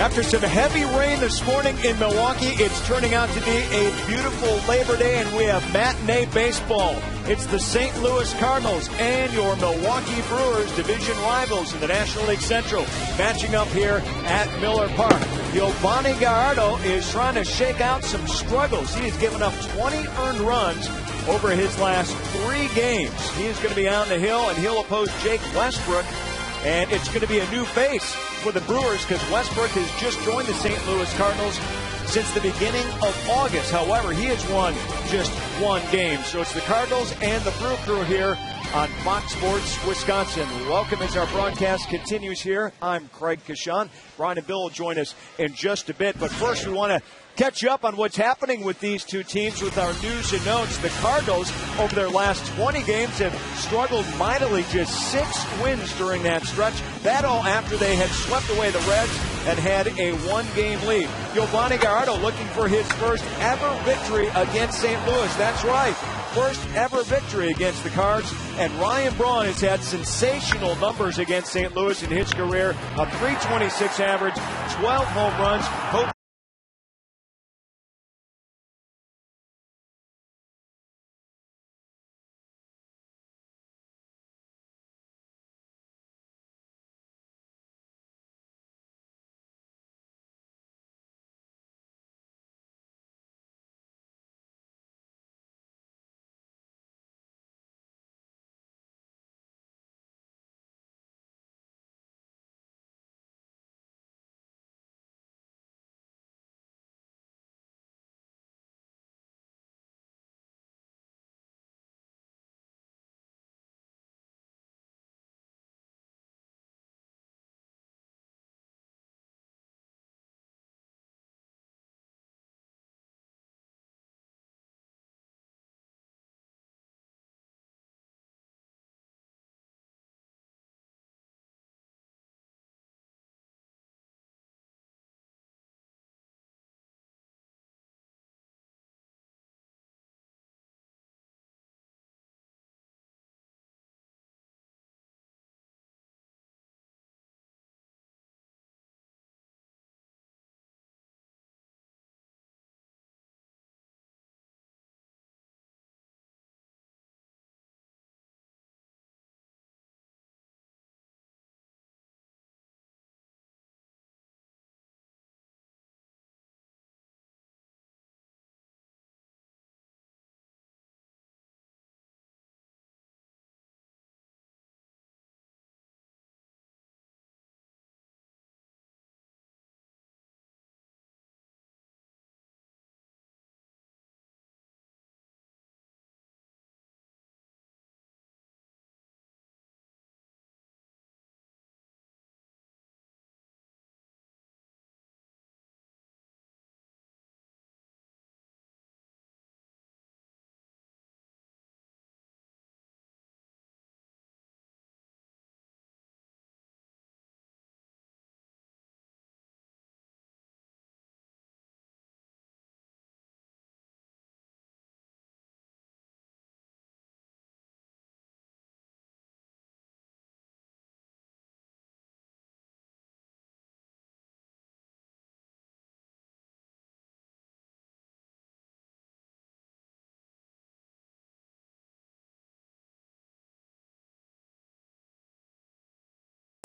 After some heavy rain this morning in Milwaukee, it's turning out to be a beautiful Labor Day, and we have matinee baseball. It's the St. Louis Cardinals and your Milwaukee Brewers, division rivals in the National League Central, matching up here at Miller Park. Yovani Gallardo is trying to shake out some struggles. He has given up 20 earned runs over his last 3 games. He is going to be on the hill, and he'll oppose Jake Westbrook. And it's going to be a new face for the Brewers because Westbrook has just joined the St. Louis Cardinals since the beginning of August. However, he has won just 1 game. So it's the Cardinals and the Brew Crew here on Fox Sports Wisconsin. Welcome as our broadcast continues here. I'm Craig Kashan. Brian and Bill will join us in just a bit. But first, we want to catch you up on what's happening with these two teams with our news and notes. The Cardinals, over their last 20 games, have struggled mightily, just 6 wins during that stretch. That all after they had swept away the Reds and had a 1-game lead. Yovani Gallardo looking for his first ever victory against St. Louis. That's right. First ever victory against the Cards. And Ryan Braun has had sensational numbers against St. Louis in his career. A .326 average, 12 home runs.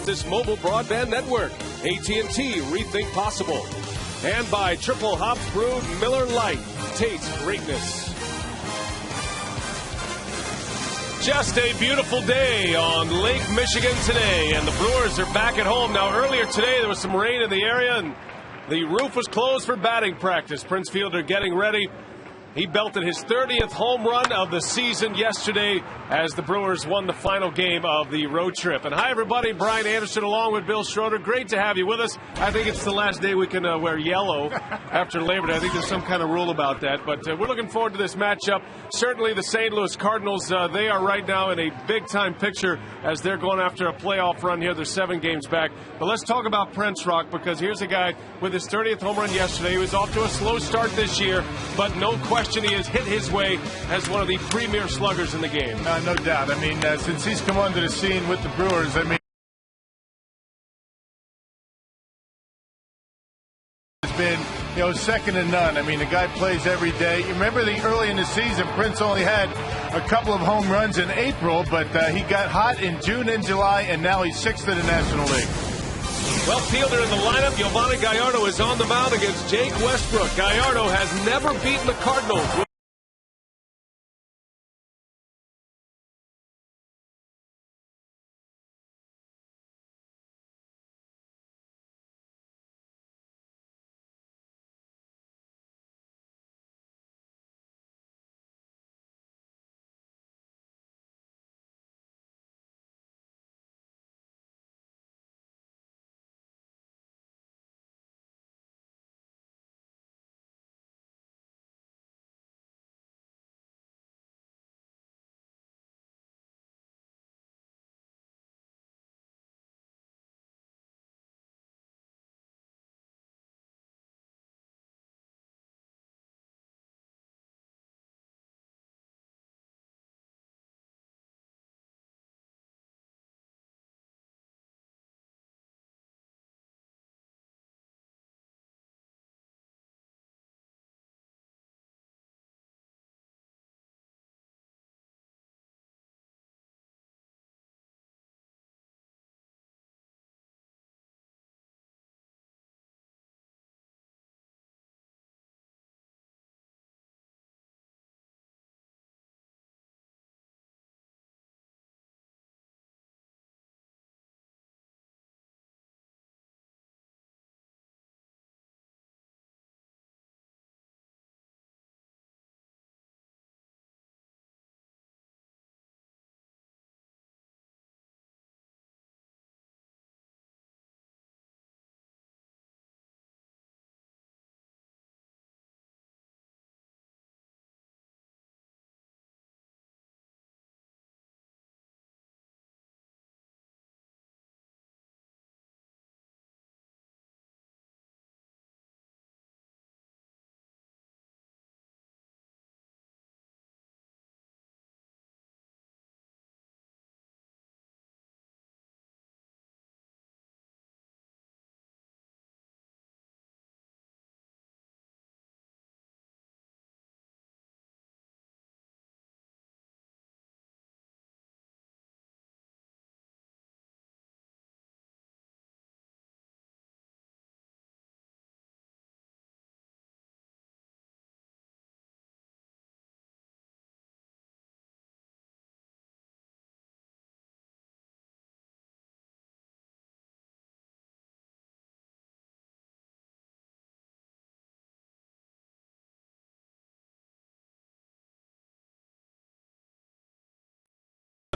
This mobile broadband network, AT&T Rethink Possible, and by Triple Hops Brewed Miller Lite. Taste greatness. Just a beautiful day on Lake Michigan today, and the Brewers are back at home. Now, earlier today, there was some rain in the area, and the roof was closed for batting practice. Prince Fielder getting ready. He belted his 30th home run of the season yesterday as the Brewers won the final game of the road trip. And hi, everybody. Brian Anderson along with Bill Schroeder. Great to have you with us. I think it's the last day we can wear yellow after Labor Day. I think there's some kind of rule about that. But we're looking forward to this matchup. Certainly the St. Louis Cardinals, they are right now in a big-time picture as they're going after a playoff run here. They're 7 games back. But let's talk about Prince Rock, because here's a guy with his 30th home run yesterday. He was off to a slow start this year, but no question he has hit his way as one of the premier sluggers in the game. No doubt. I mean, since he's come onto the scene with the Brewers, I mean, second to none. I mean, the guy plays every day. You remember early in the season, Prince only had a couple of home runs in April, but he got hot in June and July, and now he's 6th in the National League. Well, fielder in the lineup, Yovani Gallardo is on the mound against Jake Westbrook. Gallardo has never beaten the Cardinals.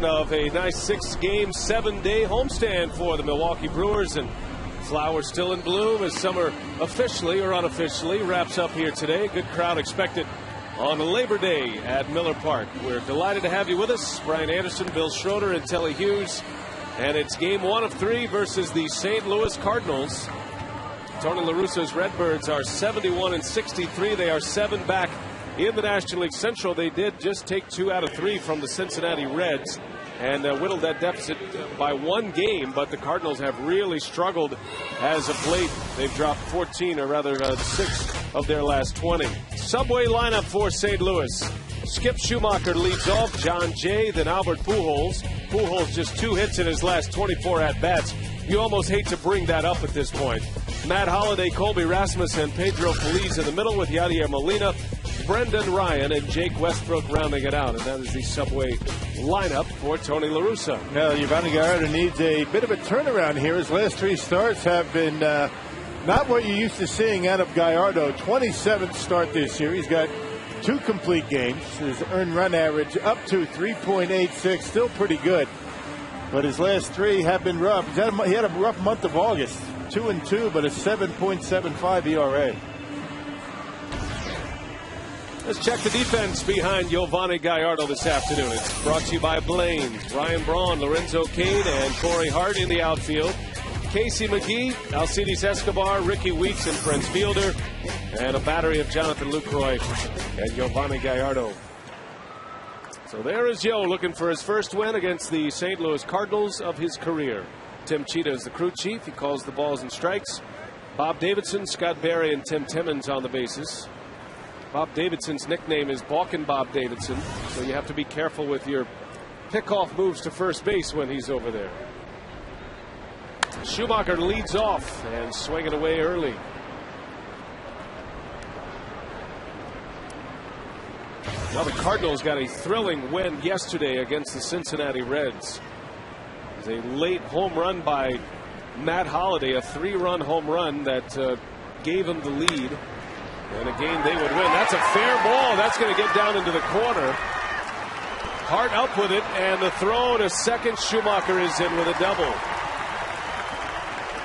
Of a nice 6-game, 7-day homestand for the Milwaukee Brewers, and flowers still in bloom as summer officially or unofficially wraps up here today. Good crowd expected on Labor Day at Miller Park. We're delighted to have you with us. Brian Anderson, Bill Schroeder, and Telly Hughes, and it's game 1 of 3 versus the St. Louis Cardinals. Tony La Russa's Redbirds are 71-63. They are 7 back in the National League Central. They did just take 2 out of 3 from the Cincinnati Reds and whittled that deficit by 1 game, but the Cardinals have really struggled as of late. They've dropped 14, or rather 6 of their last 20. Subway lineup for St. Louis. Skip Schumacher leads off, John Jay, then Albert Pujols. Pujols just 2 hits in his last 24 at-bats. You almost hate to bring that up at this point. Matt Holliday, Colby Rasmussen, Pedro Feliz in the middle with Yadier Molina, Brendan Ryan, and Jake Westbrook rounding it out. And that is the Subway lineup for Tony La Russa. Now, Yovani Gallardo needs a bit of a turnaround here. His last 3 starts have been not what you're used to seeing out of Gallardo. 27th start this year. He's got 2 complete games. His earned run average up to 3.86, still pretty good. But his last 3 have been rough. He had a rough month of August. 2-2, but a 7.75 ERA. Let's check the defense behind Yovani Gallardo this afternoon. It's brought to you by Blaine, Ryan Braun, Lorenzo Cain, and Corey Hart in the outfield. Casey McGee, Alcides Escobar, Ricky Weeks, and Prince Fielder, and a battery of Jonathan Lucroy and Yovani Gallardo. So there is Yo looking for his first win against the St. Louis Cardinals of his career. Tim Cheetah is the crew chief. He calls the balls and strikes. Bob Davidson, Scott Berry, and Tim Timmons on the bases. Bob Davidson's nickname is Balkan Bob Davidson, so you have to be careful with your pickoff moves to first base when he's over there. Schumacher leads off and swinging away early. Now the Cardinals got a thrilling win yesterday against the Cincinnati Reds. It was a late home run by Matt Holliday, a 3-run home run that gave him the lead. And again, they would win. That's a fair ball. That's going to get down into the corner. Hart up with it, and the throw to second. Schumacher is in with a double.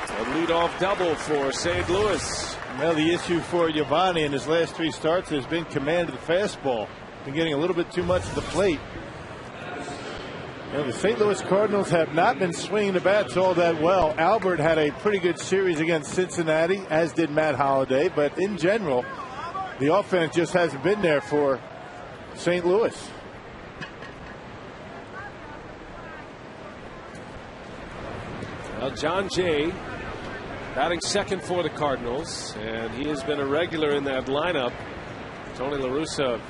A leadoff double for St. Louis. Well, the issue for Giovanni in his last 3 starts has been command of the fastball. Been getting a little bit too much of the plate. You know, the St. Louis Cardinals have not been swinging the bats all that well. Albert had a pretty good series against Cincinnati, as did Matt Holliday. But in general, the offense just hasn't been there for St. Louis. Well, John Jay batting second for the Cardinals, and he has been a regular in that lineup. Tony La Russa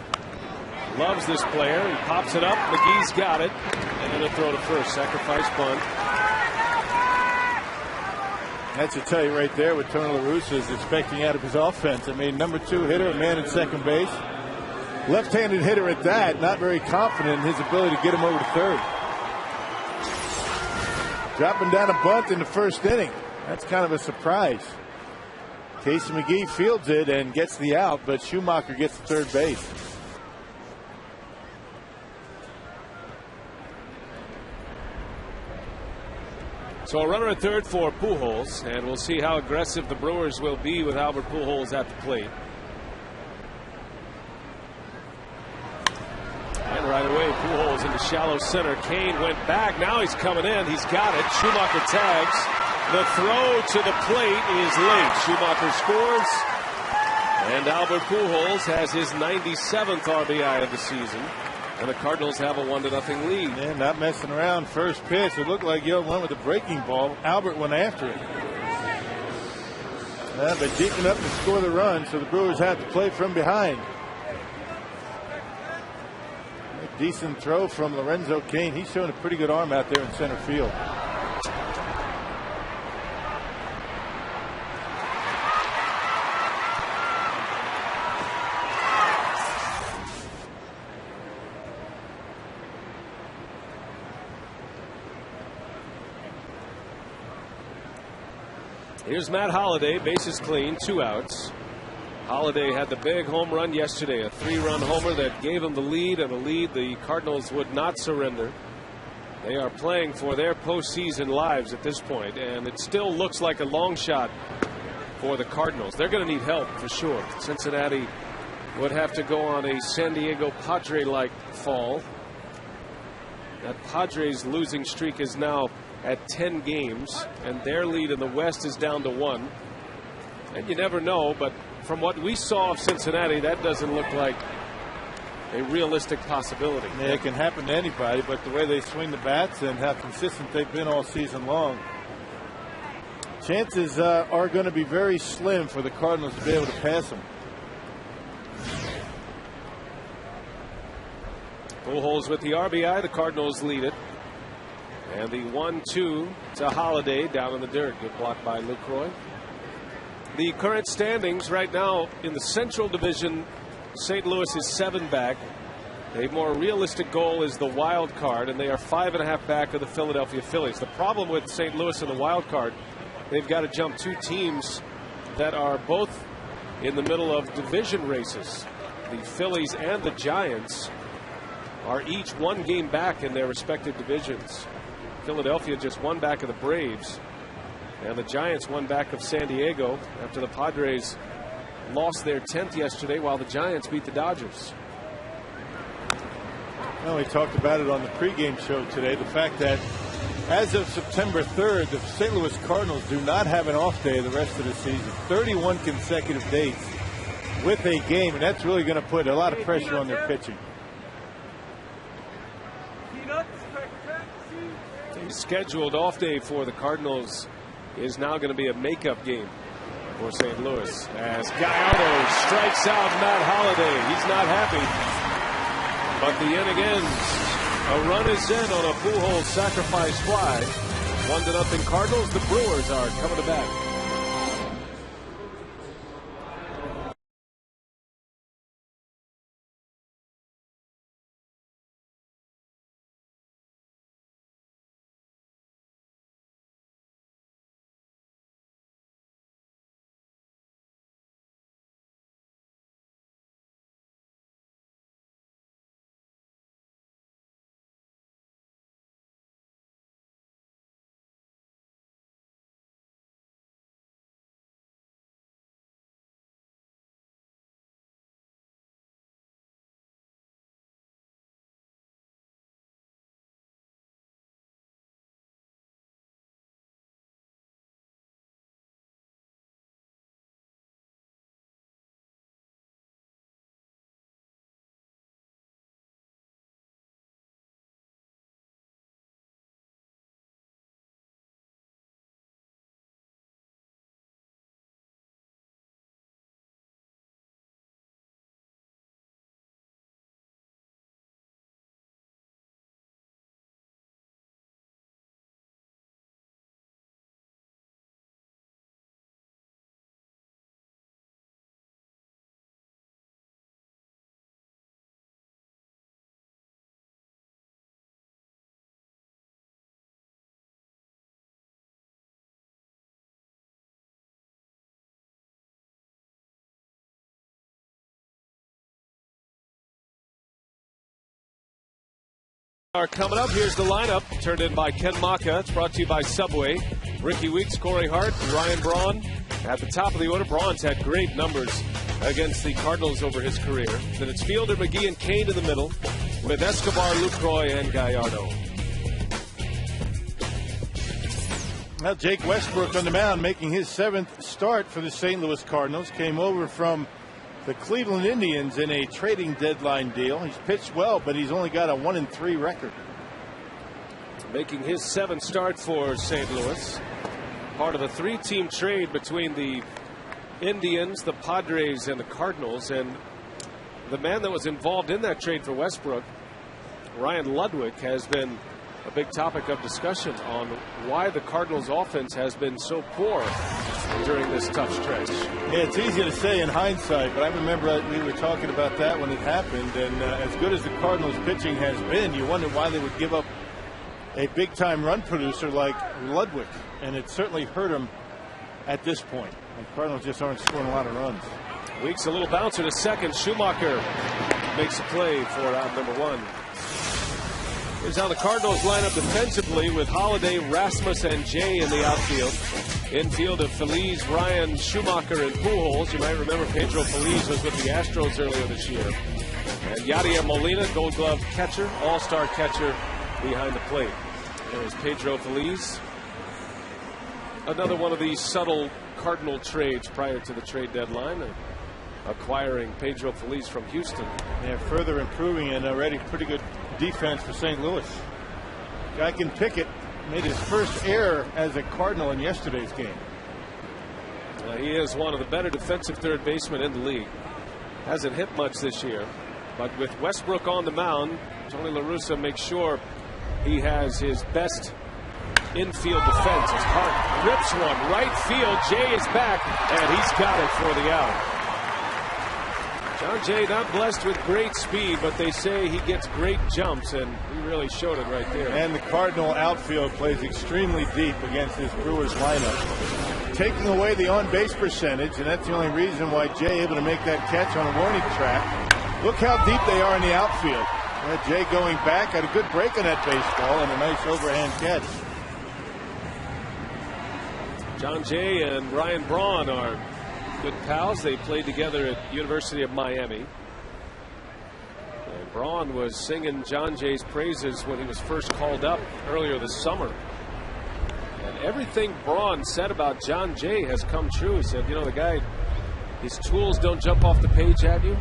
loves this player. He pops it up. McGee's got it. And a throw to first. Sacrifice bunt. That should tell you right there what Tony La Russa is expecting out of his offense. I mean, number 2 hitter, a man at second base. Left-handed hitter at that. Not very confident in his ability to get him over to third. Dropping down a bunt in the first inning. That's kind of a surprise. Casey McGee fields it and gets the out, but Schumacher gets to third base. So a runner at third for Pujols, and we'll see how aggressive the Brewers will be with Albert Pujols at the plate. And right away, Pujols into shallow center. Kane went back. Now he's coming in. He's got it. Schumacher tags. The throw to the plate is late. Schumacher scores. And Albert Pujols has his 97th RBI of the season. And the Cardinals have a 1-0 lead. Yeah, not messing around. First pitch. It looked like Young went with a breaking ball. Albert went after it. But deep enough to score the run, so the Brewers have to play from behind. A decent throw from Lorenzo Cain. He's showing a pretty good arm out there in center field. Here's Matt Holliday, bases clean, 2 outs. Holliday had the big home run yesterday, a 3-run homer that gave him the lead, and a lead the Cardinals would not surrender. They are playing for their postseason lives at this point, and it still looks like a long shot for the Cardinals. They're going to need help for sure. Cincinnati would have to go on a San Diego Padre-like fall. That Padres losing streak is now at 10 games, and their lead in the West is down to 1. And you never know, but from what we saw of Cincinnati, that doesn't look like a realistic possibility. Yeah, it can happen to anybody, but the way they swing the bats and how consistent they've been all season long, chances are going to be very slim for the Cardinals to be able to pass them. Pujols with the RBI. The Cardinals lead it. And the 1-2 to Holliday down in the dirt. Good block by Lucroy. The current standings right now in the Central Division, St. Louis is 7 back. A more realistic goal is the wild card, and they are 5.5 back of the Philadelphia Phillies. The problem with St. Louis in the wild card, they've got to jump 2 teams that are both in the middle of division races. The Phillies and the Giants are each 1 game back in their respective divisions. Philadelphia just 1 back of the Braves, and the Giants 1 back of San Diego after the Padres lost their 10th yesterday while the Giants beat the Dodgers. Well, we talked about it on the pregame show today, the fact that as of September 3rd, the St. Louis Cardinals do not have an off day the rest of the season. 31 consecutive days with a game, and that's really going to put a lot of pressure on their pitching. The scheduled off day for the Cardinals is now going to be a makeup game. for St. Louis as Gallardo strikes out Matt Holliday. He's not happy, but the inning ends. A run is in on a Pujols sacrifice fly. 1-0 Cardinals. The Brewers are coming to bat. Are coming up. Here's the lineup turned in by Ken Maka. It's brought to you by Subway. Ricky Weeks, Corey Hart, Ryan Braun at the top of the order. Braun's had great numbers against the Cardinals over his career. Then it's Fielder, McGee, and Kane in the middle with Escobar, Lucroy, and Gallardo. Well, Jake Westbrook on the mound, making his 7th start for the St. Louis Cardinals. Came over from the Cleveland Indians in a trading deadline deal. He's pitched well, but he's only got a 1-3 record. Making his 7th start for St. Louis. Part of a 3-team trade between the Indians, the Padres, and the Cardinals. And the man that was involved in that trade for Westbrook, Ryan Ludwig, has been a big topic of discussion on why the Cardinals offense has been so poor during this tough stretch. Yeah, it's easy to say in hindsight, but I remember we were talking about that when it happened. And as good as the Cardinals pitching has been, you wonder why they would give up a big-time run producer like Ludwig. And it certainly hurt him at this point. The Cardinals just aren't scoring a lot of runs. Weeks a little bouncer to second. Schumacher makes a play for out number 1. Here's how the Cardinals line up defensively with Holliday, Rasmus, and Jay in the outfield. Infield of Feliz, Ryan, Schumacher, and Pujols. You might remember Pedro Feliz was with the Astros earlier this year. And Yadier Molina, Gold Glove catcher, all-star catcher behind the plate. There's Pedro Feliz. Another one of these subtle Cardinal trades prior to the trade deadline. Acquiring Pedro Feliz from Houston. They're further improving and already pretty good defense for St. Louis. Guy can pick it. Made his first error as a Cardinal in yesterday's game. He is one of the better defensive third basemen in the league. Hasn't hit much this year, but with Westbrook on the mound, Tony La Russa makes sure he has his best infield defense. His Hart rips one right field. Jay is back, and he's got it for the out. John Jay not blessed with great speed, but they say he gets great jumps, and he really showed it right there. And the Cardinal outfield plays extremely deep against this Brewers lineup, taking away the on-base percentage, and that's the only reason why Jay able to make that catch on a warning track. Look how deep they are in the outfield. Jay going back, had a good break on that baseball and a nice overhand catch. John Jay and Ryan Braun are good pals. They played together at University of Miami. And Braun was singing John Jay's praises when he was first called up earlier this summer. And everything Braun said about John Jay has come true. He said, you know, the guy, his tools don't jump off the page at you.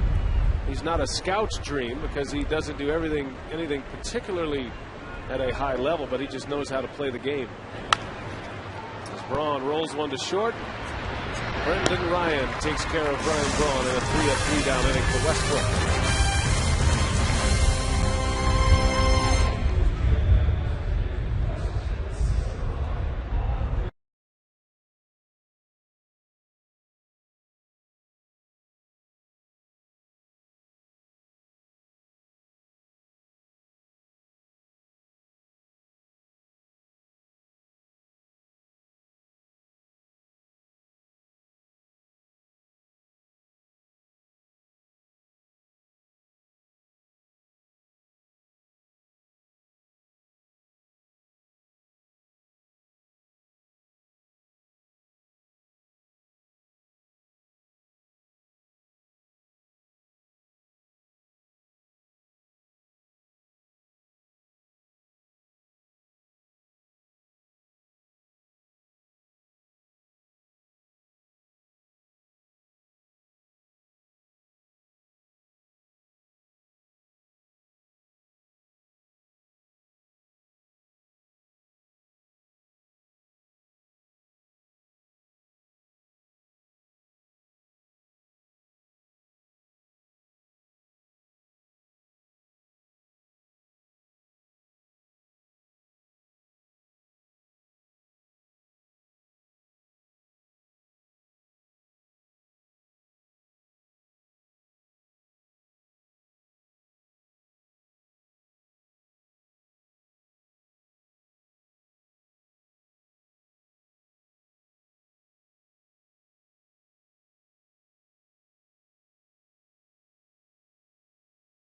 He's not a scout's dream because he doesn't do anything particularly at a high level, but he just knows how to play the game. As Braun rolls one to short. Brendan Ryan takes care of Brian Braun in a 3-3 down inning for Westbrook.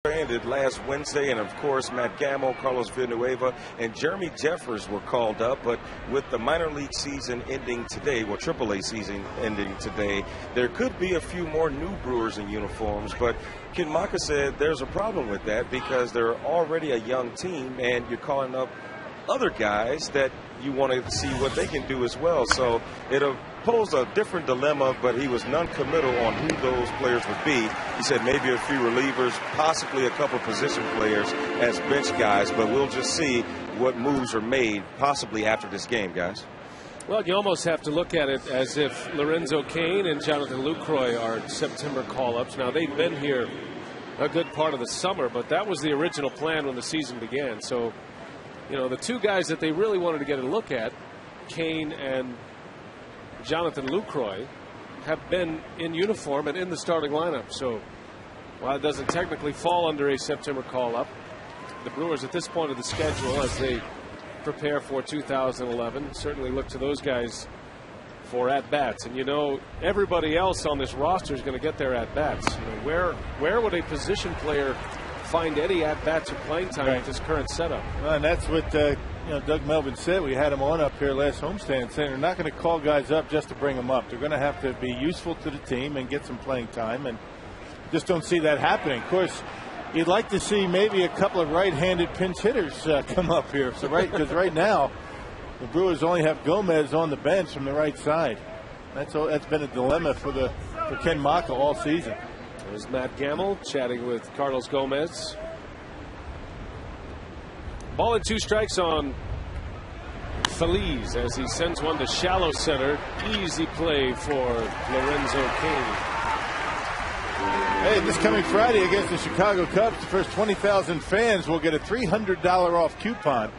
Ended last Wednesday, and of course Matt Gamble, Carlos Villanueva, and Jeremy Jeffers were called up. But with the minor league season ending today, well, AAA season ending today, there could be a few more new Brewers in uniforms. But Ken Maka said there's a problem with that because they're already a young team, and you're calling up other guys that you want to see what they can do as well. So it'll pose a different dilemma, but he was non-committal on who those players would be. He said maybe a few relievers, possibly a couple position players as bench guys, but we'll just see what moves are made possibly after this game, guys. Well, you almost have to look at it as if Lorenzo Cain and Jonathan Lucroy are September call-ups. Now, they've been here a good part of the summer, but that was the original plan when the season began. So, you know, the two guys that they really wanted to get a look at, Cain and Jonathan Lucroy, have been in uniform and in the starting lineup. So while it doesn't technically fall under a September call-up, the Brewers at this point of the schedule, as they prepare for 2011, certainly look to those guys for at-bats. And you know, everybody else on this roster is going to get their at-bats. You know, where would a position player find any at-bats or playing time with this current setup? Well, and that's what Doug Melvin said. We had him on up here last homestand saying they're not going to call guys up just to bring them up. They're going to have to be useful to the team and get some playing time, and just don't see that happening. Of course, you'd like to see maybe a couple of right-handed pinch hitters come up here. So because right now the Brewers only have Gomez on the bench from the right side. That's been a dilemma for Ken Maka all season. There's Matt Gamble chatting with Carlos Gomez. Ball and 2 strikes on Feliz as he sends one to shallow center. Easy play for Lorenzo Cain. Hey, this coming Friday against the Chicago Cubs, the first 20,000 fans will get a $300 off coupon.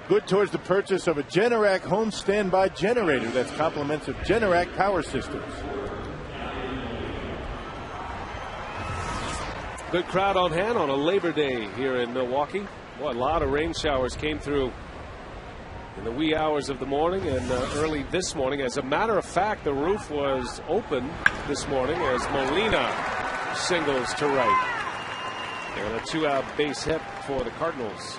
Good towards the purchase of a Generac home standby generator. That's compliments of Generac power systems. Good crowd on hand on a Labor Day here in Milwaukee. Boy, a lot of rain showers came through in the wee hours of the morning and early this morning. As a matter of fact, the roof was open this morning as Molina singles to right. And a 2-out base hit for the Cardinals.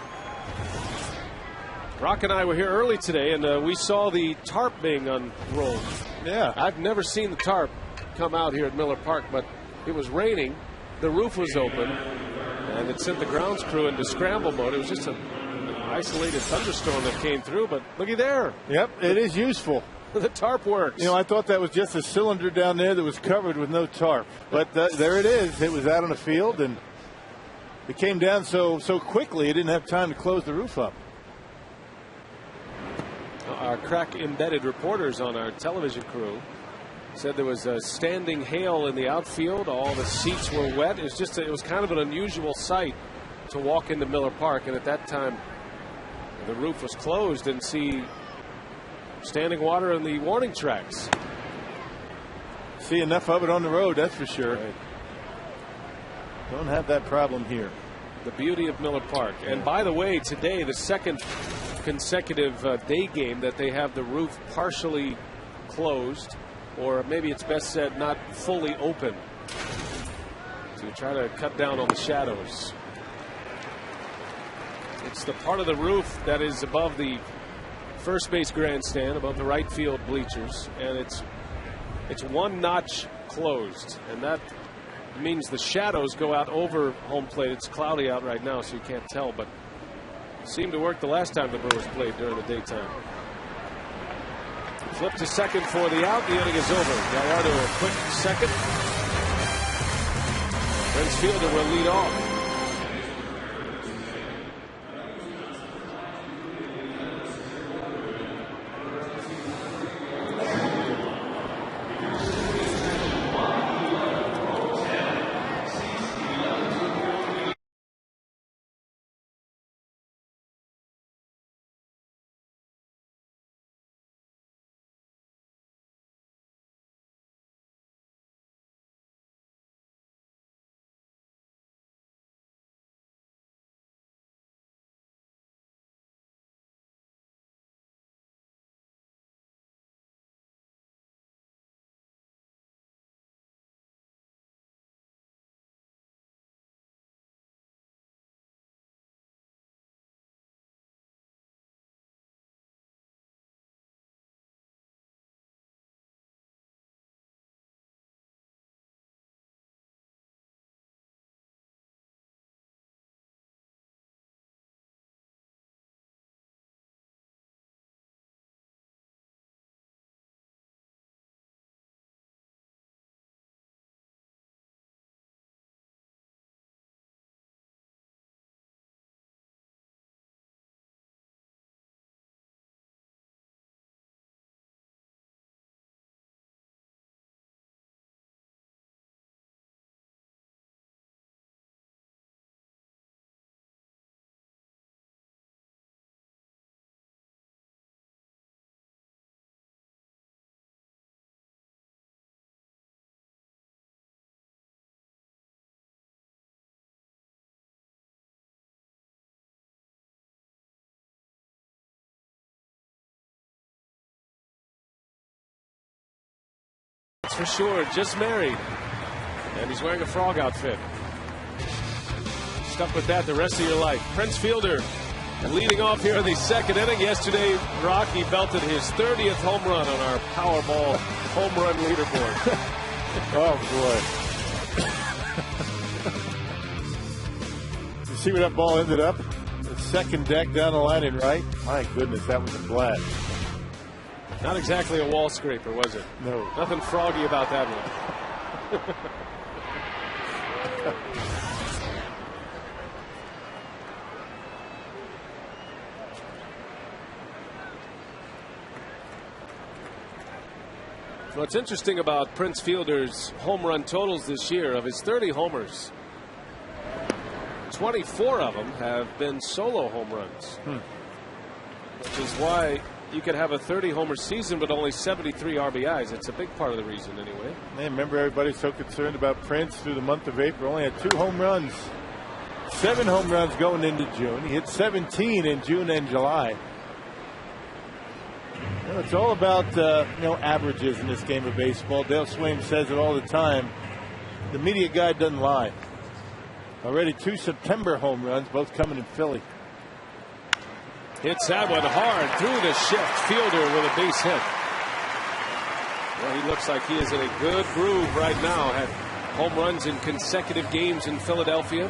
Brock and I were here early today, and we saw the tarp being unrolled. Yeah. I've never seen the tarp come out here at Miller Park, but it was raining. The roof was open, and it sent the grounds crew into scramble mode. It was just an isolated thunderstorm that came through, but looky there. Yep, it is useful. The tarp works. You know, I thought that was just a cylinder down there that was covered with no tarp. But there it is. It was out on the field, and it came down so quickly it didn't have time to close the roof up. Our crack-embedded reporters on our television crew Said there was a standing hail in the outfield. All the seats were wet. It was kind of an unusual sight to walk into Miller Park, and at that time the roof was closed and see standing water in the warning tracks. See enough of it on the road, that's for sure. Right. Don't have that problem here. The beauty of Miller Park. And by the way, today the second consecutive day game that they have the roof partially closed, or maybe it's best said not fully open, to try to cut down on the shadows. It's the part of the roof that is above the first base grandstand, above the right field bleachers, and it's one notch closed, and that means the shadows go out over home plate. It's cloudy out right now, so you can't tell, but it seemed to work the last time the Brewers played during the daytime. Flip to second for the out. The inning is over. Gallardo a quick second. Prince Fielder will lead off. For sure, just married, and he's wearing a frog outfit. Stuck with that the rest of your life. Prince Fielder leading off here in the second inning. Yesterday, Rocky belted his 30th home run on our Powerball home run leaderboard. Oh boy! You see where that ball ended up? The second deck down the line and right. My goodness, that was a blast. Not exactly a wall scraper, was it? No. Nothing froggy about that one. What's interesting about Prince Fielder's home run totals this year, of his 30 homers, 24 of them have been solo home runs, which is why you could have a 30-homer season but only 73 RBIs. It's a big part of the reason anyway. Man, remember everybody's so concerned about Prince through the month of April. Only had 2 home runs. 7 home runs going into June. He hit 17 in June and July. You know, it's all about averages in this game of baseball. Dale Swaim says it all the time. The media guy doesn't lie. Already 2 September home runs, both coming in Philly. Hits that one hard through the shift. Fielder with a base hit. Well, he looks like he is in a good groove right now. Had home runs in consecutive games in Philadelphia,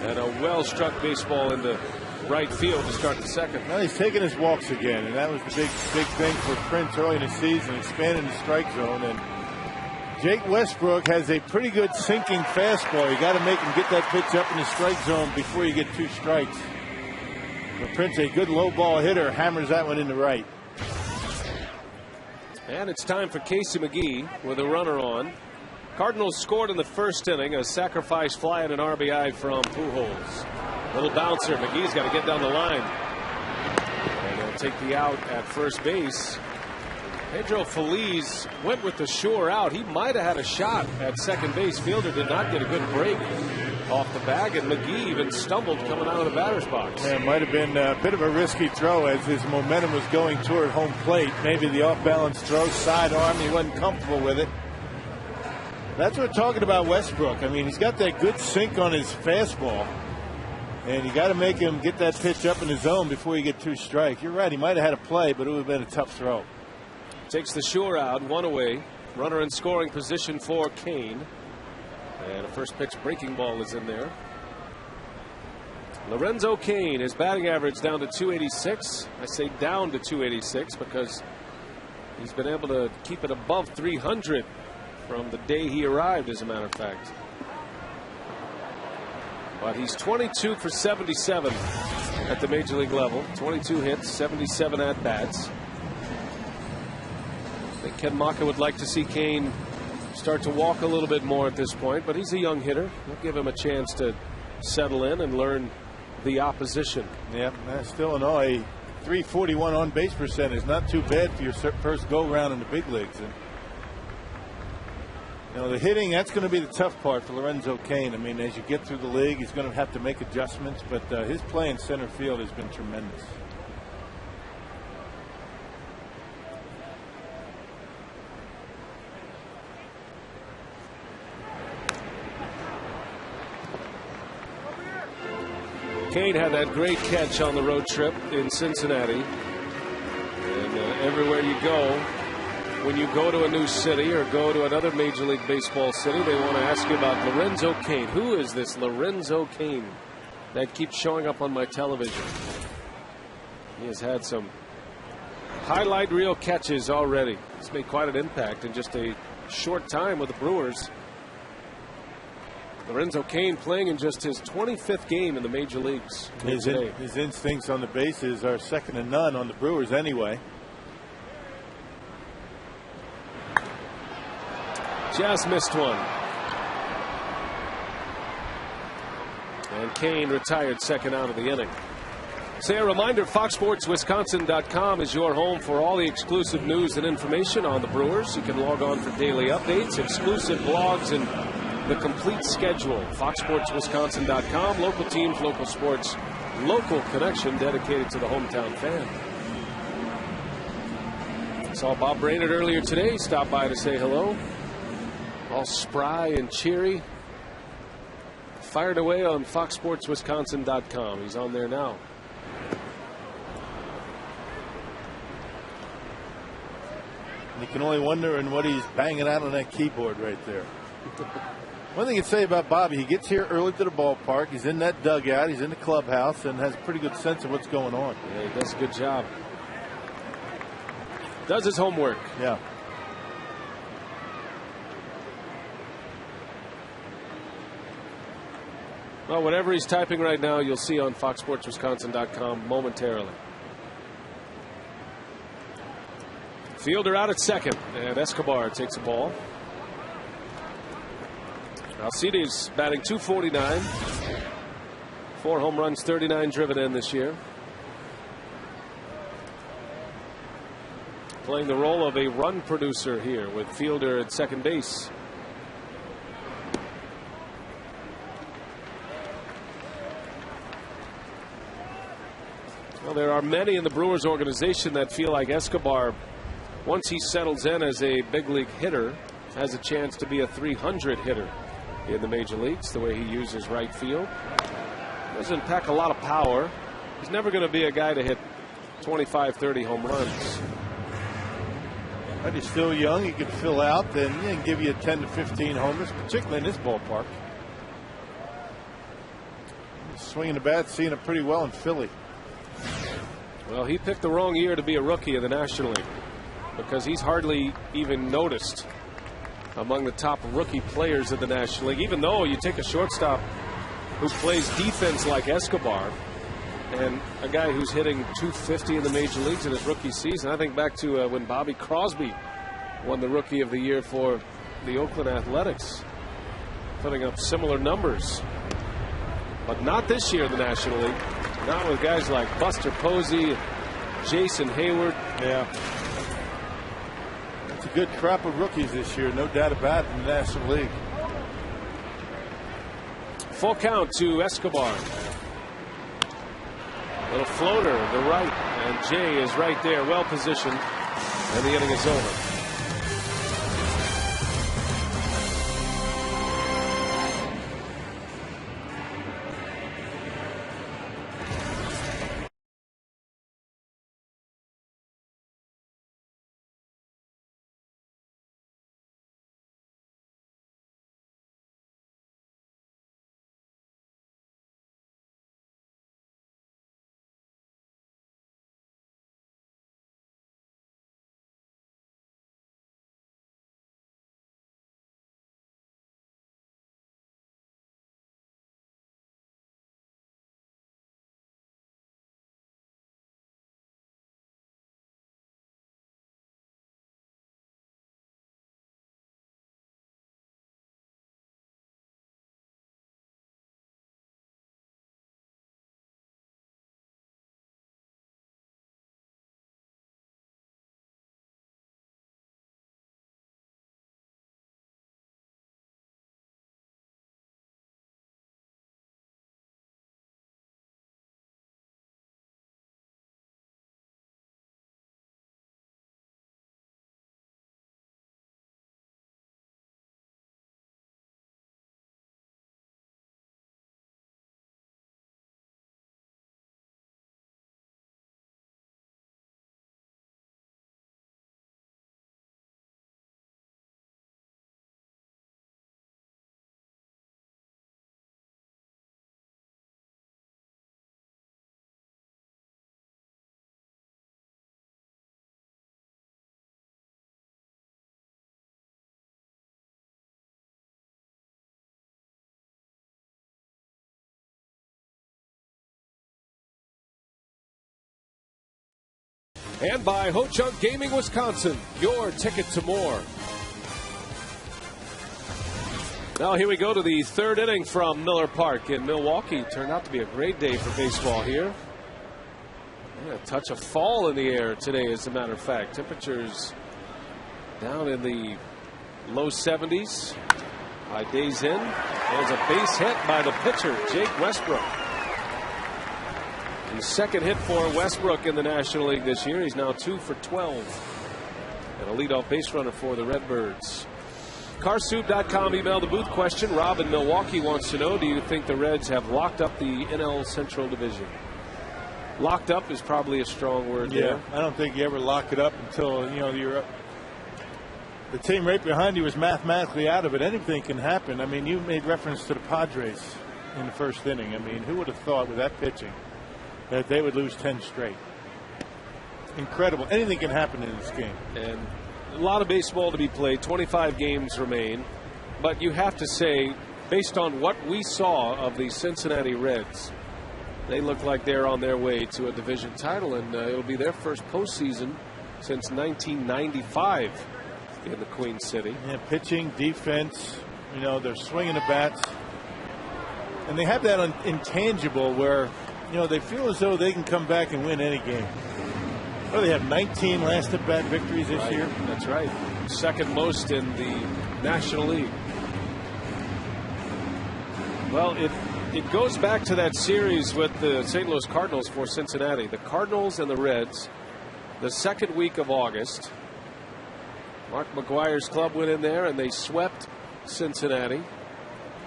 and a well-struck baseball into right field to start the second. Well, he's taking his walks again, and that was the big thing for Prince early in the season, expanding the strike zone. And Jake Westbrook has a pretty good sinking fastball. You got to make him get that pitch up in the strike zone before you get 2 strikes. But Prince, a good low ball hitter, hammers that one into right. And it's time for Casey McGee with a runner on. Cardinals scored in the first inning, a sacrifice fly and an RBI from Pujols. Little bouncer. McGee's got to get down the line. And he'll take the out at first base. Pedro Feliz went with the sure out. He might have had a shot at second base. Fielder did not get a good break off the bag, and McGee even stumbled coming out of the batter's box. Yeah, it might have been a bit of a risky throw as his momentum was going toward home plate. Maybe the off-balance throw, sidearm, he wasn't comfortable with it. That's what we're talking about Westbrook. I mean, he's got that good sink on his fastball, and you got to make him get that pitch up in the zone before you get 2 strikes. You're right, he might have had a play, but it would have been a tough throw. Takes the sure out, 1 away. Runner in scoring position for Kane. And a first pitch breaking ball is in there. Lorenzo Cain, his batting average down to 286. I say down to 286 because he's been able to keep it above 300 from the day he arrived, as a matter of fact. But he's 22 for 77 at the major league level. 22 hits, 77 at bats. I think Ken Maka would like to see Cain start to walk a little bit more at this point, but he's a young hitter. We'll give him a chance to settle in and learn the opposition. Yeah, still in all, a 341 on base percentage, not too bad for your first go round in the big leagues. And, you know, the hitting, that's going to be the tough part for Lorenzo Cain. I mean, as you get through the league, he's going to have to make adjustments, but his play in center field has been tremendous. Cain had that great catch on the road trip in Cincinnati. And everywhere you go, when you go to a new city or go to another Major League Baseball city, they want to ask you about Lorenzo Cain. Who is this Lorenzo Cain that keeps showing up on my television? He has had some highlight reel catches already. He's made quite an impact in just a short time with the Brewers. Lorenzo Cain playing in just his 25th game in the major leagues. His instincts on the bases are second to none on the Brewers anyway. Just missed one. And Cain retired second out of the inning. Say a reminder, FoxSportsWisconsin.com is your home for all the exclusive news and information on the Brewers. You can log on for daily updates, exclusive blogs, and the complete schedule. FoxSportsWisconsin.com. Local teams, local sports, local connection dedicated to the hometown fan. Saw Bob Brainerd earlier today. Stopped by to say hello. All spry and cheery. Fired away on FoxSportsWisconsin.com. He's on there now. You can only wonder in what he's banging out on that keyboard right there. One thing you'd say about Bobby, he gets here early to the ballpark. He's in that dugout. He's in the clubhouse and has a pretty good sense of what's going on. Yeah, he does a good job. Does his homework. Yeah. Well, whatever he's typing right now, you'll see on FoxSportsWisconsin.com momentarily. Fielder out at second, and Escobar takes the ball. Alcides batting .249. 4 home runs, 39 driven in this year. Playing the role of a run producer here with Fielder at second base. Well, there are many in the Brewers organization that feel like Escobar, once he settles in as a big league hitter, has a chance to be a 300 hitter in the major leagues, the way he uses right field. Doesn't pack a lot of power. He's never going to be a guy to hit 25, 30 home runs. But he's still young. He can fill out, then he can give you 10 to 15 homers, particularly in this ballpark. Swinging the bat, seeing it pretty well in Philly. Well, he picked the wrong year to be a rookie in the National League because he's hardly even noticed among the top rookie players in the National League. Even though you take a shortstop who plays defense like Escobar and a guy who's hitting .250 in the major leagues in his rookie season. I think back to when Bobby Crosby won the Rookie of the Year for the Oakland Athletics, putting up similar numbers. But not this year in the National League. Not with guys like Buster Posey, Jason Hayward. Yeah. It's a good crop of rookies this year, no doubt about it, in the National League. Full count to Escobar. Little floater to the right, and Jay is right there, well positioned, and the inning is over. And by Ho Chunk Gaming Wisconsin, your ticket to more. Now here we go to the third inning from Miller Park in Milwaukee. Turned out to be a great day for baseball here. Yeah, a touch of fall in the air today, as a matter of fact. Temperatures down in the low 70s by days in. There's a base hit by the pitcher, Jake Westbrook. The second hit for Westbrook in the National League this year. He's now 2 for 12. And a leadoff base runner for the Redbirds. Carsoup.com email the booth question. Rob in Milwaukee wants to know, do you think the Reds have locked up the NL Central Division? Locked up is probably a strong word there. I don't think you ever lock it up until, you're up. The team right behind you is mathematically out of it. Anything can happen. I mean, you made reference to the Padres in the first inning. I mean, who would have thought with that pitching that they would lose 10 straight? Incredible. Anything can happen in this game. And a lot of baseball to be played. 25 games remain. But you have to say, based on what we saw of the Cincinnati Reds, they look like they're on their way to a division title, and it'll be their first postseason since 1995 in the Queen City. Yeah, pitching, defense, they're swinging the bats. And they have that intangible where they feel as though they can come back and win any game. Well, they have 19 last at bat victories this year. That's right. Second most in the National League. Well, it goes back to that series with the St. Louis Cardinals for Cincinnati. The Cardinals and the Reds, the second week of August. Mark McGuire's club went in there and they swept Cincinnati.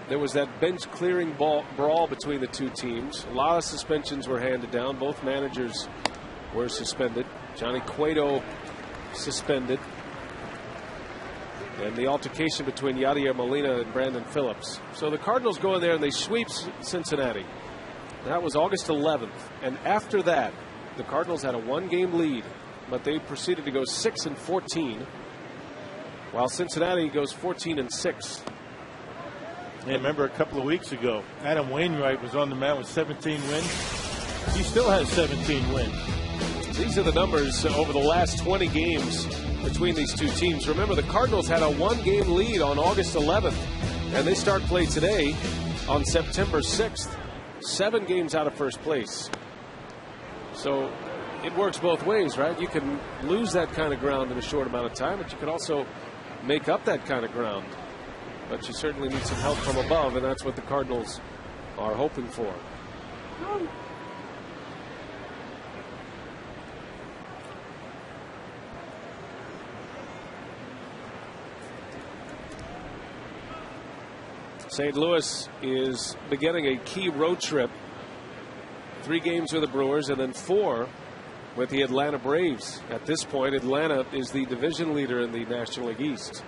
There was that bench clearing brawl between the two teams. A lot of suspensions were handed down. Both managers were suspended. Johnny Cueto suspended. And the altercation between Yadier Molina and Brandon Phillips. So the Cardinals go in there and they sweep Cincinnati. That was August 11th. And after that, the Cardinals had a one-game lead, but they proceeded to go 6-14, while Cincinnati goes 14-6. Yeah, remember a couple of weeks ago, Adam Wainwright was on the mound with 17 wins. He still has 17 wins. These are the numbers over the last 20 games between these two teams. Remember, the Cardinals had a 1-game lead on August 11th, and they start play today on September 6th. 7 games out of first place. So it works both ways, right? You can lose that kind of ground in a short amount of time, but you can also make up that kind of ground. But you certainly need some help from above, and that's what the Cardinals are hoping for. St. Louis is beginning a key road trip. 3 games with the Brewers and then 4 with the Atlanta Braves. At this point, Atlanta is the division leader in the National League East.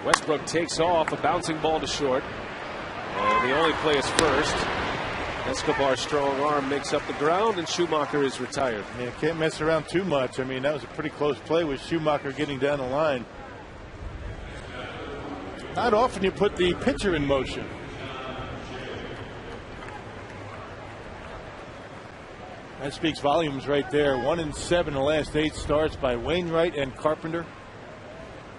Westbrook takes off, a bouncing ball to short. And the only play is first. Escobar's strong arm makes up the ground, and Schumacher is retired. Yeah, can't mess around too much. I mean, that was a pretty close play with Schumacher getting down the line. Not often you put the pitcher in motion. That speaks volumes right there. 1-7 in the last 8 starts by Wainwright and Carpenter.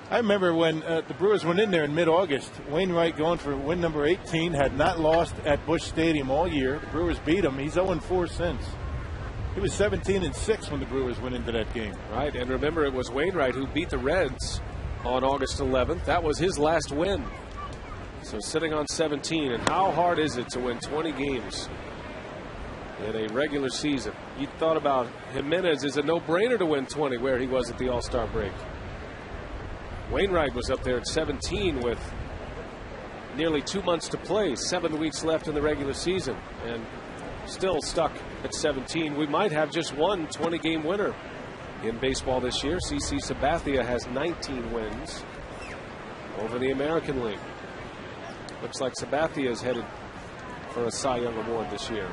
I remember when the Brewers went in there in mid-August. Wainwright, going for win number 18, had not lost at Busch Stadium all year. The Brewers beat him. He's 0-4 since. He was 17-6 when the Brewers went into that game. Right, and remember, it was Wainwright who beat the Reds on August 11th. That was his last win. So sitting on 17, and how hard is it to win 20 games in a regular season? You thought about Jimenez is a no-brainer to win 20 where he was at the All-Star break. Wainwright was up there at 17 with nearly 2 months to play, 7 weeks left in the regular season, and still stuck at 17. We might have just one 20-game winner in baseball this year. CC Sabathia has 19 wins over the American League. Looks like Sabathia is headed for a Cy Young Award this year.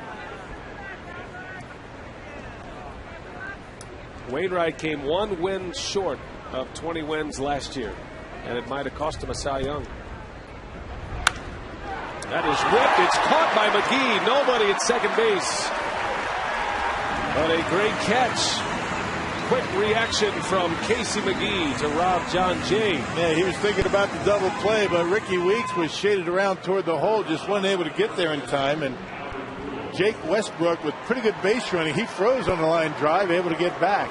Wainwright came 1 win short of 20 wins last year, and it might have cost him a Cy Young. That is ripped. It's caught by McGee. Nobody at second base. But a great catch. Quick reaction from Casey McGee to rob John Jay. Yeah, he was thinking about the double play, but Ricky Weeks was shaded around toward the hole, just wasn't able to get there in time. And Jake Westbrook with pretty good base running. He froze on the line drive, able to get back.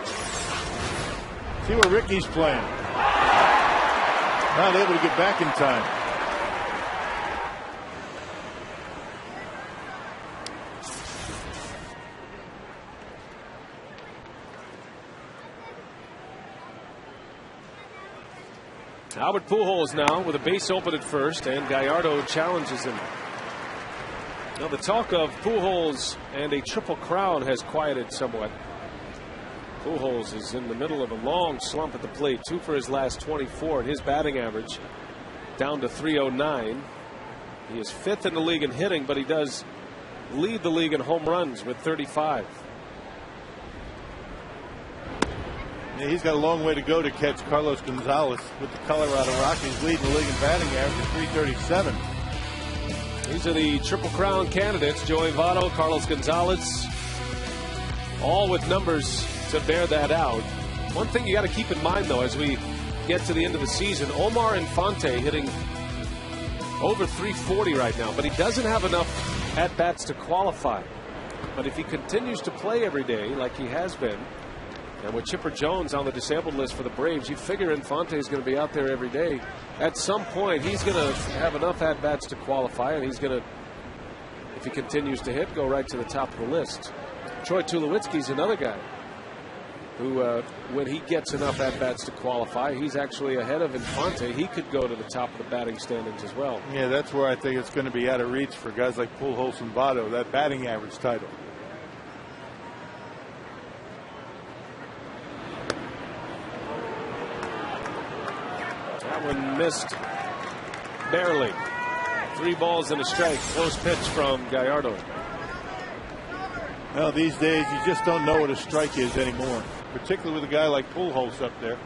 See where Ricky's playing. Not able to get back in time. Albert Pujols now with a base open at first, and Gallardo challenges him. Now the talk of Pujols and a triple crown has quieted somewhat. Pujols is in the middle of a long slump at the plate. 2 for his last 24, and his batting average down to .309. He is 5th in the league in hitting, but he does lead the league in home runs with 35. Yeah, he's got a long way to go to catch Carlos Gonzalez with the Colorado Rockies leading the league in batting average at .337. These are the Triple Crown candidates: Joey Votto, Carlos Gonzalez, all with numbers to bear that out. One thing you got to keep in mind, though, as we get to the end of the season, Omar Infante hitting over .340 right now, but he doesn't have enough at-bats to qualify. But if he continues to play every day like he has been, and with Chipper Jones on the disabled list for the Braves, you figure Infante is going to be out there every day. At some point, he's going to have enough at-bats to qualify, and he's going to, if he continues to hit, go right to the top of the list. Troy Tulowitzki's another guy who, when he gets enough at-bats to qualify, he's actually ahead of Infante. He could go to the top of the batting standings as well. Yeah, that's where I think it's going to be out of reach for guys like Pujols and Votto, that batting average title. That one missed barely. 3 balls and a strike. Close pitch from Gallardo. Well, these days you just don't know what a strike is anymore, particularly with a guy like Pujols up there.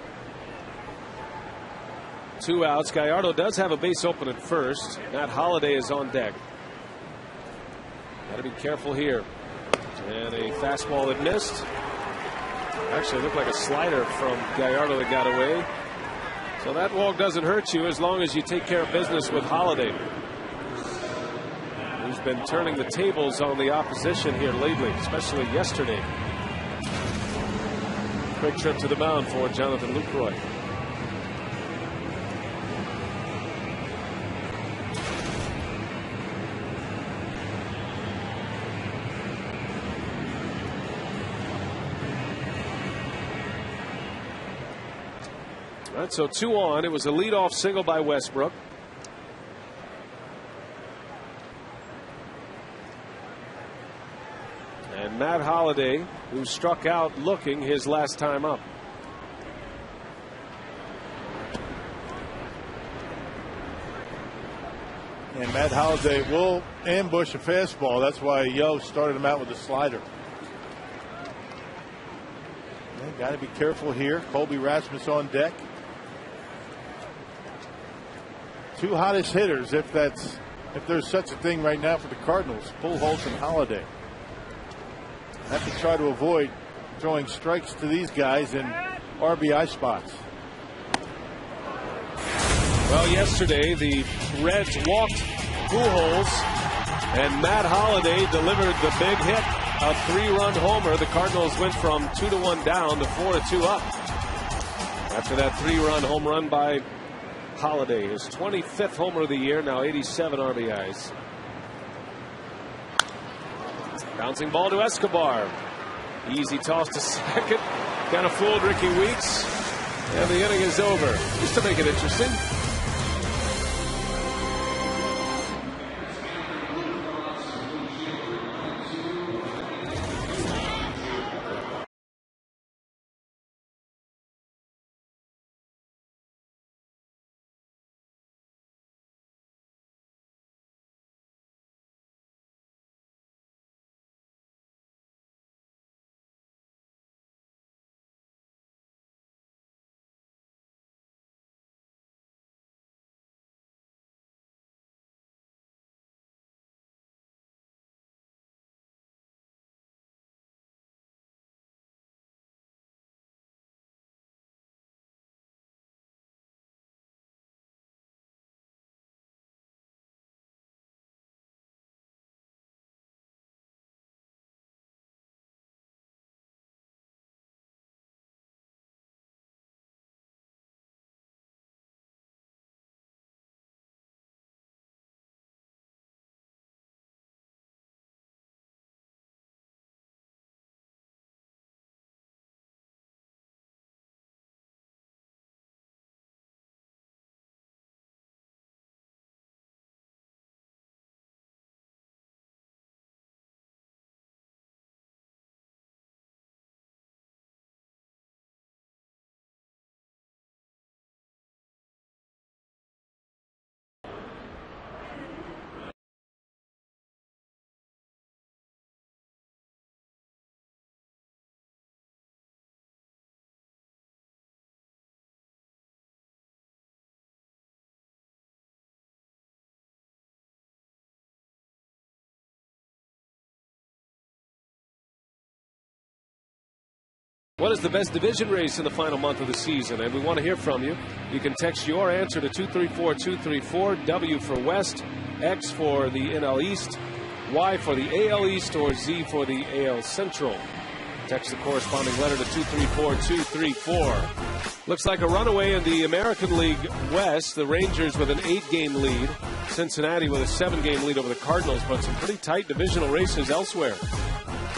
2 outs. Gallardo does have a base open at first. Matt Holliday is on deck. Got to be careful here. And a fastball that missed. Actually, it looked like a slider from Gallardo that got away. So that walk doesn't hurt you as long as you take care of business with Holiday, who's been turning the tables on the opposition here lately, especially yesterday. Quick trip to the mound for Jonathan Lucroy. All right, so 2 on. It was a leadoff single by Westbrook. And Matt Holliday, who struck out looking his last time up. And Matt Holliday will ambush a fastball. That's why Yo started him out with a slider. Got to be careful here. Colby Rasmus on deck. 2 hottest hitters, if there's such a thing right now for the Cardinals, Pujols and Holiday. Have to try to avoid throwing strikes to these guys in RBI spots. Well, yesterday the Reds walked Pujols, and Matt Holliday delivered the big hit, a 3-run homer. The Cardinals went from 2-1 down to 4-2 up after that 3-run home run by Holliday, his 25th homer of the year, now 87 RBIs. Bouncing ball to Escobar. Easy toss to second. Kind of fooled Ricky Weeks. And the inning is over. Just to make it interesting. What is the best division race in the final month of the season? And we want to hear from you. You can text your answer to 234-234, W for West, X for the NL East, Y for the AL East, or Z for the AL Central. Text the corresponding letter to 234-234. Looks like a runaway in the American League West. The Rangers with an 8-game lead. Cincinnati with a 7-game lead over the Cardinals, but some pretty tight divisional races elsewhere.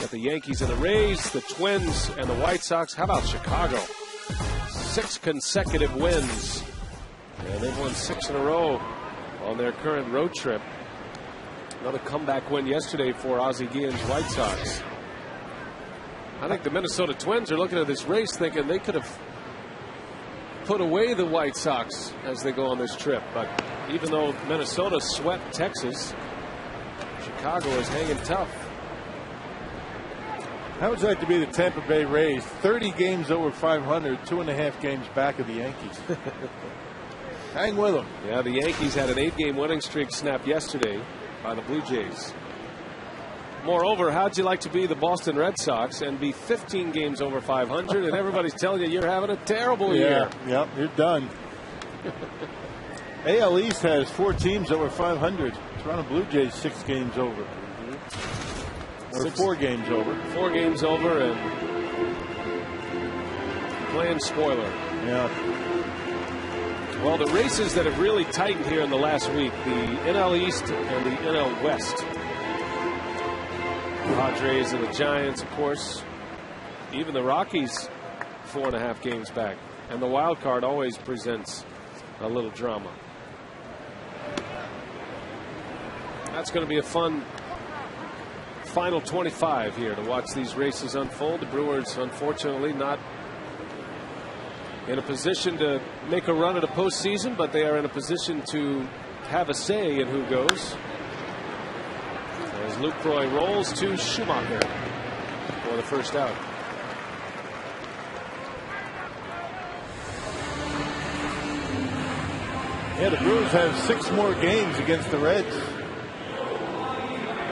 Got the Yankees and the Rays, the Twins and the White Sox. How about Chicago? 6 consecutive wins. And they've won 6 in a row on their current road trip. Another comeback win yesterday for Ozzie Guillen's White Sox. I think the Minnesota Twins are looking at this race thinking they could have put away the White Sox as they go on this trip. But even though Minnesota swept Texas, Chicago is hanging tough. How would you like to be the Tampa Bay Rays? 30 games over 500, 2.5 games back of the Yankees. Hang with them. Yeah, the Yankees had an 8-game winning streak snapped yesterday by the Blue Jays. Moreover, how'd you like to be the Boston Red Sox and be 15 games over 500 and everybody's telling you you're having a terrible year? Yep, you're done. AL East has 4 teams over 500. Toronto Blue Jays 6 games over. Or 4 games over. 4 games over and playing spoiler. Yeah. Well, the races that have really tightened here in the last week, the NL East and the NL West. The Padres and the Giants, of course. Even the Rockies 4.5 games back. And the wild card always presents a little drama. That's going to be a fun final 25 here to watch these races unfold. The Brewers, unfortunately, not in a position to make a run at a postseason, but they are in a position to have a say in who goes. As Lucroy rolls to Schumacher for the first out. Yeah, the Brewers have 6 more games against the Reds.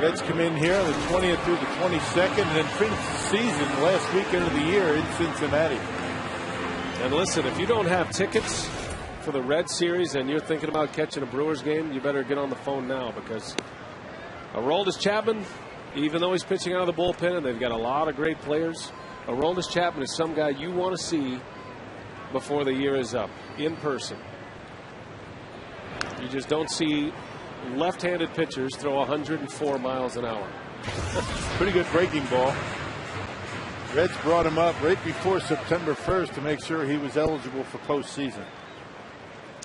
Reds come in here on the 20th through the 22nd and then finish the season last weekend of the year in Cincinnati. And listen, if you don't have tickets for the Red Series and you're thinking about catching a Brewers game, you better get on the phone now, because Aroldis Chapman, even though he's pitching out of the bullpen and they've got a lot of great players, Aroldis Chapman is some guy you want to see before the year is up in person. You just don't see left-handed pitchers throw 104 miles an hour. Pretty good breaking ball. Reds brought him up right before September 1st to make sure he was eligible for postseason.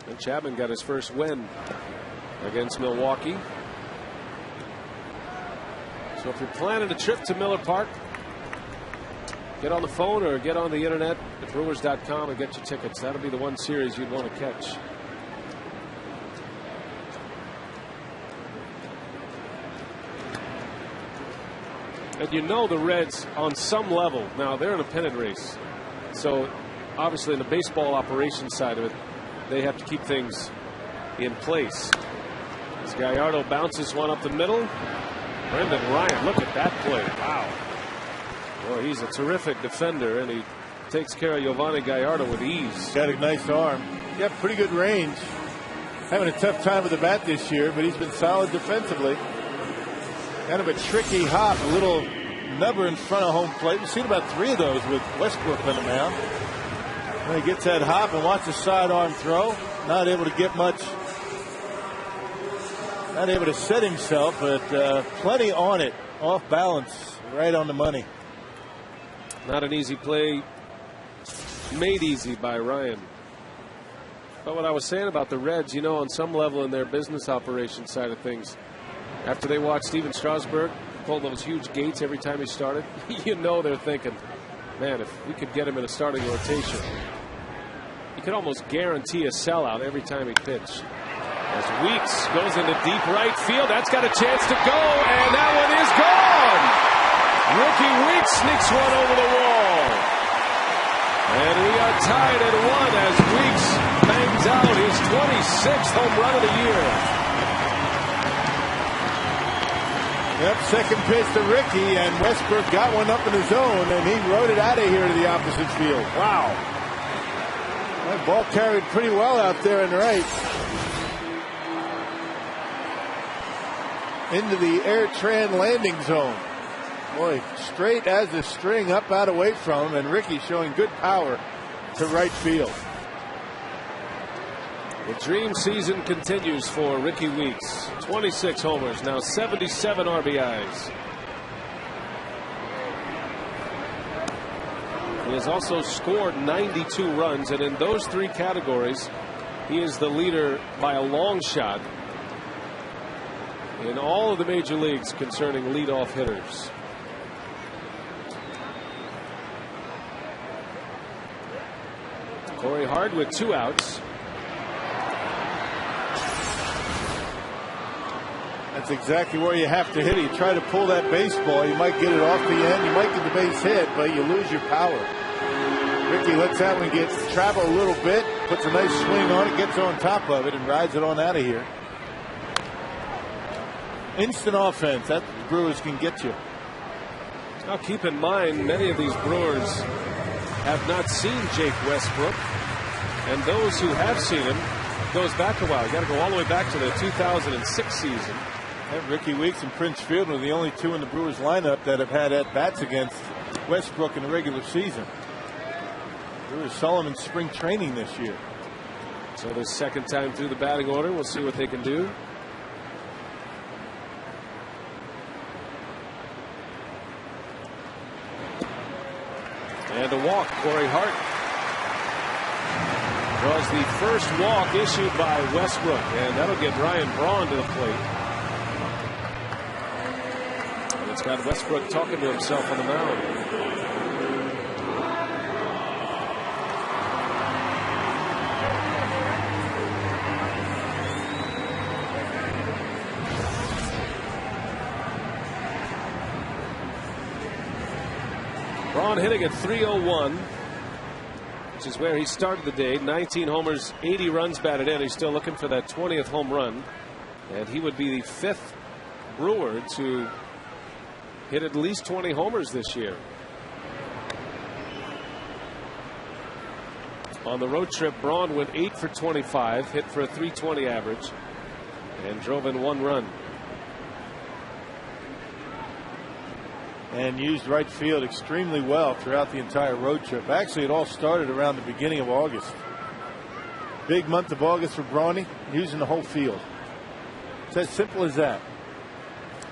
And Chapman got his first win against Milwaukee. So if you're planning a trip to Miller Park, get on the phone or get on the internet at Brewers.com and get your tickets. That'll be the one series you'd want to catch. And you know the Reds on some level, now they're in a pennant race. So obviously in the baseball operations side of it, they have to keep things in place. As Gallardo bounces one up the middle. Brendan Ryan, look at that play. Wow. Well, he's a terrific defender, and he takes care of Giovanni Gallardo with ease. Got a nice arm. Got pretty good range. Having a tough time with the bat this year, but he's been solid defensively. Kind of a tricky hop, a little nubber in front of home plate. We've seen about 3 of those with Westbrook on the mound. When he gets that hop and watch the sidearm throw, not able to get much, not able to set himself, but plenty on it, off balance, right on the money. Not an easy play, made easy by Ryan. But what I was saying about the Reds, you know, on some level in their business operation side of things, after they watched Steven Strasburg pull those huge gates every time he started, you know they're thinking, man, if we could get him in a starting rotation, you could almost guarantee a sellout every time he pitched. As Weeks goes into deep right field, that's got a chance to go, and that one is gone. Rookie Weeks sneaks one over the wall. And we are tied at 1 as Weeks bangs out his 26th home run of the year. Yep, second pitch to Ricky, and Westbrook got one up in his own, and he rode it out of here to the opposite field. Wow. That ball carried pretty well out there in right. Into the Airtran landing zone. Boy, straight as a string up out away from him, and Ricky showing good power to right field. The dream season continues for Ricky Weeks. 26 homers, now 77 RBIs. He has also scored 92 runs, and in those 3 categories, he is the leader by a long shot in all of the major leagues concerning leadoff hitters. Corey Hart with 2 outs. That's exactly where you have to hit it. You try to pull that baseball, you might get it off the end, you might get the base hit, but you lose your power. Ricky lets that one travel a little bit, puts a nice swing on it, gets on top of it, and rides it on out of here. Instant offense. That Brewers can get you. Now keep in mind, many of these Brewers have not seen Jake Westbrook, and those who have seen him goes back a while. You got to go all the way back to the 2006 season. And Ricky Weeks and Prince Fielder are the only two in the Brewers lineup that have had at-bats against Westbrook in the regular season. Brewers saw him in spring training this year. So the second time through the batting order, we'll see what they can do. And a walk, Corey Hart was the first walk issued by Westbrook, and that'll get Ryan Braun to the plate. And it's got Westbrook talking to himself on the mound. Braun hitting at .301, which is where he started the day. 19 homers, 80 runs batted in. He's still looking for that 20th home run. And he would be the 5th Brewer to hit at least 20 homers this year. On the road trip, Braun went 8 for 25, hit for a .320 average, and drove in 1 run. And used right field extremely well throughout the entire road trip. Actually, it all started around the beginning of August. Big month of August for Brawny, using the whole field. It's as simple as that.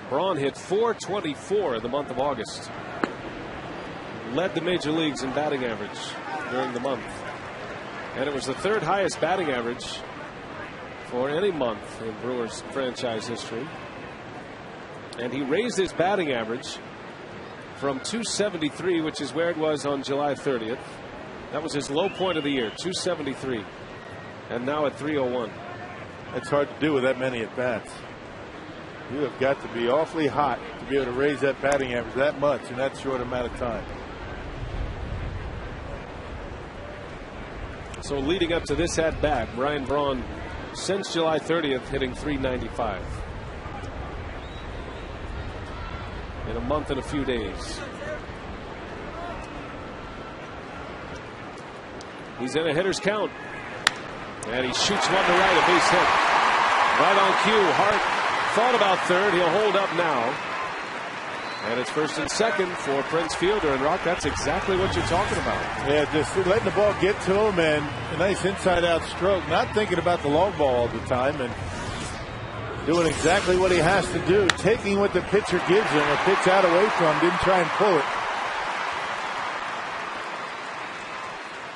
Braun hit .424 in the month of August. Led the major leagues in batting average during the month. And it was the 3rd highest batting average for any month in Brewers franchise history. And he raised his batting average from .273, which is where it was on July 30th. That was his low point of the year, .273. And now at .301. That's hard to do with that many at bats. You have got to be awfully hot to be able to raise that batting average that much in that short amount of time. So leading up to this at bat, Ryan Braun, since July 30th, hitting .395. In a month and a few days. He's in a hitter's count. And he shoots one to right, a base hit. Right on cue. Hart thought about third. He'll hold up now. And it's first and second for Prince Fielder. And Rock, that's exactly what you're talking about. Yeah, just letting the ball get to him and a nice inside-out stroke. Not thinking about the long ball all the time. And doing exactly what he has to do, taking what the pitcher gives him, a pitch out away from him, didn't try and pull it.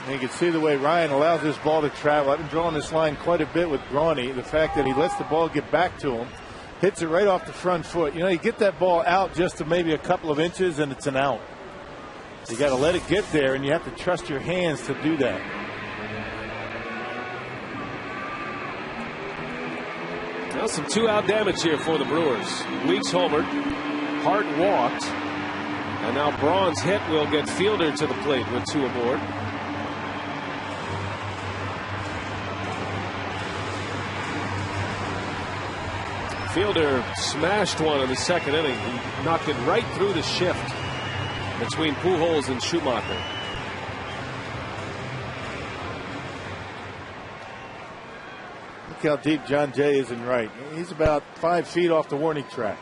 And you can see the way Ryan allows this ball to travel. I've been drawing this line quite a bit with Brawny. The fact that he lets the ball get back to him, hits it right off the front foot. You know, you get that ball out just to maybe a couple of inches and it's an out. You got to let it get there, and you have to trust your hands to do that. Well, some 2-out damage here for the Brewers. Weeks homered, Hart walked, and now Braun's hit will get Fielder to the plate with 2 aboard. Fielder smashed one in the second inning. He knocked it right through the shift between Pujols and Schumacher. Look how deep John Jay is in right. He's about 5 feet off the warning track.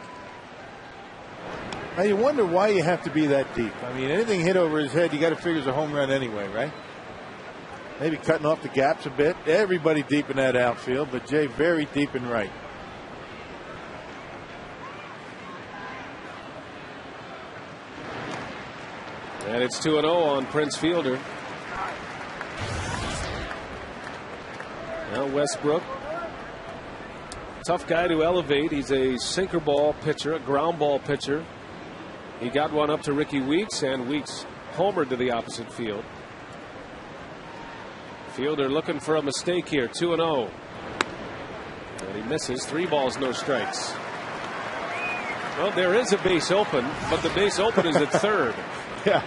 Now you wonder why you have to be that deep. I mean, anything hit over his head, you got to figure is a home run anyway, right? Maybe cutting off the gaps a bit. Everybody deep in that outfield, but Jay very deep in right. And it's 2-0 on Prince Fielder. Now Westbrook, tough guy to elevate. He's a sinker ball pitcher, a ground ball pitcher. He got one up to Ricky Weeks, and Weeks homered to the opposite field. Fielder looking for a mistake here, 2-0. And he misses. 3 balls, no strikes. Well, there is a base open, but the base open is at third. Yeah.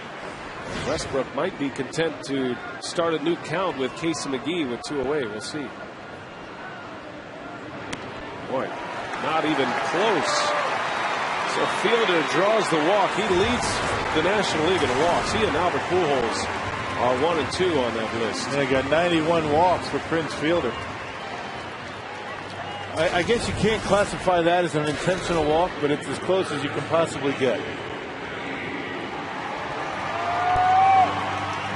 Westbrook might be content to start a new count with Casey McGee with 2 away. We'll see. Boy, not even close. So Fielder draws the walk. He leads the National League in walks. He and Albert Pujols are 1 and 2 on that list. They got 91 walks for Prince Fielder. I guess you can't classify that as an intentional walk, but it's as close as you can possibly get.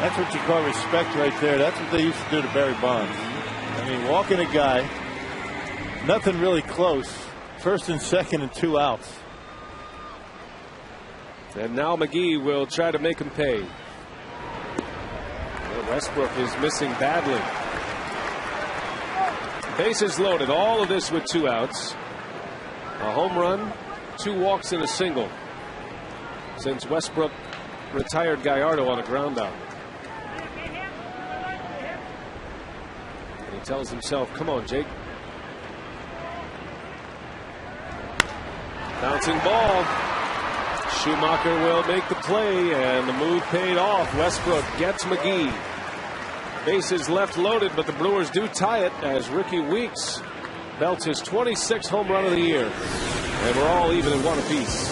That's what you call respect right there. That's what they used to do to Barry Bonds. I mean, walking a guy, nothing really close, first and second and 2 outs. And now McGee will try to make him pay. Well, Westbrook is missing badly. Bases loaded. All of this with 2 outs. A home run, 2 walks and a single since Westbrook retired Gallardo on a ground out. And he tells himself, come on, Jake. Bouncing ball. Schumacher will make the play, and the move paid off. Westbrook gets McGee. Bases left loaded, but the Brewers do tie it as Ricky Weeks belts his 26th home run of the year. And we're all even at 1 apiece.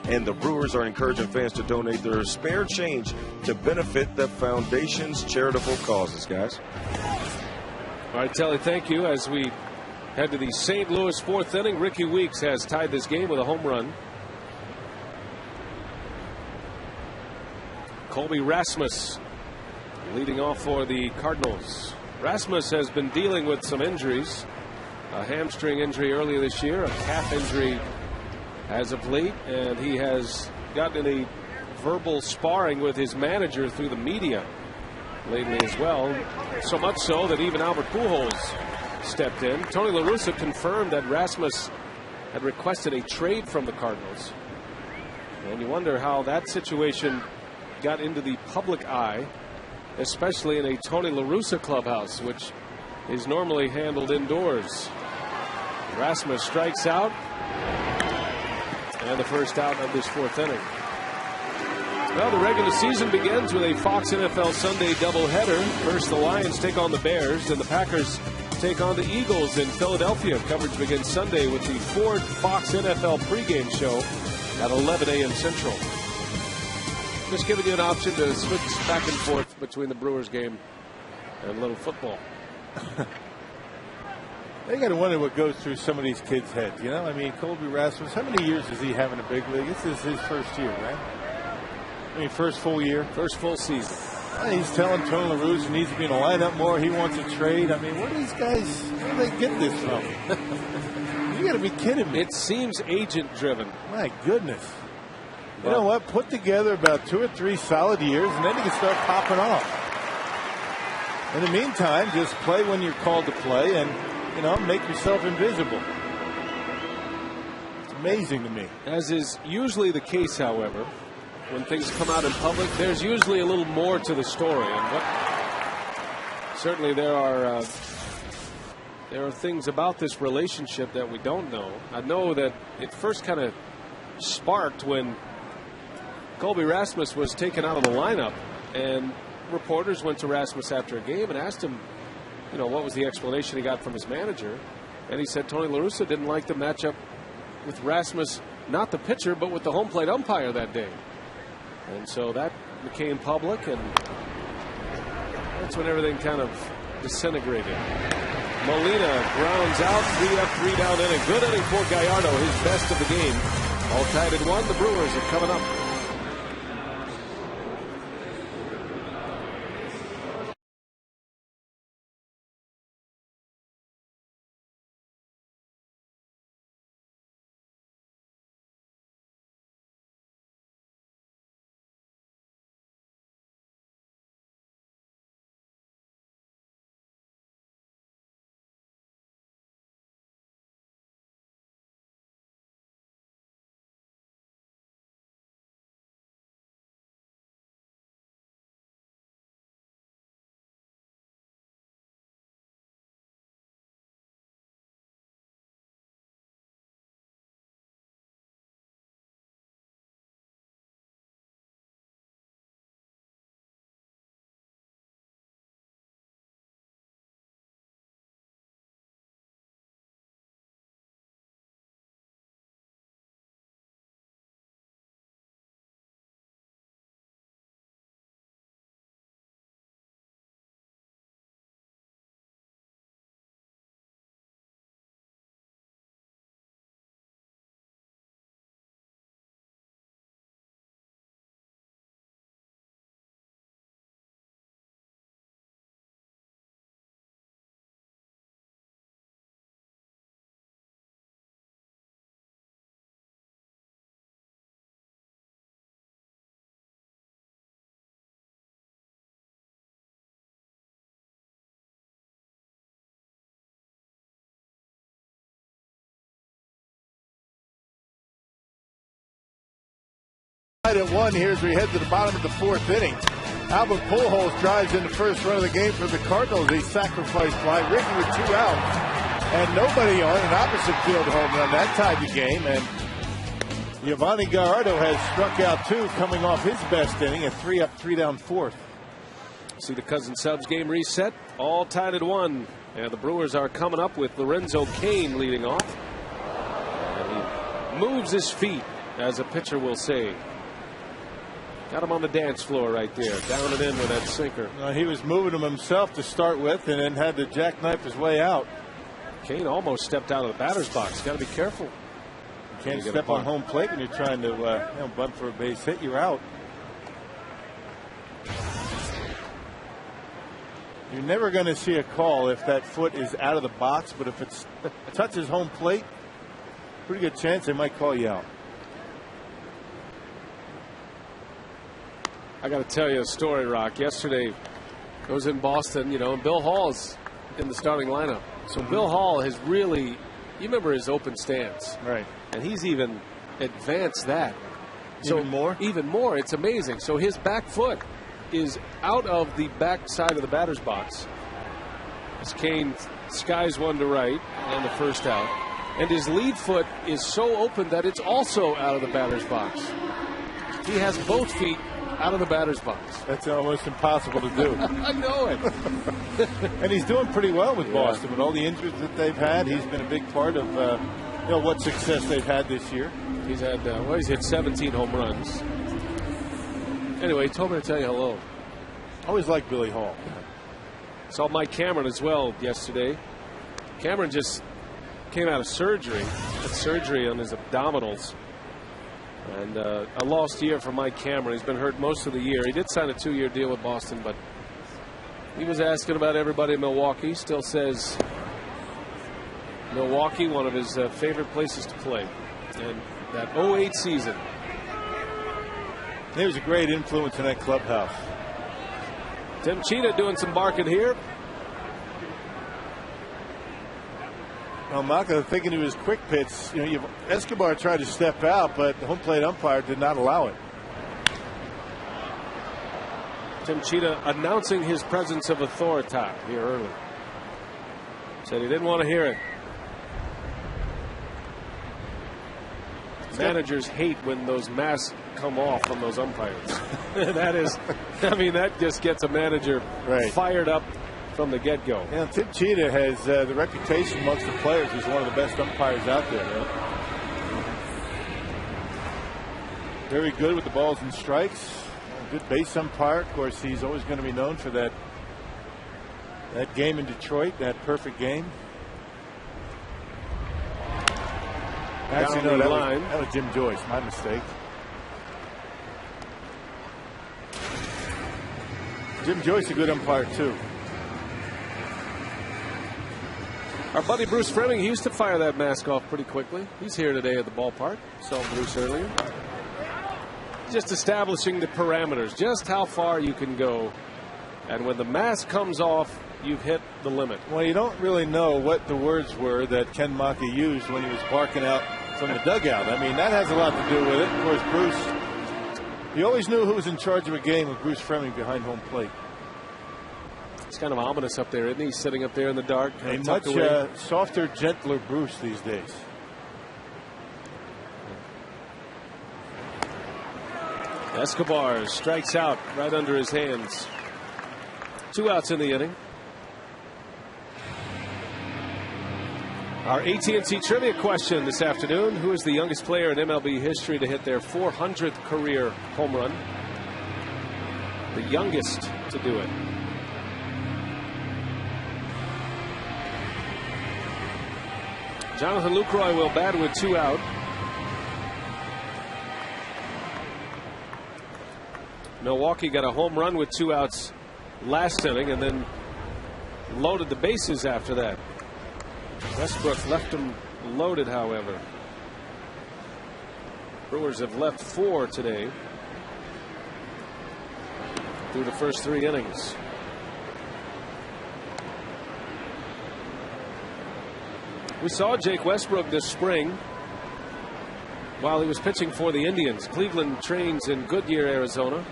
And the Brewers are encouraging fans to donate their spare change to benefit the foundation's charitable causes, guys. All right, Telly, thank you. As we head to the St. Louis 4th inning, Ricky Weeks has tied this game with a home run. Colby Rasmus leading off for the Cardinals. Rasmus has been dealing with some injuries. A hamstring injury earlier this year, a calf injury as of late, and he has gotten in a verbal sparring with his manager through the media lately as well. So much so that even Albert Pujols stepped in. Tony La Russa confirmed that Rasmus had requested a trade from the Cardinals. And you wonder how that situation got into the public eye, especially in a Tony La Russa clubhouse, which is normally handled indoors. Rasmus strikes out, and the first out of this 4th inning. Well, the regular season begins with a Fox NFL Sunday doubleheader. First, the Lions take on the Bears, and the Packers take on the Eagles in Philadelphia. Coverage begins Sunday with the Ford Fox NFL pregame show at 11 a.m. Central. Just giving you an option to switch back and forth between the Brewers game and a little football. They got to wonder what goes through some of these kids' heads. You know, I mean, Colby Rasmus, how many years does he have in the big league? This is his first year, right? I mean, first full year. First full season. He's telling Tony La Russa he needs to be in the lineup more. He wants a trade. I mean, where do these guys, where do they get this from? You got to be kidding me. It seems agent-driven. My goodness. You know what? Put together about 2 or 3 solid years, and then you can start popping off. In the meantime, just play when you're called to play, and make yourself invisible. It's amazing to me. As is usually the case, however, when things come out in public, there's usually a little more to the story. And certainly there are things about this relationship that we don't know. I know that it first kind of sparked when Colby Rasmus was taken out of the lineup, and reporters went to Rasmus after a game and asked him, what was the explanation he got from his manager, and he said Tony La Russa didn't like the matchup with Rasmus, not the pitcher, but with the home plate umpire that day. And so that became public, and that's when everything kind of disintegrated. Molina grounds out, 3 up, 3 down inning. Good inning for Gallardo, his best of the game. All tied at 1. The Brewers are coming up. At 1 here as we head to the bottom of the 4th inning. Albert Pujols drives in the first run of the game for the Cardinals. A sacrifice fly, Ricky with 2 outs, and nobody on an opposite field home run. That tied the game, and Giovanni Gallardo has struck out 2, coming off his best inning, a 3 up, 3 down 4th. See the Cousin Subs game reset, all tied at 1, and the Brewers are coming up with Lorenzo Cain leading off, and he moves his feet, as a pitcher will say. Got him on the dance floor right there, down and in with that sinker. He was moving him himself to start with, and then had to jackknife his way out. Cain almost stepped out of the batter's box. Got to be careful. You can't step on home plate when you're trying to bunt for a base hit. You're out. You're never going to see a call if that foot is out of the box, but if it touches home plate, pretty good chance they might call you out. I got to tell you a story, Rock. Yesterday, I was in Boston, and Bill Hall's in the starting lineup. So Bill Hall has really, you remember his open stance. Right. And he's even advanced that. Even more? Even more. It's amazing. So his back foot is out of the back side of the batter's box. As Cain skies one to right and the first out. And his lead foot is so open that it's also out of the batter's box. He has both feet out of the batter's box. That's almost impossible to do. I know it. And he's doing pretty well with Boston. With all the injuries that they've had, he's been a big part of what success they've had this year. He's had he's hit 17 home runs. Anyway, he told me to tell you hello. Always liked Billy Hall. Saw Mike Cameron as well yesterday. Cameron just came out of surgery. Had surgery on his abdominals. And a lost year for Mike Cameron. He's been hurt most of the year. He did sign a 2-year deal with Boston, but he was asking about everybody in Milwaukee. Still says Milwaukee, one of his favorite places to play. And that 08 season. He was a great influence in that clubhouse. Tim Cheetah doing some barking here. Well, Maka thinking he was quick pitch. Escobar tried to step out, but the home plate umpire did not allow it. Tim Cheetah announcing his presence of authority here early. Said he didn't want to hear it. Managers hate when those masks come off from those umpires. That just gets a manager fired up from the get-go. Tim Cheetah has the reputation amongst the players as one of the best umpires out there. Very good with the balls and strikes. Good base umpire. Of course, he's always going to be known for that game in Detroit, that perfect game. Actually, no, that was Jim Joyce. My mistake. Jim Joyce, a good umpire, too. Our buddy Bruce Fleming, he used to fire that mask off pretty quickly. He's here today at the ballpark. Saw Bruce earlier. Just establishing the parameters, just how far you can go. And when the mask comes off, you've hit the limit. Well, you don't really know what the words were that Ken Maka used when he was barking out from the dugout. I mean, that has a lot to do with it. Of course, Bruce, he always knew who was in charge of a game with Bruce Fleming behind home plate. It's kind of ominous up there, isn't he? Sitting up there in the dark. A much softer, gentler Bruce these days. Escobar strikes out right under his hands. 2 outs in the inning. Our AT&T trivia question this afternoon: who is the youngest player in MLB history to hit their 400th career home run? The youngest to do it. Jonathan Lucroy will bat with 2 out. Milwaukee got a home run with 2 outs last inning and then loaded the bases after that. Westbrook left them loaded, however. Brewers have left 4 today through the first 3 innings. We saw Jake Westbrook this spring while he was pitching for the Indians. Cleveland trains in Goodyear, Arizona.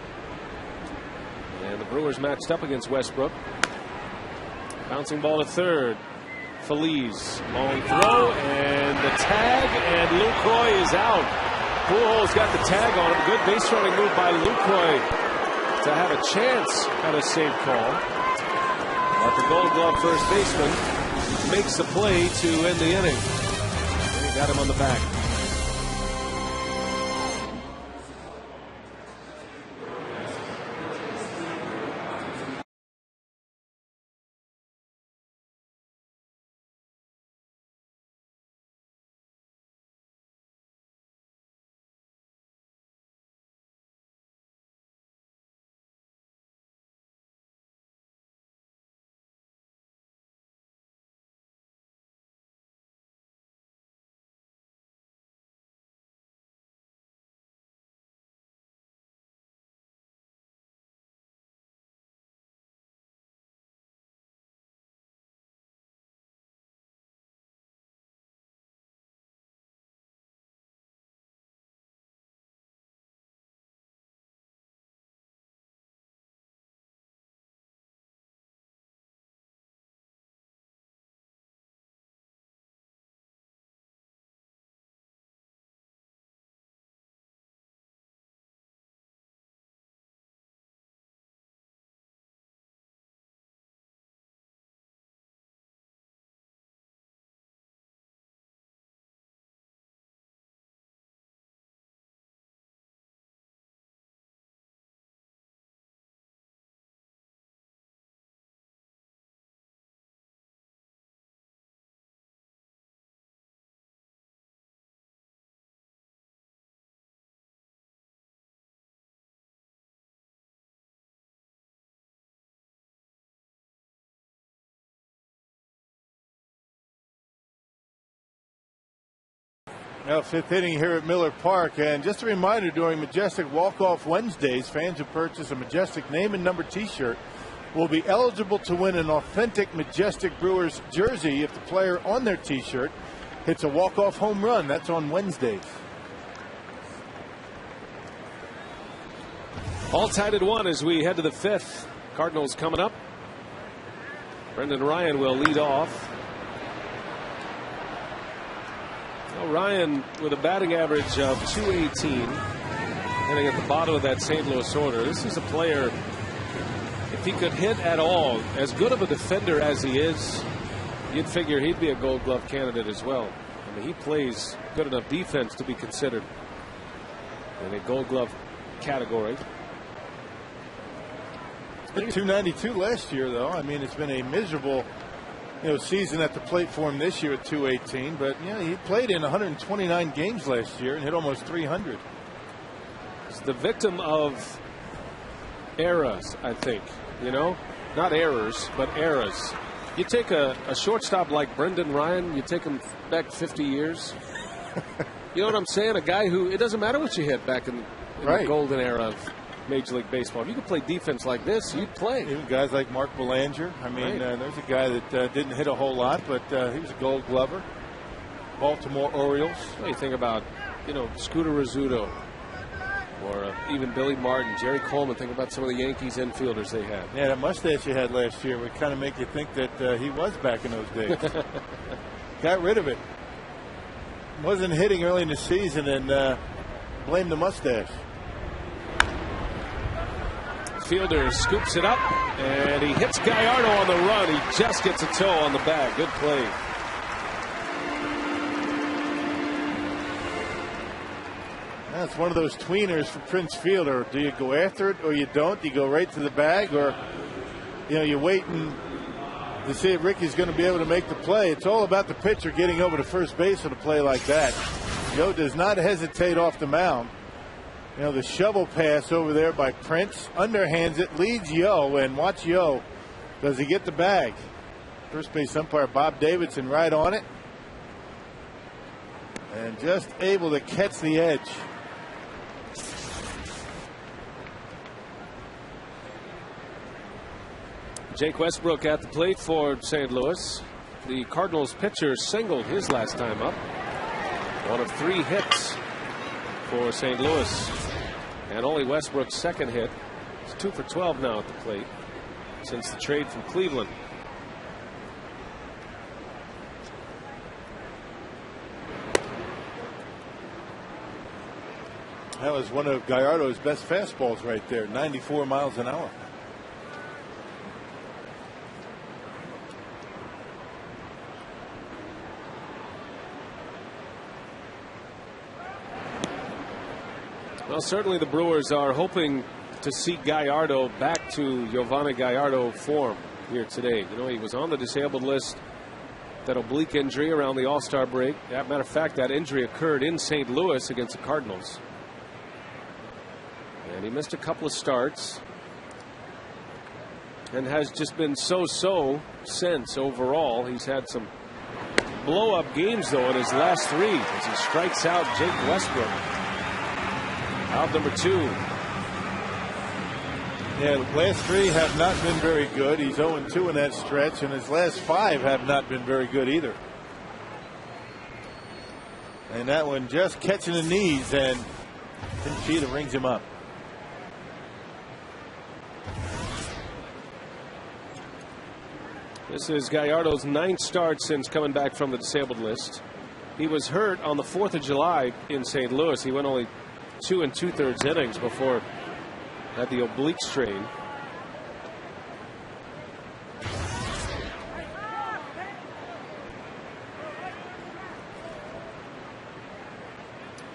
And the Brewers matched up against Westbrook. Bouncing ball to third. Feliz. Long throw and the tag, and Lucroy is out. Pujols got the tag on him. Good base running move by Lucroy to have a chance at a safe call. But the Gold Glove first baseman makes the play to end the inning. And he got him on the back. Well, fifth inning here at Miller Park. And just a reminder, during Majestic Walk-Off Wednesdays, fans who purchase a Majestic name and number T-shirt will be eligible to win an authentic Majestic Brewers jersey if the player on their T-shirt hits a walk-off home run. That's on Wednesdays. All tied at 1 as we head to the 5th. Cardinals coming up. Brendan Ryan will lead off. Well, Ryan with a batting average of .218, hitting at the bottom of that St. Louis order. This is a player, if he could hit at all, as good of a defender as he is, you'd figure he'd be a Gold Glove candidate as well. I mean, he plays good enough defense to be considered in a Gold Glove category. Hit .292 last year, though. I mean, it's been a miserable, season at the plate for him this year at .218. But he played in 129 games last year and hit almost 300. He's the victim of eras, I think. Not errors, but eras. You take a shortstop like Brendan Ryan, you take him back 50 years. You know what I'm saying? A guy who, it doesn't matter what you hit back in the golden era of Major League Baseball. If you could play defense like this, you'd play. Even guys like Mark Belanger. I mean, there's a guy that didn't hit a whole lot, but he was a Gold Glover. Baltimore Orioles. Well, you think about, Scooter Rizzuto, or even Billy Martin, Jerry Coleman. Think about some of the Yankees infielders they had. Yeah, that mustache you had last year would kind of make you think that he was back in those days. Got rid of it. Wasn't hitting early in the season and blamed the mustache. Fielder scoops it up, and he hits Gallardo on the run. He just gets a toe on the bag. Good play. That's one of those tweeners for Prince Fielder. Do you go after it or you don't? Do you go right to the bag, or you're waiting to see if Ricky's going to be able to make the play? It's all about the pitcher getting over to first base on a play like that. Yo does not hesitate off the mound. The shovel pass over there by Prince, underhands it, leads Yo, and watch Yo. Does he get the bag? First base umpire Bob Davidson right on it, and just able to catch the edge. Jake Westbrook at the plate for St. Louis. The Cardinals pitcher singled his last time up. One of 3 hits for St. Louis. And only Westbrook's second hit. He's 2 for 12 now at the plate since the trade from Cleveland. That was one of Gallardo's best fastballs right there, 94 miles an hour. Well, certainly the Brewers are hoping to see Gallardo back to Giovanni Gallardo form here today. He was on the disabled list, that oblique injury around the All-Star break. As a matter of fact, that injury occurred in St. Louis against the Cardinals. And he missed a couple of starts and has just been so-so since overall. He's had some blow-up games, though, in his last 3 as he strikes out Jake Westbrook. Out number 2. Yeah, the last 3 have not been very good. He's 0-2 in that stretch, and his last 5 have not been very good either. And that one just catching the knees, and Pinchita rings him up. This is Gallardo's 9th start since coming back from the disabled list. He was hurt on the 4th of July in St. Louis. He went only 2 2/3 innings before had the oblique strain.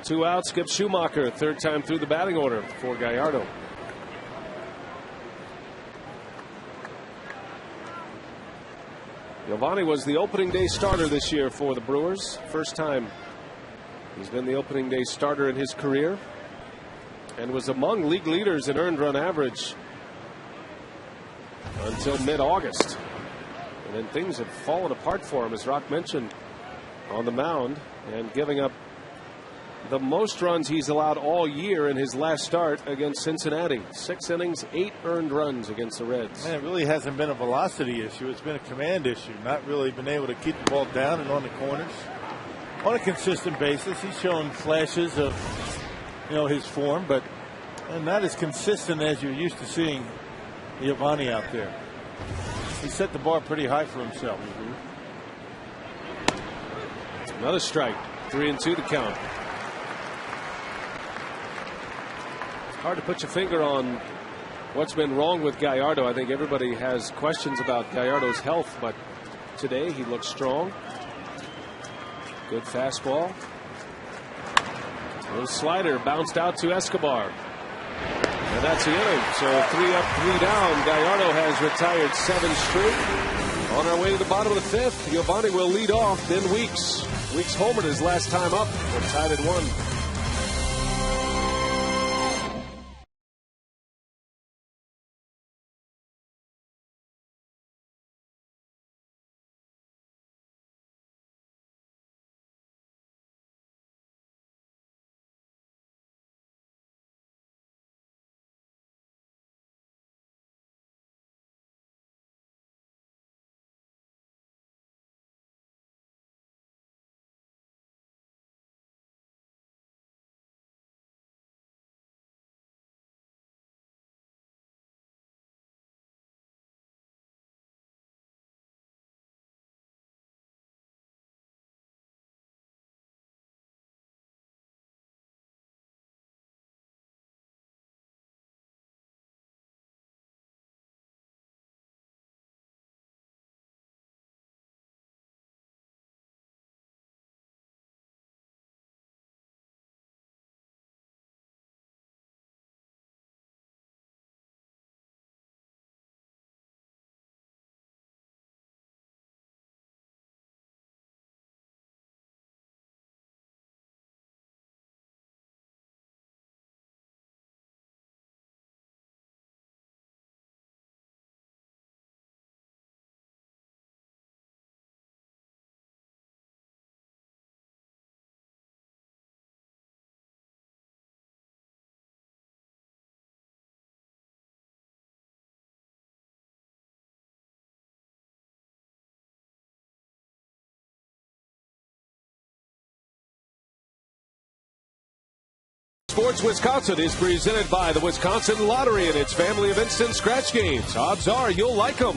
Two out, Skip Schumacher, 3rd time through the batting order for Gallardo. Giovanni was the opening day starter this year for the Brewers. First time he's been the opening day starter in his career, and was among league leaders in earned run average until mid-August. And then things have fallen apart for him, as Rock mentioned, on the mound, and giving up the most runs he's allowed all year in his last start against Cincinnati. 6 innings, 8 earned runs against the Reds. And it really hasn't been a velocity issue. It's been a command issue. Not really been able to keep the ball down and on the corners on a consistent basis. He's shown flashes of, his form, but not as consistent as you're used to seeing Giovanni out there. He set the bar pretty high for himself. Another strike. 3-2 the count. It's hard to put your finger on what's been wrong with Gallardo. I think everybody has questions about Gallardo's health, but today he looks strong. Good fastball. A little slider bounced out to Escobar. And that's the inning. So 3 up, 3 down. Gallardo has retired 7 straight. On our way to the bottom of the 5th, Giovanni will lead off, then Weeks. Weeks homered his last time up. We're tied at 1. Sports Wisconsin is presented by the Wisconsin Lottery and its family of instant scratch games. Odds are you'll like them.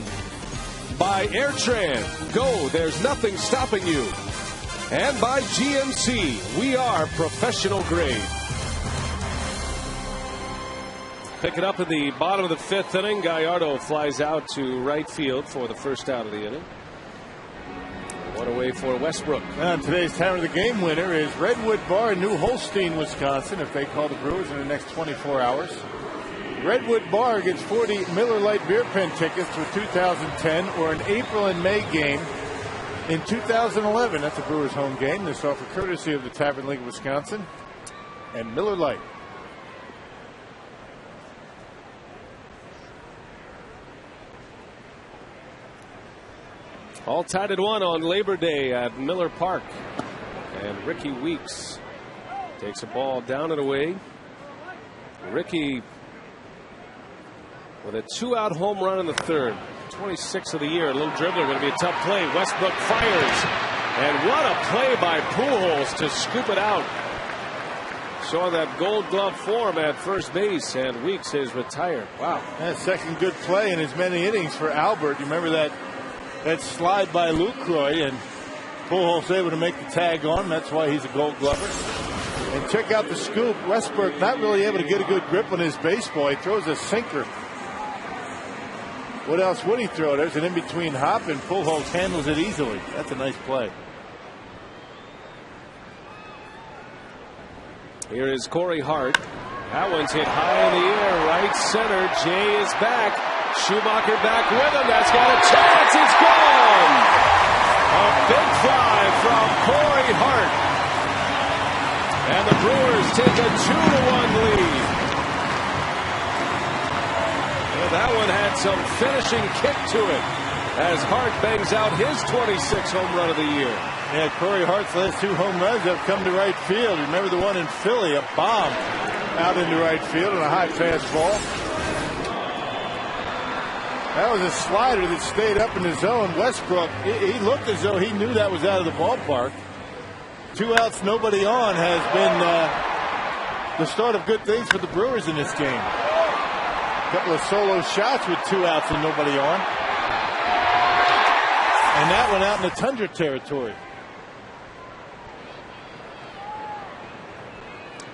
By Airtran. Go, there's nothing stopping you. And by GMC. We are professional grade. Pick it up in the bottom of the 5th inning. Gallardo flies out to right field for the first out of the inning. One away for Westbrook. And today's time of the game winner is Redwood Bar in New Holstein, Wisconsin, if they call the Brewers in the next 24 hours. Redwood Bar gets 40 Miller Lite beer pen tickets for 2010 or an April and May game in 2011. That's a Brewers home game. This offer courtesy of the Tavern League of Wisconsin and Miller Lite. All tied at 1 on Labor Day at Miller Park. And Ricky Weeks takes a ball down and away. Ricky with a 2-out home run in the 3rd. 26th of the year. A little dribbler. Going to be a tough play. Westbrook fires. And what a play by Pujols to scoop it out. Showing that Gold Glove form at first base. And Weeks is retired. Wow. That second good play in as many innings for Albert. You remember that slide by Lucroy, and Pujols able to make the tag on. That's why he's a Gold Glover. And check out the scoop. Westbrook not really able to get a good grip on his baseball. He throws a sinker. What else would he throw? There's an in-between hop, and Pujols handles it easily. That's a nice play. Here is Corey Hart. That one's hit high in the air, right center. Jay is back. Schumacher back with him. That's got a chance. It's gone. A big fly from Corey Hart. And the Brewers take a 2-1 lead. And that one had some finishing kick to it. as Hart bangs out his 26th home run of the year. Yeah, Corey Hart's last 2 home runs have come to right field. Remember the one in Philly, a bomb out into right field on a high fastball. That was a slider that stayed up in the zone. Westbrook, he looked as though he knew that was out of the ballpark. 2 outs, nobody on has been the start of good things for the Brewers in this game. A couple of solo shots with 2 outs and nobody on. And that went out in the tundra territory.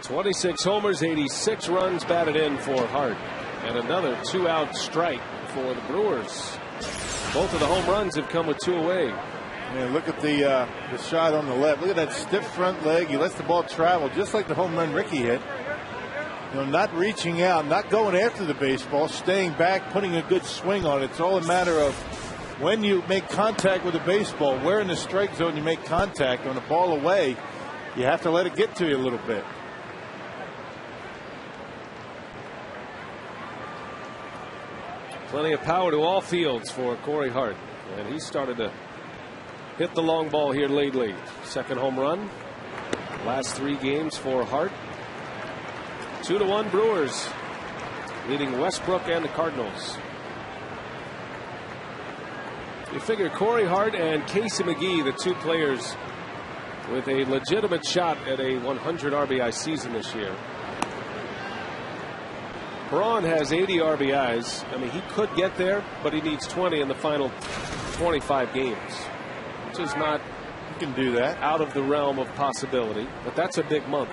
26 homers, 86 runs batted in for Hart. And another 2-out strike for the Brewers. Both of the home runs have come with 2 away. Man, look at the shot on the left. Look at that stiff front leg. He lets the ball travel just like the home run Ricky hit. You know, not reaching out, not going after the baseball, staying back, putting a good swing on it. It's all a matter of when you make contact with the baseball, where in the strike zone you make contact. On the ball away, you have to let it get to you a little bit. Plenty of power to all fields for Corey Hart. And he started to hit the long ball here lately. Second home run. Last 3 games for Hart. 2-1 Brewers, leading Westbrook and the Cardinals. You figure Corey Hart and Casey McGee, the 2 players with a legitimate shot at a 100 RBI season this year. Braun has 80 RBIs. I mean, he could get there, but he needs 20 in the final 25 games, which is not, you can do that, out of the realm of possibility, but that's a big month.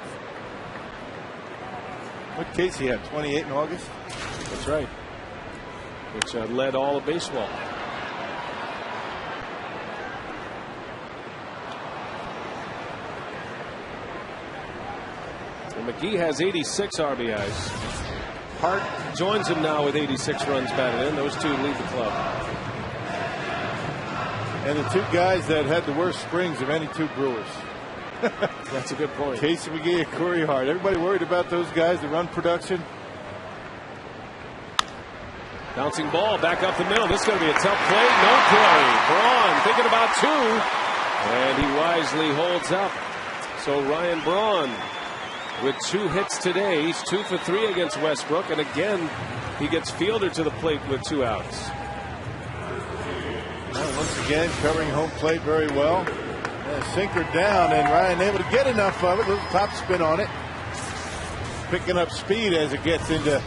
What Casey had, 28 in August? That's right. Which led all of baseball. And McGee has 86 RBIs. Hart joins him now with 86 runs batted in. Those 2 lead the club. And the 2 guys that had the worst springs of any 2 Brewers. That's a good point. Casey McGee and Corey Hart. Everybody worried about those guys, the run production. Bouncing ball back up the middle. This is going to be a tough play. No play. Braun thinking about 2. And he wisely holds up. So Ryan Braun with 2 hits today. He's 2 for 3 against Westbrook. And again, he gets Fielder to the plate with 2 outs. Well, once again, covering home plate very well. Sinker down, and Ryan able to get enough of it. Little top spin on it. Picking up speed as it gets into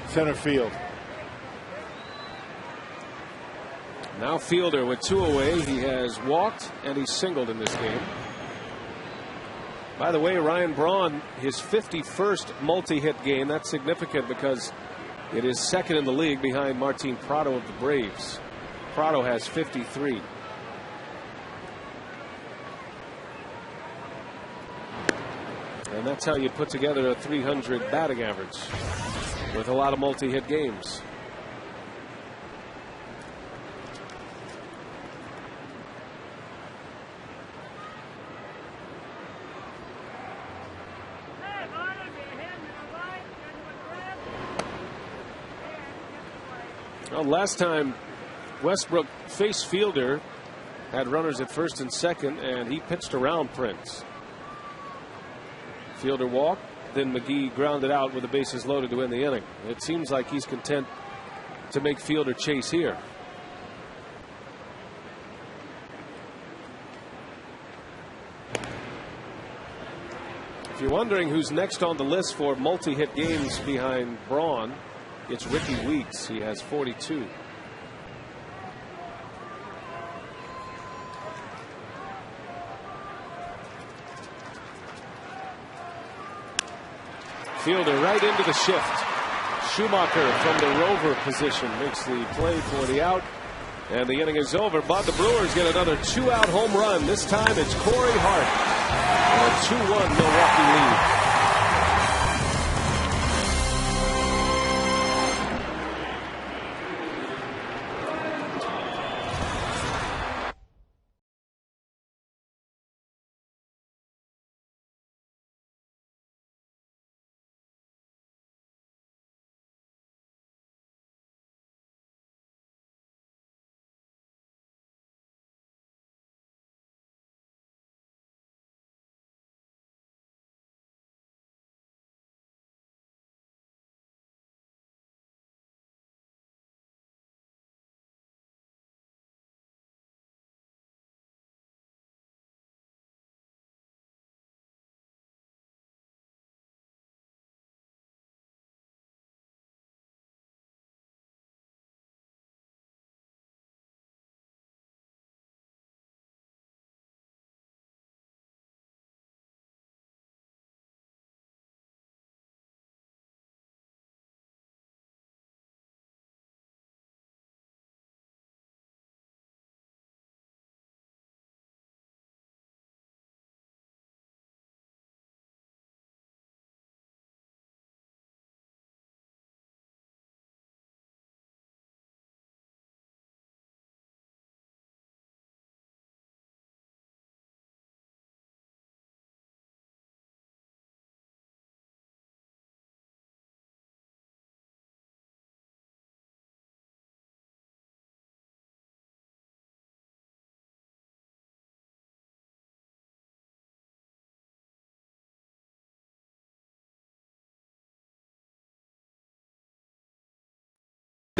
center field. Now Fielder with 2 away. He has walked and he's singled in this game. By the way, Ryan Braun, his 51st multi-hit game. That's significant because it is second in the league behind Martin Prado of the Braves. Prado has 53. And that's how you put together a 300 batting average with a lot of multi-hit games. Well, last time Westbrook faced Fielder, had runners at first and second, and he pitched around Prince. Fielder walked, then McGee grounded out with the bases loaded to win the inning. It seems like he's content to make Fielder chase here. If you're wondering who's next on the list for multi-hit games behind Braun, it's Ricky Weeks. He has 42. Fielder right into the shift. Schumacher from the rover position makes the play for the out. And the inning is over. But the Brewers get another 2-out home run. This time it's Corey Hart. And a 2-1 Milwaukee lead.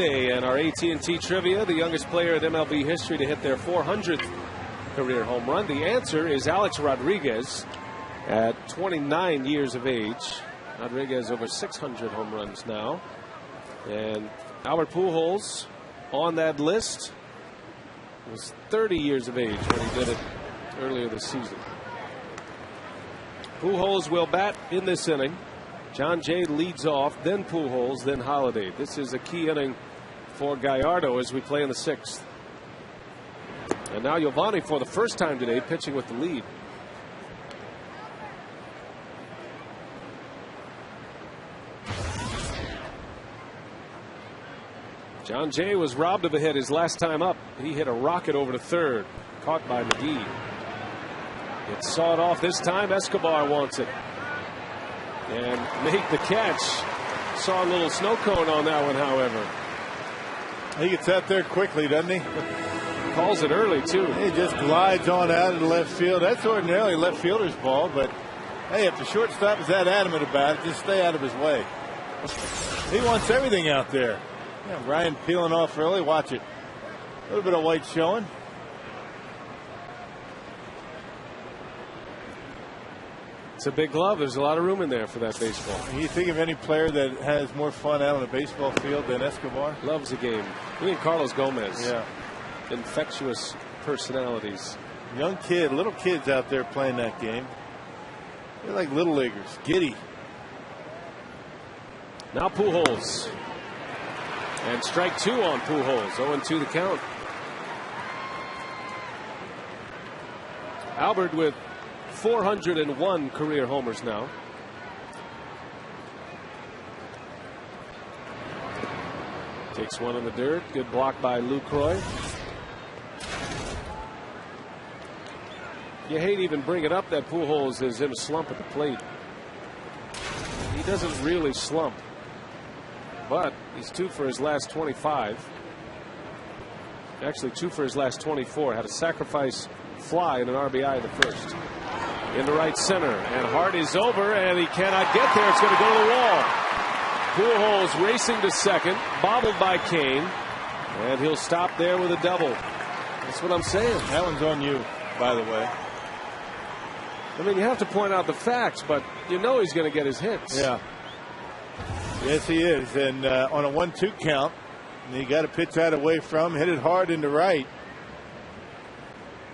Day and our AT&T trivia, the youngest player in MLB history to hit their 400th career home run. The answer is Alex Rodriguez at 29 years of age. Rodriguez over 600 home runs now. And Albert Pujols on that list was 30 years of age when he did it earlier this season. Pujols will bat in this inning. John Jay leads off, then Pujols, then Holiday. This is a key inning for Gallardo as we play in the 6th. And now Giovanni for the first time today pitching with the lead. John Jay was robbed of a hit his last time up. He hit a rocket over to third, caught by McGee. It's sawed off this time. Escobar wants it and make the catch. Saw a little snow cone on that one, however. He gets out there quickly, doesn't he? Calls it early, too. He just glides on out of the left field. That's ordinarily left fielder's ball, but hey, if the shortstop is that adamant about it, just stay out of his way. He wants everything out there. Yeah, Ryan peeling off early. Watch it. A little bit of white showing. It's a big glove. There's a lot of room in there for that baseball. Can you think of any player that has more fun out on a baseball field than Escobar? Loves the game. Me and Carlos Gomez. Yeah. Infectious personalities. Young kid, little kids out there playing that game. They're like little leaguers. Giddy. Now Pujols. And strike 2 on Pujols. 0-2 the count. Albert with 401 career homers now. Takes one in the dirt. Good block by Lucroy. You hate even bring it up that Pujols is in a slump at the plate. He doesn't really slump, but he's 2 for his last 25. Actually 2 for his last 24. Had a sacrifice fly and an RBI in the first. Into right center, and Hart is over, and he cannot get there. It's going to go to the wall. Pujols racing to second, bobbled by Kane, and he'll stop there with a double. That's what I'm saying. That one's on you, by the way. I mean, you have to point out the facts, but you know he's going to get his hits. Yeah. Yes, he is. And on a 1-2 count, you got to pitch that away from, hit it hard into right.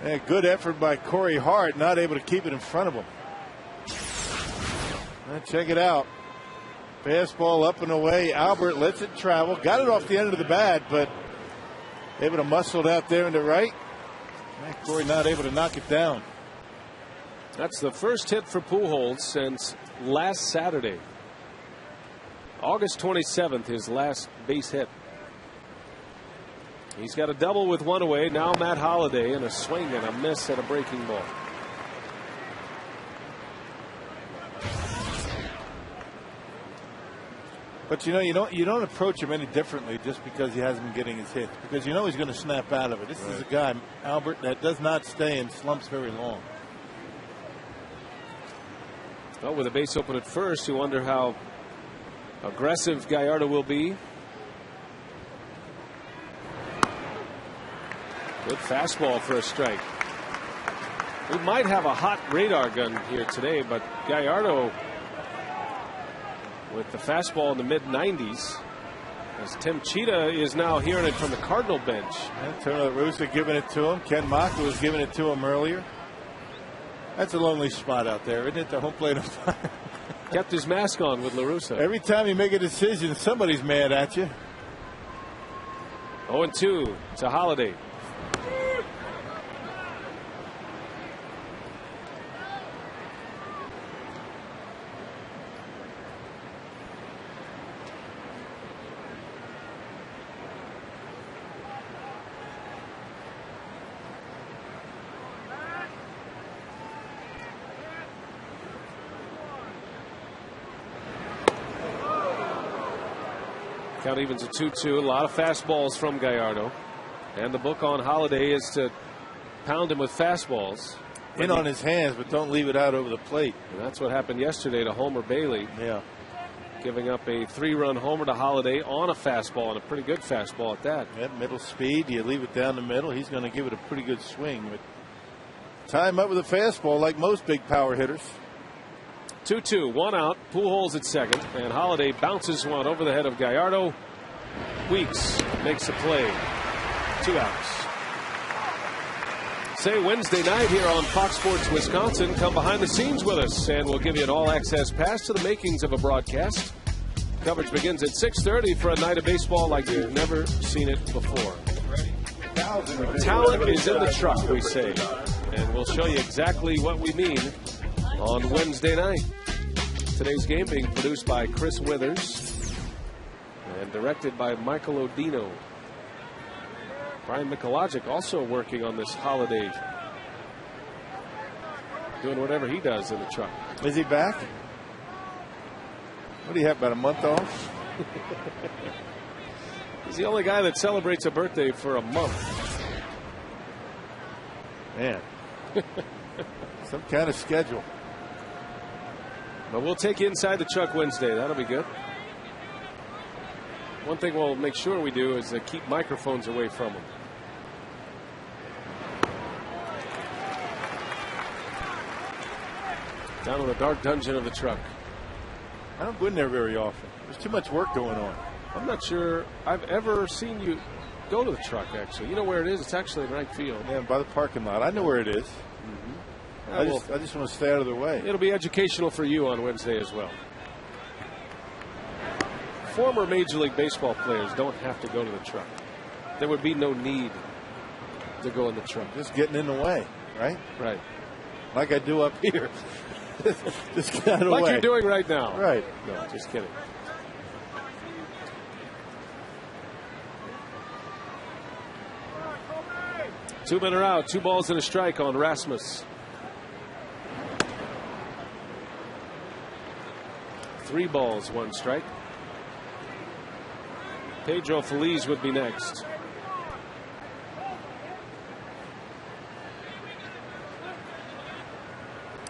And good effort by Corey Hart, not able to keep it in front of him. Now check it out. Fastball up and away. Albert lets it travel. Got it off the end of the bat, but able to muscle it out there into right. And Corey not able to knock it down. That's the first hit for Pujols since last Saturday. August 27th, his last base hit. He's got a double with one away. Now Matt Holliday and a swing and a miss at a breaking ball. But you don't approach him any differently just because he hasn't been getting his hits, because you know he's going to snap out of it. This is a guy, Albert, that does not stay in slumps very long. Well, with a base open at first, you wonder how aggressive Gallardo will be. Good fastball for a strike. We might have a hot radar gun here today, but Gallardo with the fastball in the mid-90s, as Tim Cheetah is now hearing it from the Cardinal bench. Antonio Russa giving it to him. Ken Maka was giving it to him earlier. That's a lonely spot out there, isn't it? The home plate umpire. Kept his mask on with La Russa. Every time you make a decision, somebody's mad at you. 0-2 to Holiday. Count evens at 2-2. A lot of fastballs from Gallardo. And the book on Holiday is to pound him with fastballs. In on his hands, but don't leave it out over the plate. And that's what happened yesterday to Homer Bailey. Yeah. giving up a 3-run homer to Holiday on a fastball, and a pretty good fastball at that. Yeah, middle speed. You leave it down the middle. He's going to give it a pretty good swing. But tie him up with a fastball like most big power hitters. 2-2, 1 out. Pujols at second, and Holiday bounces one over the head of Gallardo. Weeks makes a play. 2 outs. Say Wednesday night here on Fox Sports Wisconsin. Come behind the scenes with us, and we'll give you an all-access pass to the makings of a broadcast. Coverage begins at 6:30 for a night of baseball like you've never seen it before. Talent is in the truck, we say, and we'll show you exactly what we mean on Wednesday night. Today's game being produced by Chris Withers and directed by Michael Odino. Brian Mikulajic also working on this Holiday, doing whatever he does in the truck. Is he back? What do you have, about a month off? He's the only guy that celebrates a birthday for a month. Man, some kind of schedule. But we'll take you inside the truck Wednesday. That'll be good. One thing we'll make sure we do is keep microphones away from them. Down in the dark dungeon of the truck. I don't go in there very often. There's too much work going on. I'm not sure I've ever seen you go to the truck, actually. You know where it is? It's actually in right field. Yeah, by the parking lot. I know where it is. I just want to stay out of their way. It'll be educational for you on Wednesday as well. Former Major League Baseball players don't have to go to the truck. There would be no need to go in the truck. Just getting in the way, right? Right. Like I do up here. Just get out of the way. Like you're doing right now. Right. No, just kidding. Two men are out. 2 balls and a strike on Rasmus. 3 balls, 1 strike. Pedro Feliz would be next.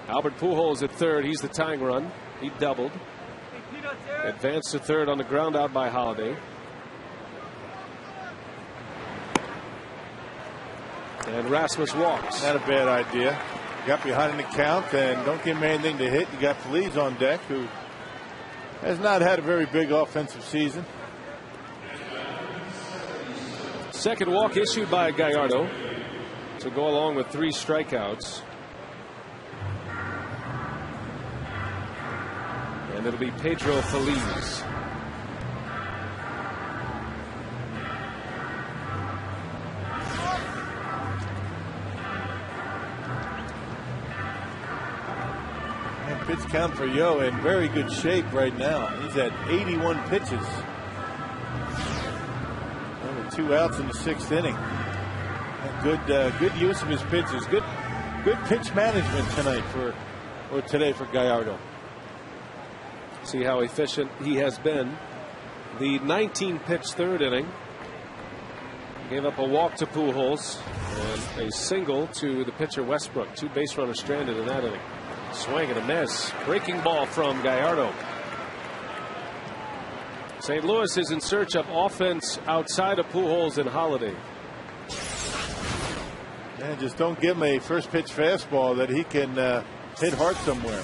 Albert Pujols at third. He's the tying run. He doubled. Advanced to third on the ground out by Holiday. And Rasmus walks. Not a bad idea. Got behind in the count and don't give him anything to hit. You got Feliz on deck, who has not had a very big offensive season. Second walk issued by Gallardo to go along with 3 strikeouts. And it'll be Pedro Feliz. And pitch count for Yo in very good shape right now. He's at 81 pitches. Only 2 outs in the 6th inning. And good use of his pitches. Good pitch management tonight today for Gallardo. See how efficient he has been. The 19-pitch 3rd inning. Gave up a walk to Pujols and a single to the pitcher Westbrook. 2 base runners stranded in that inning. Swing and a miss. Breaking ball from Gallardo. St. Louis is in search of offense outside of Pujols and Holiday. Man, just don't give him a first pitch fastball that he can hit hard somewhere.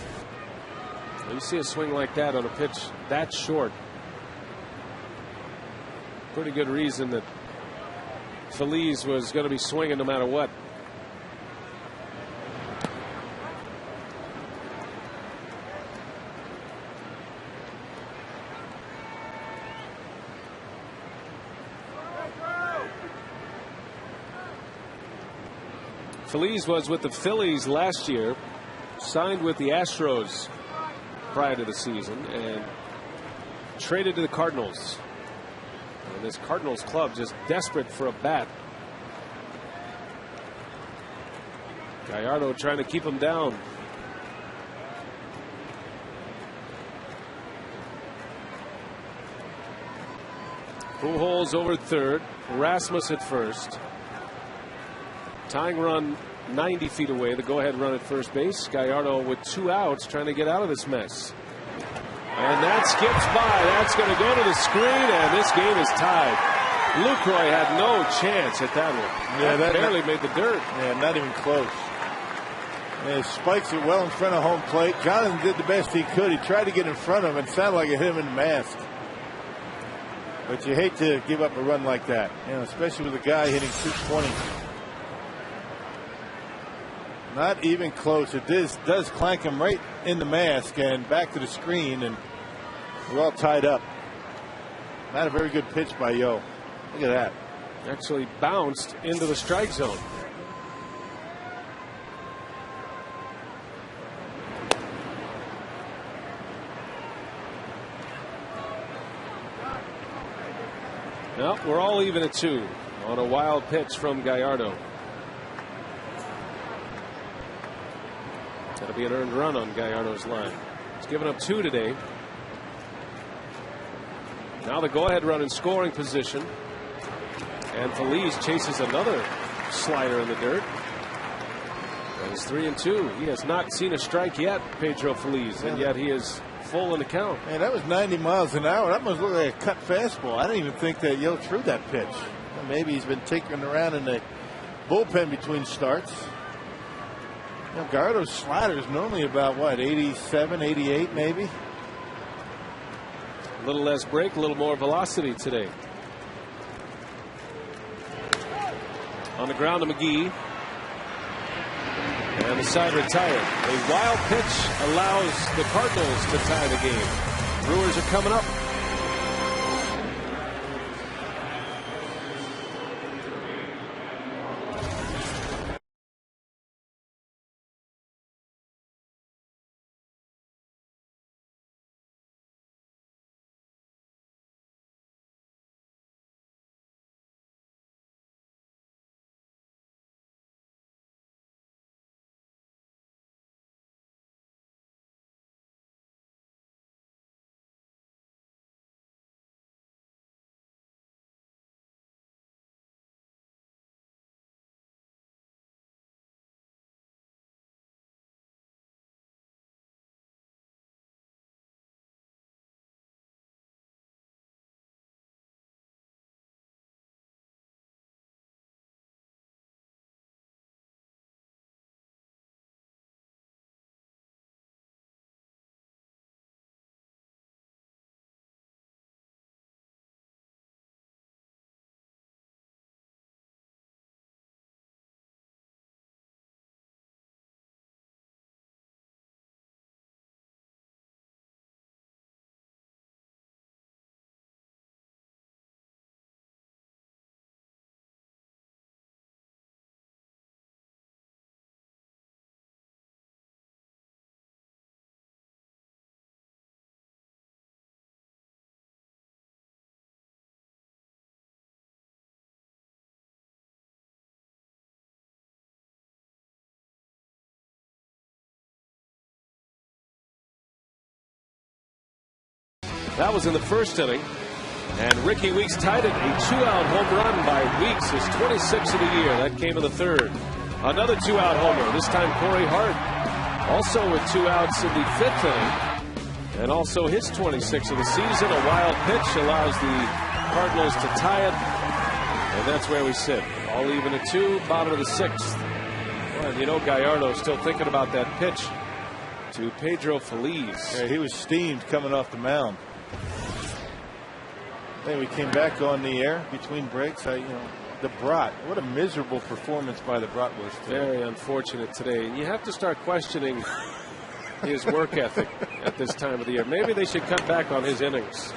You see a swing like that on a pitch that short. Pretty good reason that Feliz was going to be swinging no matter what. Feliz was with the Phillies last year, signed with the Astros prior to the season, and traded to the Cardinals. And this Cardinals club just desperate for a bat. Gallardo trying to keep him down. Pujols over third. Rasmus at first. Tying run 90 feet away. The go-ahead run at first base. Gallardo with 2 outs trying to get out of this mess. And that skips by. That's going to go to the screen, and this game is tied. Lucroy had no chance at that one. Yeah, that barely made the dirt. Yeah, not even close. And he spikes it well in front of home plate. Jonathan did the best he could. He tried to get in front of him and sounded like it hit him in the mask. But you hate to give up a run like that, you know, especially with a guy hitting 220. Not even close. It does clank him right in the mask and back to the screen, and we're all tied up. Not a very good pitch by Yo. Look at that. Actually bounced into the strike zone. No, we're all even at 2 on a wild pitch from Gallardo. That'll be an earned run on Gallardo's line. He's given up 2 today. Now the go-ahead run in scoring position. And Feliz chases another slider in the dirt. That is 3-2. He has not seen a strike yet, Pedro Feliz, and yet he is full in the count. Man, that was 90 miles an hour. That must look like a cut fastball. I didn't even think that Yo threw that pitch. Maybe he's been tinkering around in the bullpen between starts. You know, Gallardo's slider is normally about, what, 87, 88 maybe? A little less break, a little more velocity today. On the ground to McGee. And the side retired. A wild pitch allows the Cardinals to tie the game. Brewers are coming up. That was in the first inning. And Ricky Weeks tied it. A 2-out home run by Weeks, his 26th of the year. That came in the third. Another 2-out homer, this time Corey Hart. Also with 2 outs in the 5th inning. And also his 26th of the season. A wild pitch allows the Cardinals to tie it. And that's where we sit. All even at 2, bottom of the 6th. Well, and you know Gallardo's still thinking about that pitch to Pedro Feliz. Yeah, he was steamed coming off the mound. Then we came back on the air between breaks. You know, the Brat. What a miserable performance by the Brat was today. Very unfortunate today. And you have to start questioning his work ethic at this time of the year. Maybe they should cut back on his innings.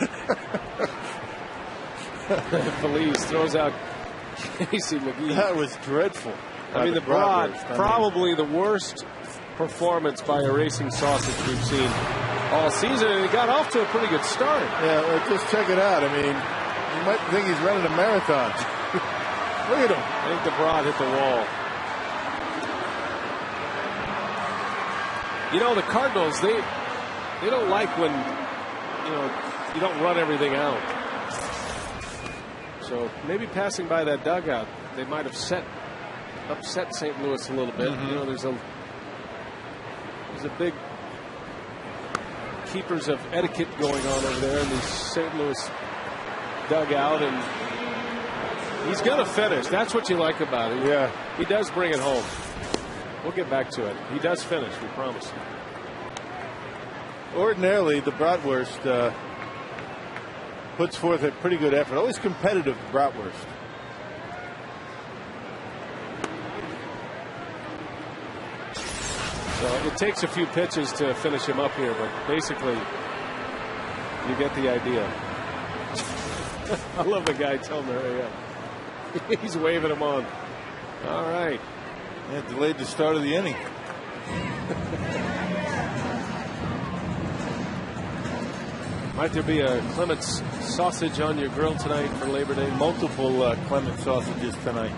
Feliz throws out Casey McGee. That was dreadful. I mean, the Brat, probably the worst performance by a racing sausage we've seen all season, and he got off to a pretty good start. Yeah, well, just check it out. I mean, you might think he's running a marathon. Look at him. I think the Brat hit the wall. You know, the Cardinals, they don't like when, you know, you don't run everything out. So maybe passing by that dugout, they might have upset St. Louis a little bit. You know, there's a big keepers of etiquette going on over there in the St. Louis dugout, and he's going to finish. That's what you like about it. Yeah. He does bring it home. We'll get back to it. He does finish, we promise. Ordinarily, the bratwurst puts forth a pretty good effort. Always competitive, bratwurst. So it takes a few pitches to finish him up here, but basically, you get the idea. I love the guy telling him to hurry up. He's waving him on. All right. Yeah, delayed the start of the inning. Might there be a Clements sausage on your grill tonight for Labor Day? Multiple Clement sausages tonight.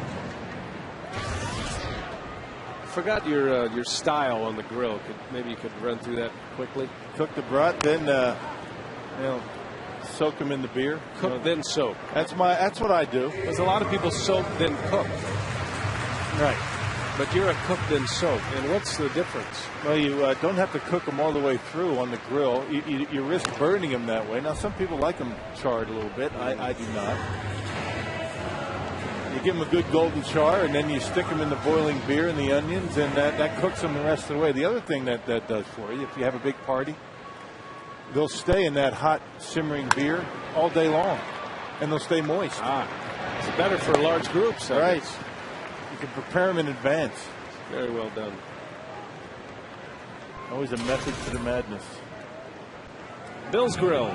Forgot your style on the grill. Maybe you could run through that quickly. Cook the brat, then soak them in the beer. Cook then soak. That's what I do. Because a lot of people soak then cook. Right. But you're a cook then soak. And what's the difference? Well, you don't have to cook them all the way through on the grill. You risk burning them that way. Now, some people like them charred a little bit. I do not. You give them a good golden char, and then you stick them in the boiling beer and the onions, and that cooks them the rest of the way. The other thing that does for you, if you have a big party, they'll stay in that hot simmering beer all day long, and they'll stay moist. It's better for large groups. Right. You can prepare them in advance. Very well done. Always a method to the madness. Bill's Grill.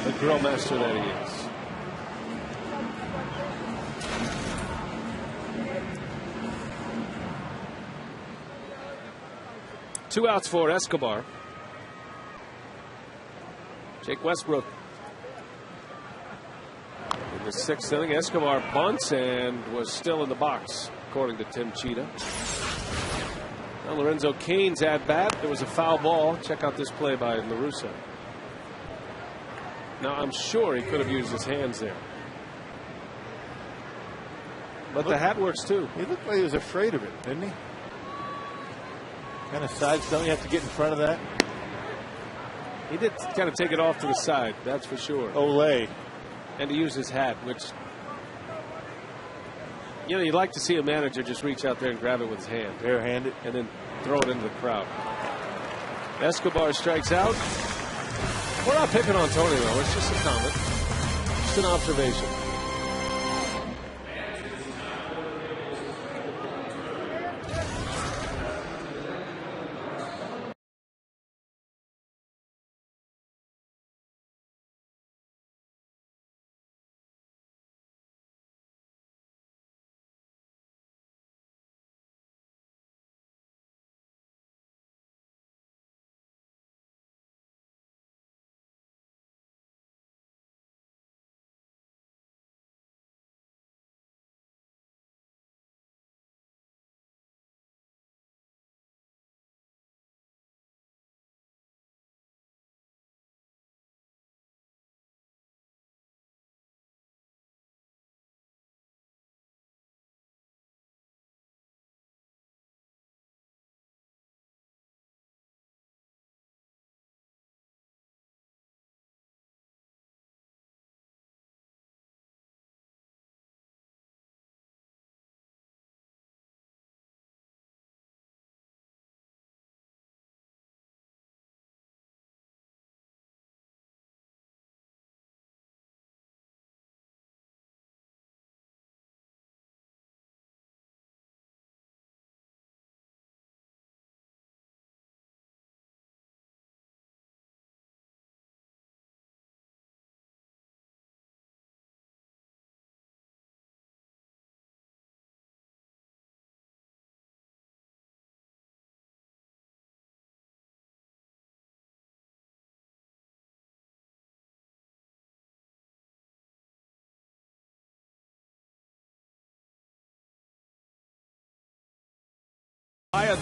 The grill master that he is. Two outs for Escobar. Jake Westbrook. In the sixth inning, Escobar bunts and was still in the box, according to Tim Cheetah. Now Lorenzo Cain's at bat. There was a foul ball. Check out this play by La Russa. Now I'm sure he could have used his hands there. But the hat works too. He looked like he was afraid of it, didn't he? Kind of sides, don't you have to get in front of that? He did kind of take it off to the side, that's for sure. Olay. And to use his hat, which, you know, you'd like to see a manager just reach out there and grab it with his hand. Barehanded. And then throw it into the crowd. Escobar strikes out. We're not picking on Tony, though. It's just a comment. Just an observation.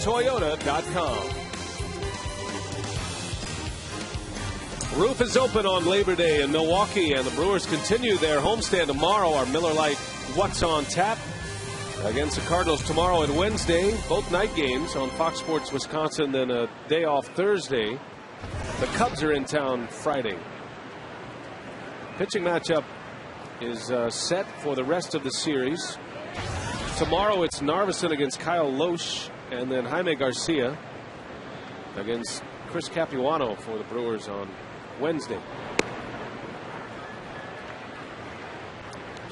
Toyota.com. Roof is open on Labor Day in Milwaukee, and the Brewers continue their homestand tomorrow. Our Miller Lite What's on Tap. against the Cardinals tomorrow and Wednesday. Both night games on Fox Sports Wisconsin, then a day off Thursday. The Cubs are in town Friday. Pitching matchup is set for the rest of the series. Tomorrow it's Narveson against Kyle Loesch, and then Jaime Garcia against Chris Capuano for the Brewers on Wednesday.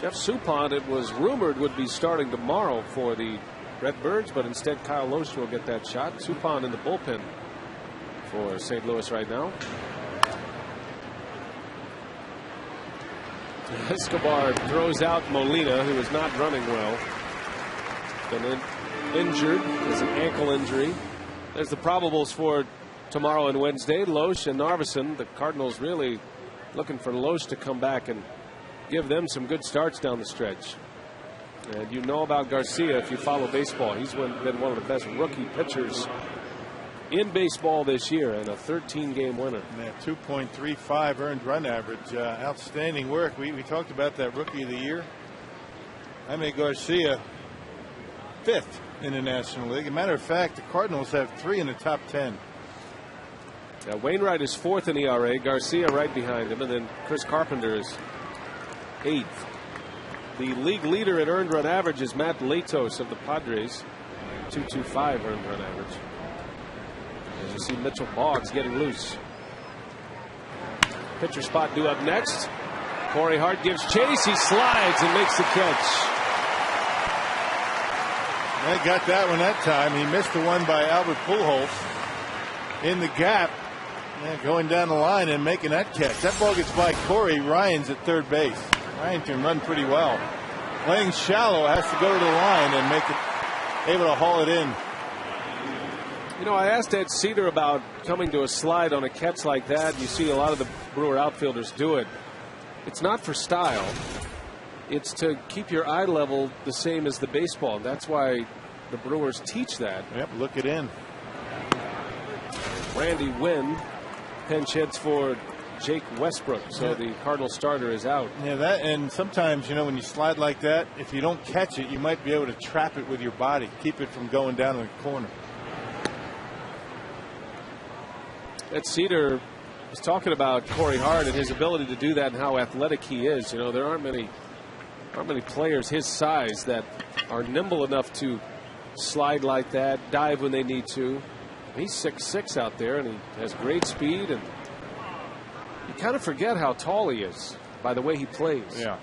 Jeff Suppan, it was rumored, would be starting tomorrow for the Redbirds, but instead Kyle Loesch will get that shot. Suppan in the bullpen for St. Louis right now. Escobar throws out Molina, who is not running well. Been injured. Has an ankle injury. There's the probables for tomorrow and Wednesday. Loesch and Narveson. The Cardinals really looking for Loesch to come back and give them some good starts down the stretch. And you know about Garcia if you follow baseball. He's been one of the best rookie pitchers in baseball this year, and a 13-game winner. Yeah, 2.35 earned run average. Outstanding work. We talked about that Rookie of the Year. Jaime Garcia, 5th in the National League. As a matter of fact, the Cardinals have 3 in the top 10. Yeah, Wainwright is 4th in ERA. Garcia right behind him, and then Chris Carpenter is 8th. The league leader in earned run average is Matt Latos of the Padres, 2.25 earned run average. As you see Mitchell Boggs getting loose. Pitcher spot due up next. Corey Hart gives chase. He slides and makes the catch. They got that one that time. He missed the one by Albert Pujols in the gap. Going down the line and making that catch. That ball gets by Corey. Ryan's at third base. Ryan can run pretty well. Playing shallow, has to go to the line and make it, able to haul it in. You know, I asked Ed Cedar about coming to a slide on a catch like that. You see a lot of the Brewer outfielders do it. It's not for style. It's to keep your eye level the same as the baseball. That's why the Brewers teach that. Yep, look it in. Randy Wynn pinch hits for Jake Westbrook, so the Cardinal starter is out. Yeah, that, and sometimes, you know, when you slide like that, if you don't catch it, you might be able to trap it with your body, keep it from going down in the corner. Ed Cedar was talking about Corey Hart and his ability to do that and how athletic he is. You know, there aren't many players his size that are nimble enough to slide like that, dive when they need to. He's 6'6" out there, and he has great speed, and you kind of forget how tall he is by the way he plays. Yeah,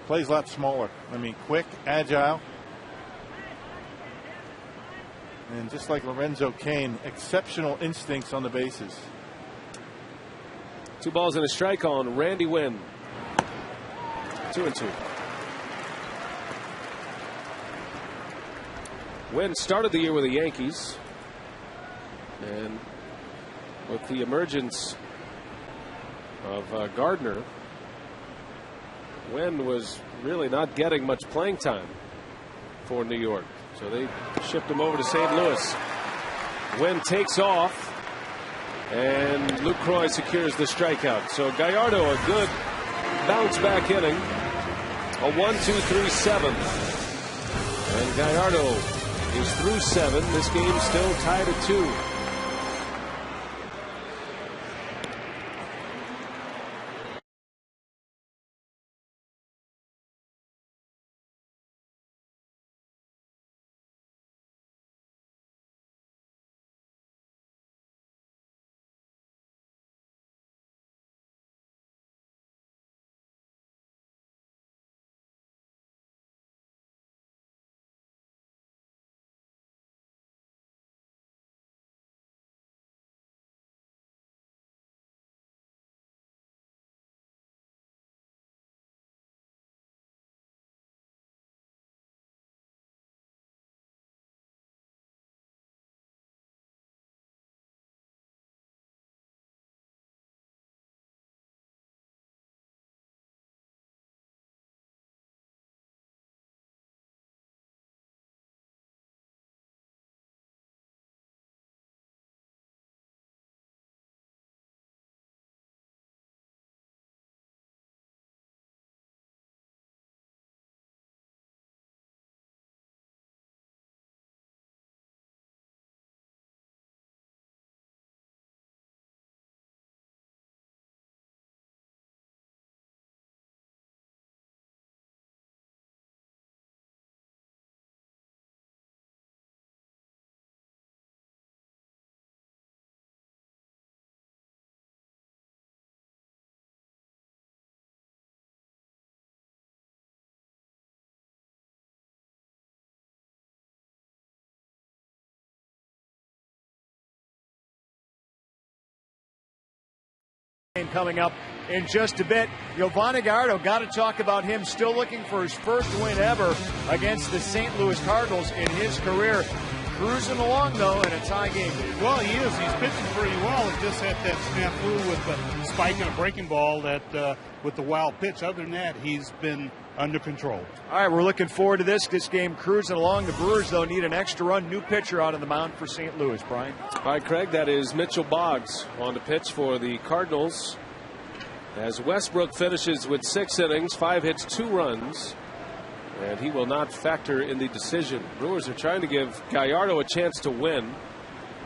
plays a lot smaller. I mean, quick, agile. And just like Lorenzo Cain, exceptional instincts on the bases. 2 balls and a strike on Randy Wynn. 2-2. Wynn started the year with the Yankees, and with the emergence of Gardner, Wynn was really not getting much playing time for New York. So they shipped him over to St. Louis. Wynn takes off, and Luke Croy secures the strikeout. So Gallardo, a good bounce back inning. A 1-2-3-7. And Gallardo is through 7. This game still tied at 2. game coming up in just a bit. Giovanni Gallardo, got to talk about him, still looking for his first win ever against the St. Louis Cardinals in his career. Cruising along, though, in a tie game. Well, he is. He's pitching pretty well. He just had that snafu with the spike and a breaking ball that with the wild pitch. Other than that, he's been under control. All right, we're looking forward to this game cruising along. The Brewers, though, need an extra run. New pitcher out on the mound for St. Louis, Brian. All right, Craig, that is Mitchell Boggs on the pitch for the Cardinals. As Westbrook finishes with 6 innings, 5 hits, 2 runs. And he will not factor in the decision. Brewers are trying to give Gallardo a chance to win.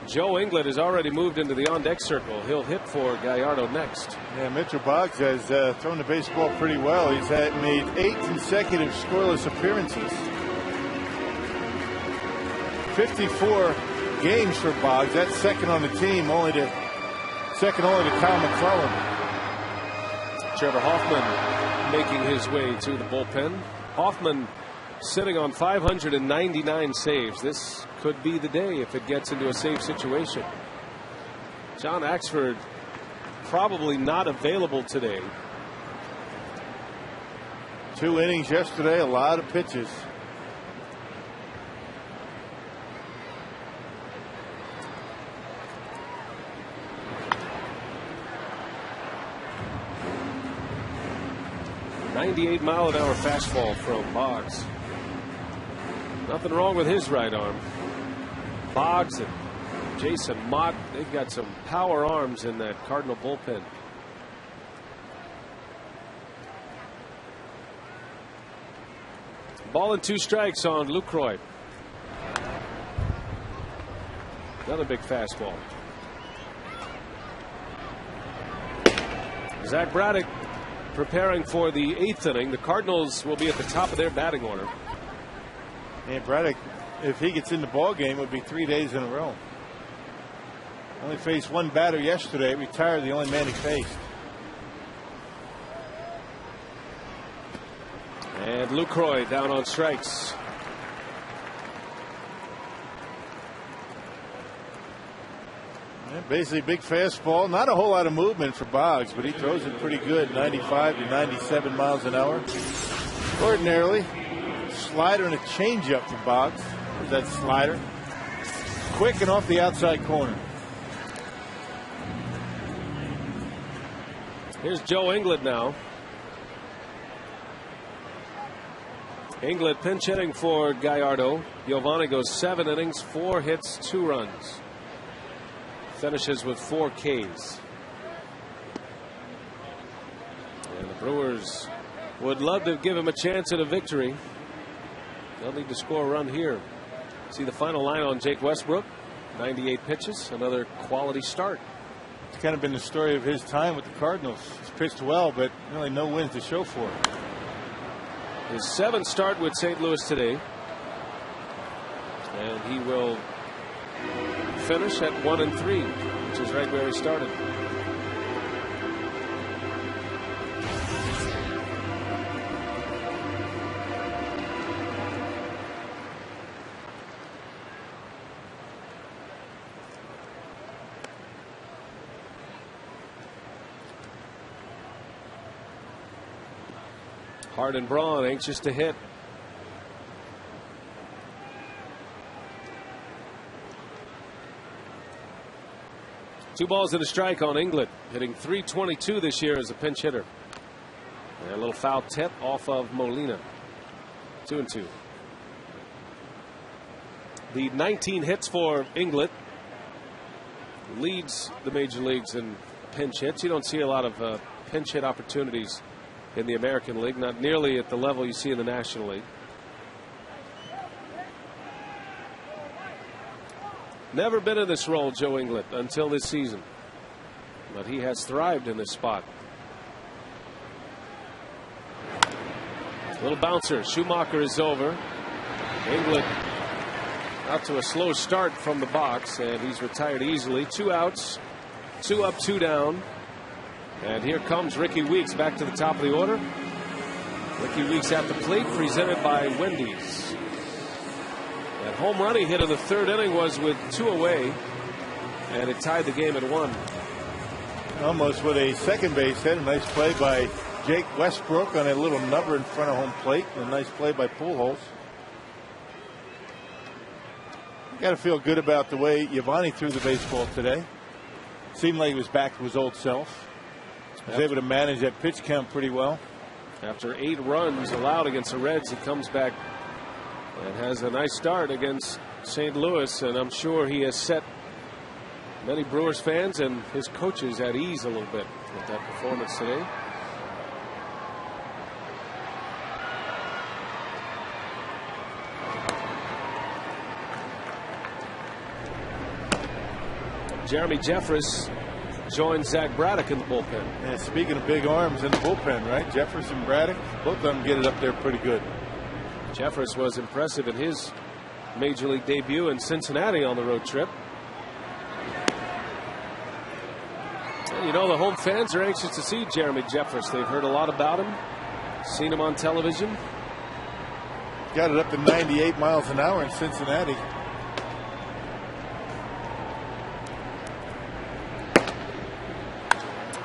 Joe Inglet has already moved into the on-deck circle. He'll hit for Gallardo next. Yeah, Mitchell Boggs has thrown the baseball pretty well. He's made 8 consecutive scoreless appearances. 54 games for Boggs. That's second on the team, second only to Kyle McClellan. Trevor Hoffman making his way to the bullpen. Hoffman sitting on 599 saves. This could be the day if it gets into a save situation. John Axford probably not available today. 2 innings yesterday, a lot of pitches. .98-mile-an-hour fastball from Boggs. Nothing wrong with his right arm. Boggs and Jason Mott, they've got some power arms in that Cardinal bullpen. Ball and 2 strikes on Lucroy. Another big fastball. Zach Braddock preparing for the 8th inning. The Cardinals will be at the top of their batting order. And Braddock, if he gets in the ball game, would be 3 days in a row. Only faced 1 batter yesterday. Retired the only man he faced. And Lucroy down on strikes. Basically big fastball, not a whole lot of movement for Boggs, but he throws it pretty good, 95 to 97 miles an hour. Ordinarily, slider and a changeup for Boggs. There's that slider, quick and off the outside corner. Here's Joe Inglet now. Inglet pinch hitting for Gallardo. Giovanni goes 7 innings, 4 hits, 2 runs. Finishes with 4 Ks. And the Brewers would love to give him a chance at a victory. They'll need to score a run here. See the final line on Jake Westbrook. 98 pitches, another quality start. It's kind of been the story of his time with the Cardinals. He's pitched well, but really no wins to show for it. His 7th start with St. Louis today. And he will finish at 1-3, which is right where he started. Hart and Braun anxious to hit. Two balls and a strike on Inglet, hitting .322 this year as a pinch hitter. And a little foul tip off of Molina. 2-2. The 19 hits for Inglet leads the major leagues in pinch hits. You don't see a lot of pinch hit opportunities in the American League, not nearly at the level you see in the National League. Never been in this role, Joe Inglet, until this season. But he has thrived in this spot. Little bouncer. Schumacher is over. Inglet out to a slow start from the box, and he's retired easily. 2 outs, 2 up, 2 down. And here comes Ricky Weeks back to the top of the order. Ricky Weeks at the plate, presented by Wendy's. That home run he hit in the 3rd inning was with 2 away, and it tied the game at 1. Almost with a second base hit. A nice play by Jake Westbrook on a little number in front of home plate. And a nice play by Pujols. You got to feel good about the way Giovanni threw the baseball today. Seemed like he was back to his old self. Was able to manage that pitch count pretty well. After 8 runs allowed against the Reds, he comes back and has a nice start against St. Louis, and I'm sure he has set many Brewers fans and his coaches at ease a little bit with that performance today. Jeremy Jeffress joins Zach Braddock in the bullpen. And speaking of big arms in the bullpen, right? Jeffress and Braddock, both of them get it up there pretty good. Jeffress was impressive in his major league debut in Cincinnati on the road trip. And you know, the home fans are anxious to see Jeremy Jeffress. They've heard a lot about him, seen him on television. Got it up to 98 miles an hour in Cincinnati.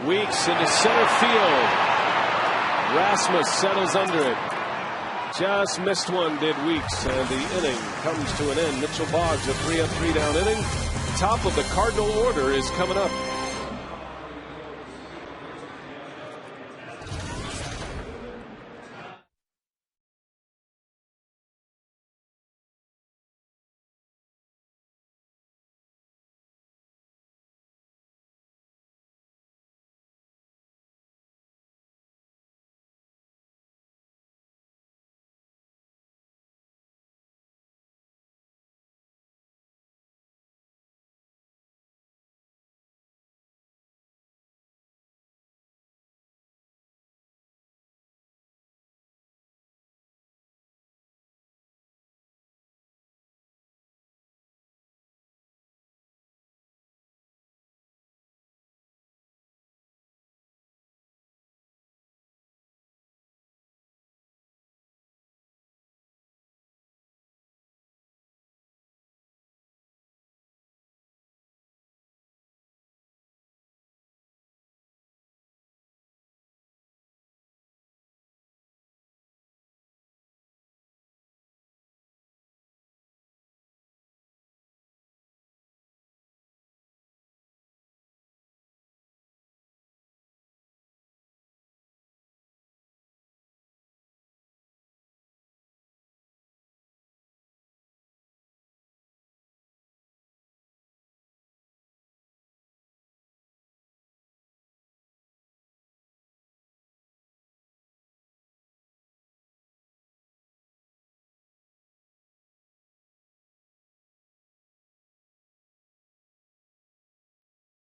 Weeks into center field. Rasmus settles under it. Just missed one, did Weeks, and the inning comes to an end. Mitchell Boggs, a 3-up, 3-down inning. Top of the Cardinal order is coming up.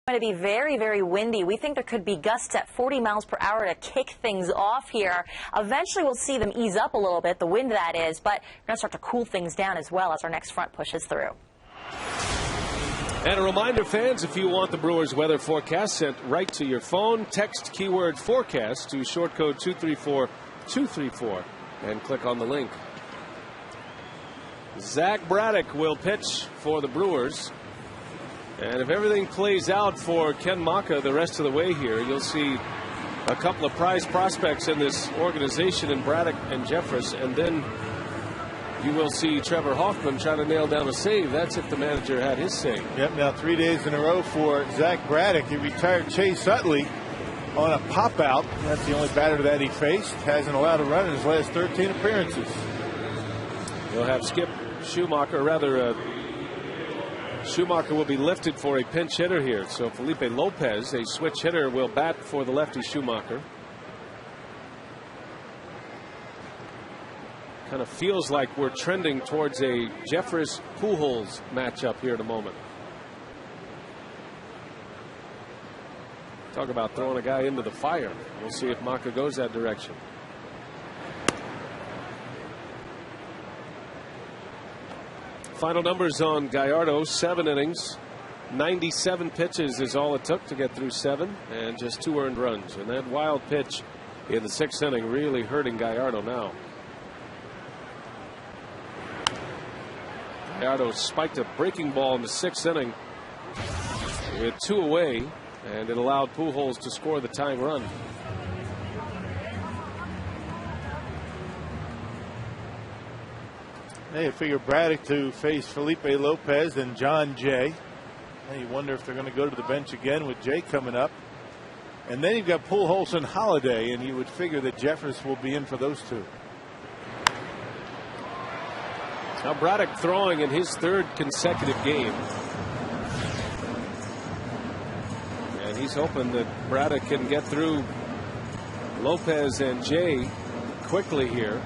Going to be very, very windy. We think there could be gusts at 40 miles per hour to kick things off here. Eventually, we'll see them ease up a little bit, the wind that is, but we're going to start to cool things down as well as our next front pushes through. And a reminder, fans, if you want the Brewers weather forecast sent right to your phone, text keyword forecast to short code 234-234 and click on the link. Zach Braddock will pitch for the Brewers. And if everything plays out for Ken Maka the rest of the way here, you'll see a couple of prize prospects in this organization in Braddock and Jeffress, and then you will see Trevor Hoffman try to nail down a save. That's if the manager had his say. Yep, now 3 days in a row for Zach Braddock. He retired Chase Utley on a pop-out. That's the only batter that he faced. Hasn't allowed a run in his last 13 appearances. You'll have Skip Schumacher, Schumacher will be lifted for a pinch hitter here. So Felipe Lopez, a switch hitter, will bat for the lefty Schumacher. Kind of feels like we're trending towards a Jeffress-Pujols matchup here in a moment. Talk about throwing a guy into the fire. We'll see if Maka goes that direction. Final numbers on Gallardo: 7 innings, 97 pitches is all it took to get through 7, and just 2 earned runs. And that wild pitch in the 6th inning really hurting Gallardo now. Gallardo spiked a breaking ball in the 6th inning with 2 away, And it allowed Pujols to score the tying run. Hey, you figure Braddock to face Felipe Lopez and John Jay. And you wonder if they're going to go to the bench again with Jay coming up. And then you've got Pujols and Holiday, and you would figure that Jeffers will be in for those two. Now Braddock throwing in his third consecutive game. And he's hoping that Braddock can get through Lopez and Jay quickly here.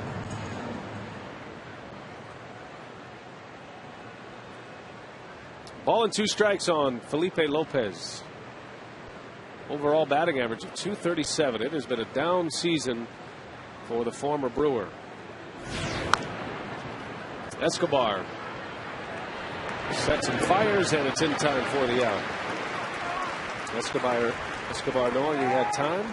Ball and 2 strikes on Felipe Lopez. Overall batting average of .237. It has been a down season for the former Brewer. Escobar sets and fires, and it's in time for the out. Escobar knowing he had time.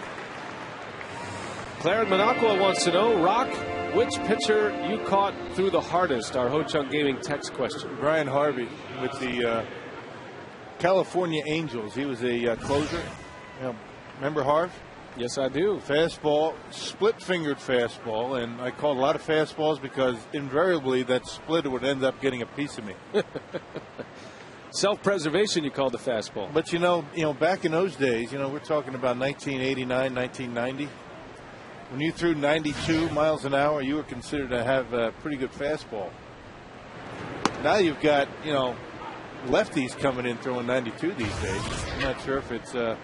Claire in Minocqua wants to know, Rock, which pitcher you caught through the hardest? Our Ho Chunk Gaming text question. Brian Harvey with the California Angels. He was a closer. You know, remember Harv? Yes, I do. Fastball, split-fingered fastball, and I called a lot of fastballs because invariably that splitter would end up getting a piece of me. Self-preservation, you called the fastball. But you know, back in those days, we're talking about 1989, 1990. When you threw 92 miles an hour, you were considered to have a pretty good fastball. Now you've got, lefties coming in throwing 92 these days. I'm not sure if it's the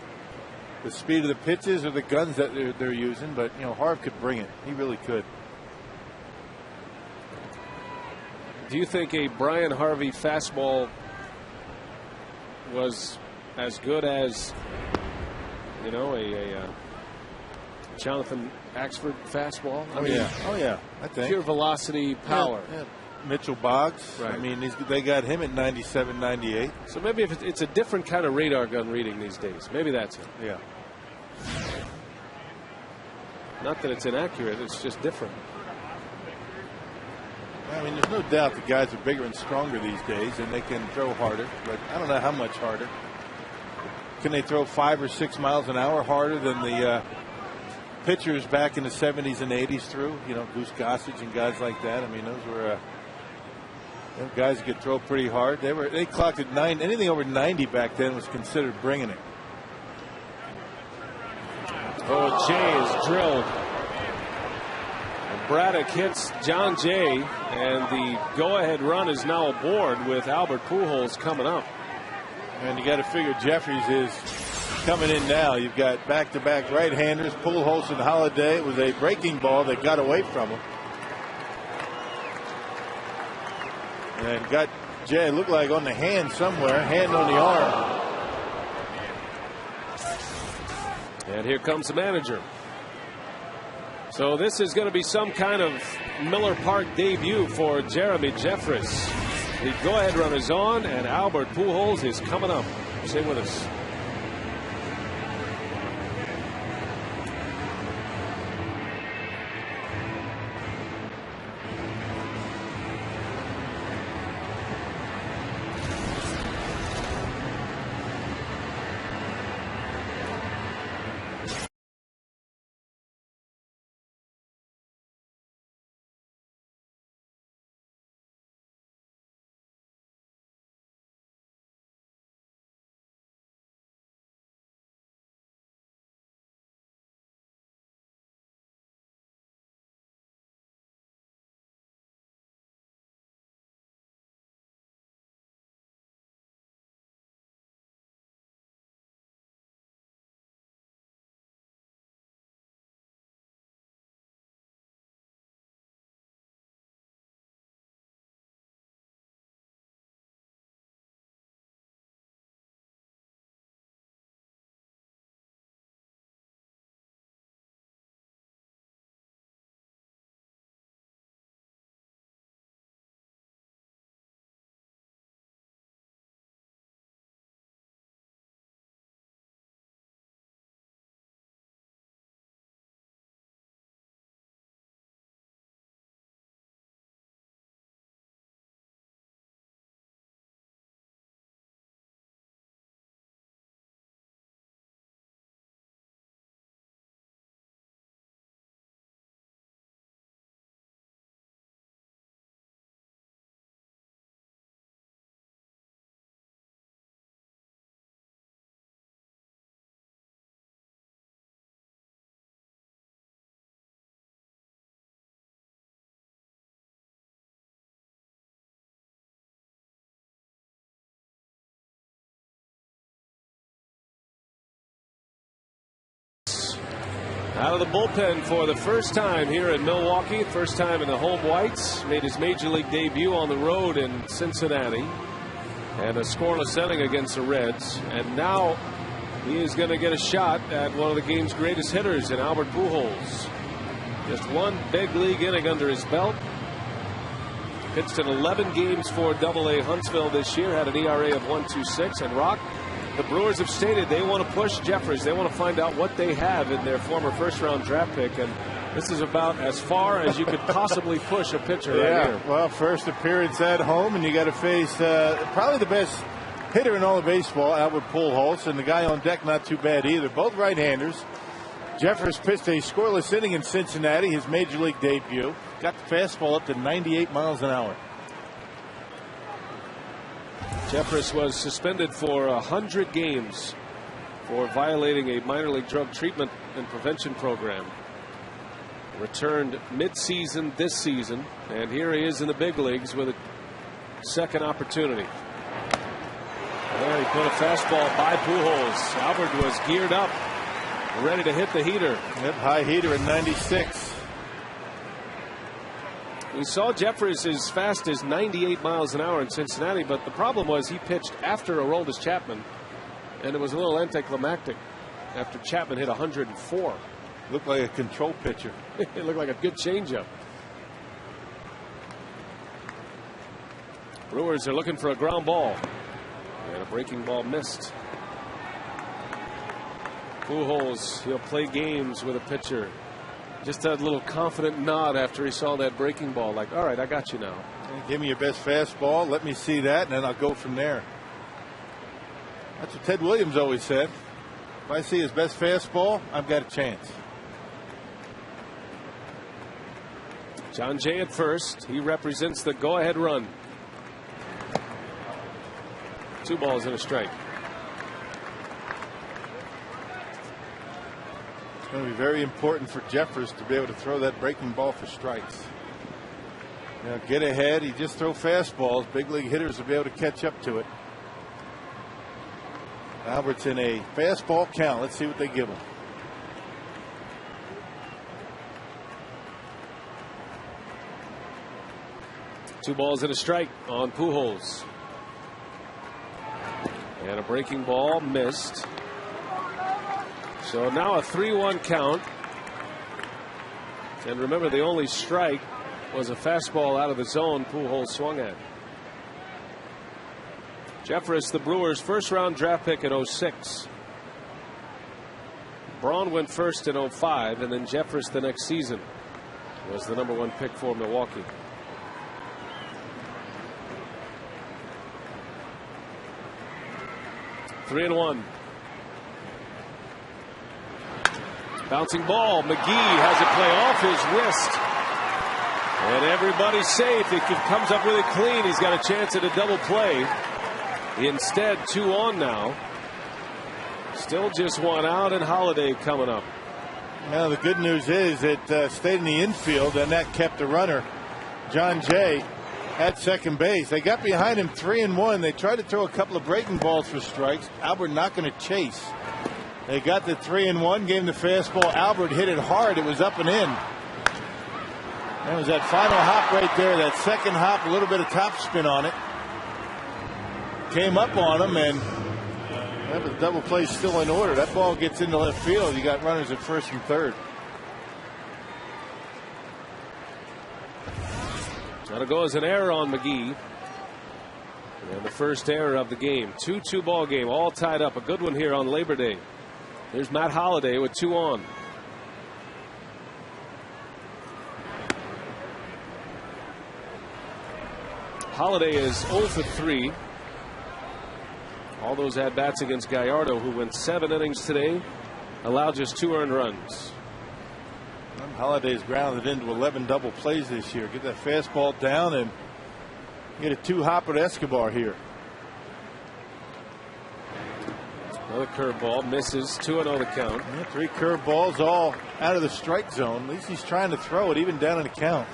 speed of the pitches or the guns that they're using, but Harv could bring it. He really could. Do you think a Brian Harvey fastball was as good as a Jonathan Axford fastball? Oh yeah, I think pure velocity, power. Yeah. Mitchell Boggs. Right. I mean, they got him at 97, 98. So maybe if it's a different kind of radar gun reading these days. Maybe that's it. Yeah. Not that it's inaccurate, it's just different. I mean, there's no doubt the guys are bigger and stronger these days, and they can throw harder, but I don't know how much harder. Can they throw 5 or 6 miles an hour harder than the pitchers back in the 70s and 80s threw? Goose Gossage and guys like that. I mean, those were guys could throw pretty hard. They clocked at 9. Anything over 90 back then was considered bringing it. Oh, Jay is drilled. Braddock hits John Jay, and the go-ahead run is now aboard with Albert Pujols coming up. And you got to figure Jeffries is coming in now. You've got back-to-back right-handers, Pujols and Holiday. It was a breaking ball that got away from him. And got Jay, looked like on the hand somewhere, hand on the arm. And here comes the manager. So this is going to be some kind of Miller Park debut for Jeremy Jeffress. The go-ahead run is on, and Albert Pujols is coming up. Stay with us. Out of the bullpen for the first time here in Milwaukee, first time in the home whites. Made his major league debut on the road in Cincinnati. And a scoreless inning against the Reds. And now he is going to get a shot at one of the game's greatest hitters in Albert Pujols. Just one big league inning under his belt. Pitched in 11 games for AA Huntsville this year. Had an ERA of 1.26. And Rock, the Brewers have stated they want to push Jeffers. They want to find out what they have in their former first-round draft pick. And this is about as far as you could possibly push a pitcher right here. Well, first appearance at home, and you got to face probably the best hitter in all of baseball, Albert Pujols, and the guy on deck not too bad either. Both right-handers. Jeffers pitched a scoreless inning in Cincinnati, his major league debut. Got the fastball up to 98 miles an hour. Jeffers was suspended for 100 games for violating a minor league drug treatment and prevention program. Returned mid-season this season, and here he is in the big leagues with a second opportunity. There he put a fastball by Pujols. Albert was geared up, ready to hit the heater. Yep, high heater at 96. We saw Jeffers as fast as 98 miles an hour in Cincinnati, but the problem was he pitched after Aroldis Chapman, and it was a little anticlimactic after Chapman hit 104. Looked like a control pitcher. It looked like a good changeup. Brewers are looking for a ground ball, and a breaking ball missed. Pujols, he'll play games with a pitcher. Just that little confident nod after he saw that breaking ball, like, all right, I got you now. Give me your best fastball, let me see that, and then I'll go from there. That's what Ted Williams always said. If I see his best fastball, I've got a chance. John Jay at first. He represents the go-ahead run. 2 balls and a strike. It's going to be very important for Jeffers to be able to throw that breaking ball for strikes. Now get ahead. He just throw fastballs. Big league hitters will be able to catch up to it. Albert's in a fastball count. Let's see what they give him. Two balls and a strike on Pujols. And a breaking ball missed. So now a 3-1 count. And remember, the only strike was a fastball out of the zone Pujols swung at. Jeffers, the Brewers' first-round draft pick in '06. Braun went first in '05, and then Jeffers the next season was the #1 pick for Milwaukee. Three and one. Bouncing ball. McGee has it play off his wrist. And everybody's safe. If he comes up with it clean, he's got a chance at a double play. Instead, 2 on now. Still just 1 out, and Holiday coming up. Now the good news is it stayed in the infield, and that kept the runner, John Jay, at second base. They got behind him 3-1. They tried to throw a couple of breaking balls for strikes. Albert not going to chase. They got the 3-1, gave him the fastball. Albert hit it hard. It was up and in. That was that final hop right there. That second hop, a little bit of topspin on it. Came up on him, and that was double play still in order. That ball gets into left field. You got runners at first and third. That'll go as an error on McGee. And the first error of the game. 2-2 ball game, all tied up. A good one here on Labor Day. There's Matt Holliday with 2 on. Holliday is 0 for 3. All those at-bats against Gallardo, who went 7 innings today, allowed just 2 earned runs. Holliday's grounded into 11 double plays this year. Get that fastball down and get a 2-hopper to Escobar here. Another curveball misses. 2-0 the count. Yeah, 3 curveballs all out of the strike zone. At least he's trying to throw it even down in the count.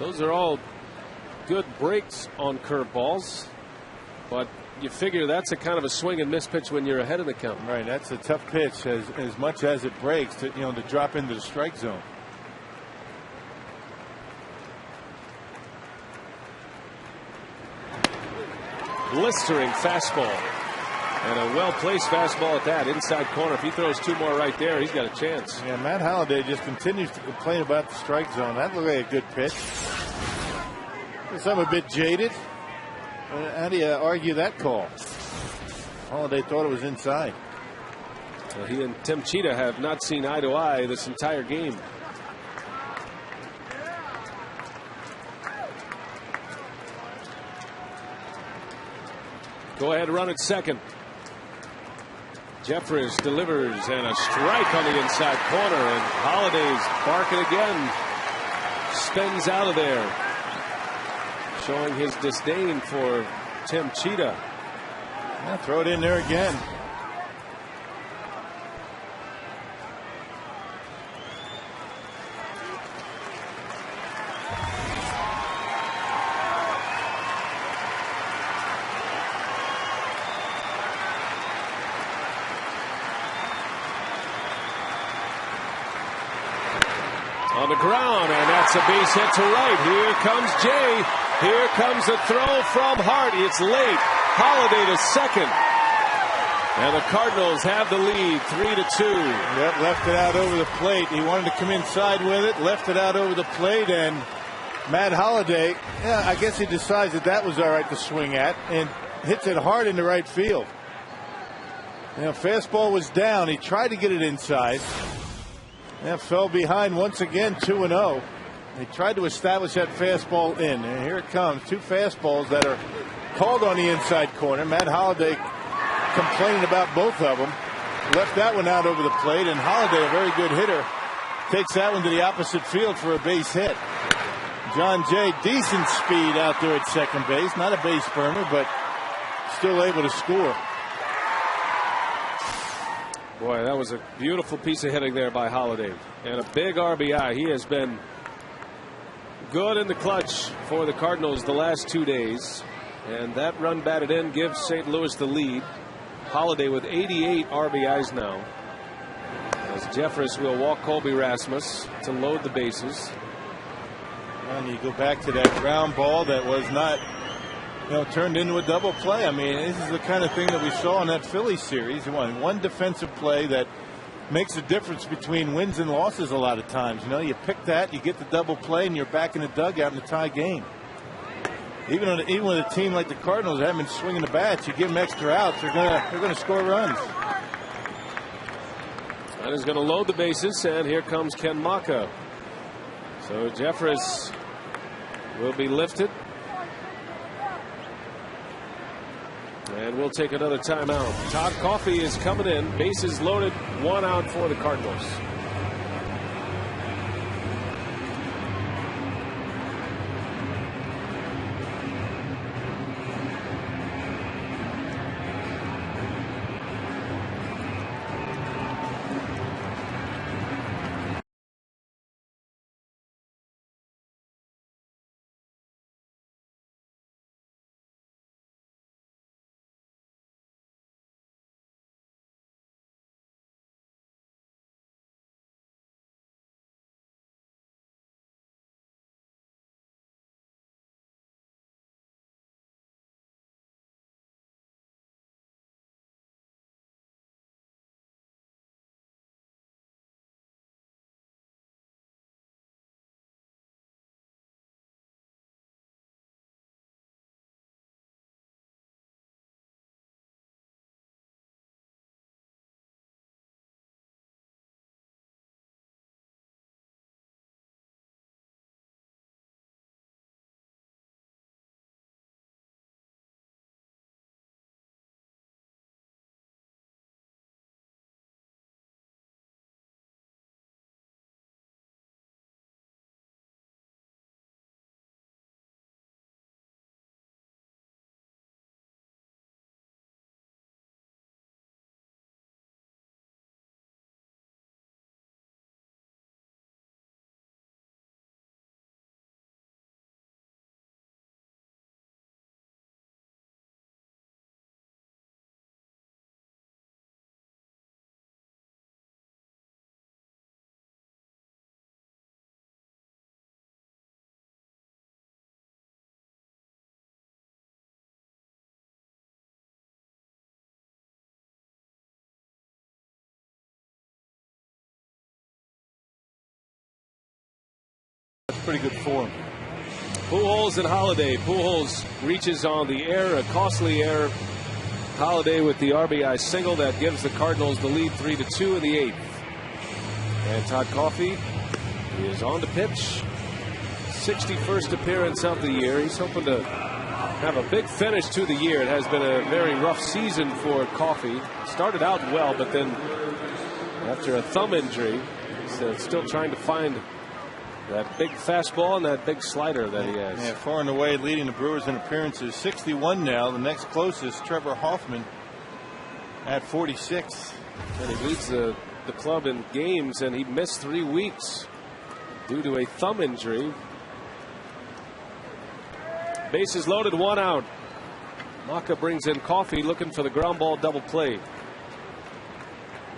Those are all good breaks on curveballs, but you figure that's a kind of a swing and miss pitch when you're ahead of the count. Right, that's a tough pitch as much as it breaks to to drop into the strike zone. Blistering fastball. And a well-placed fastball at that, inside corner. If he throws 2 more right there, he's got a chance. Yeah, Matt Holliday just continues to complain about the strike zone. That looked like a good pitch. Guess I'm a bit jaded. How do you argue that call? Holliday thought it was inside. Well, he and Tim Cheetah have not seen eye to eye this entire game. Go ahead, run at second. Jeffress delivers and a strike on the inside corner, and Holliday's barking again. Spins out of there, showing his disdain for Tim Cheetah. Yeah, throw it in there again. On the ground, and that's a base hit to right. Here comes Jay. Here comes a throw from Hart. It's late. Holliday to second. And the Cardinals have the lead, 3-2. Yep, left it out over the plate. He wanted to come inside with it, left it out over the plate, and Matt Holliday, yeah, I guess he decides that was all right to swing at, and hits it hard into right field. Fastball was down. He tried to get it inside. Fell behind once again, 2-0. He tried to establish that fastball in, and here it comes. 2 fastballs that are called on the inside corner. Matt Holliday complaining about both of them. Left that one out over the plate, and Holliday, a very good hitter, takes that one to the opposite field for a base hit. John Jay, decent speed out there at second base. Not a base burner, but still able to score. Boy, that was a beautiful piece of hitting there by Holliday, and a big RBI. He has been good in the clutch for the Cardinals the last 2 days, and that run batted in gives St. Louis the lead. Holliday with 88 RBIs now, as Jeffress will walk Colby Rasmus to load the bases. And you go back to that ground ball that was not turned into a double play. I mean, this is the kind of thing that we saw in that Phillies series. One defensive play that makes a difference between wins and losses a lot of times. You pick that, you get the double play, and you're back in the dugout in the tie game. Even with a team like the Cardinals that haven't been swinging the bats, you give them extra outs, they're gonna score runs. That is going to load the bases, and here comes Ken Maka. So Jeffress will be lifted. And we'll take another timeout. Todd Coffey is coming in. Bases loaded. 1 out for the Cardinals. pretty good form. Pujols and Holiday. Pujols reaches on the air, a costly error. Holiday with the RBI single that gives the Cardinals the lead 3-2 in the 8th. And Todd Coffey is on the pitch. 61st appearance of the year. He's hoping to have a big finish to the year. It has been a very rough season for Coffey. Started out well, but then after a thumb injury, he's still trying to find that big fastball and that big slider that he has. Yeah, far and away leading the Brewers in appearances. 61 now. The next closest, Trevor Hoffman, at 46. And he leads the club in games, and he missed 3 weeks due to a thumb injury. Bases loaded, 1 out. Maka brings in Coffey, looking for the ground ball double play.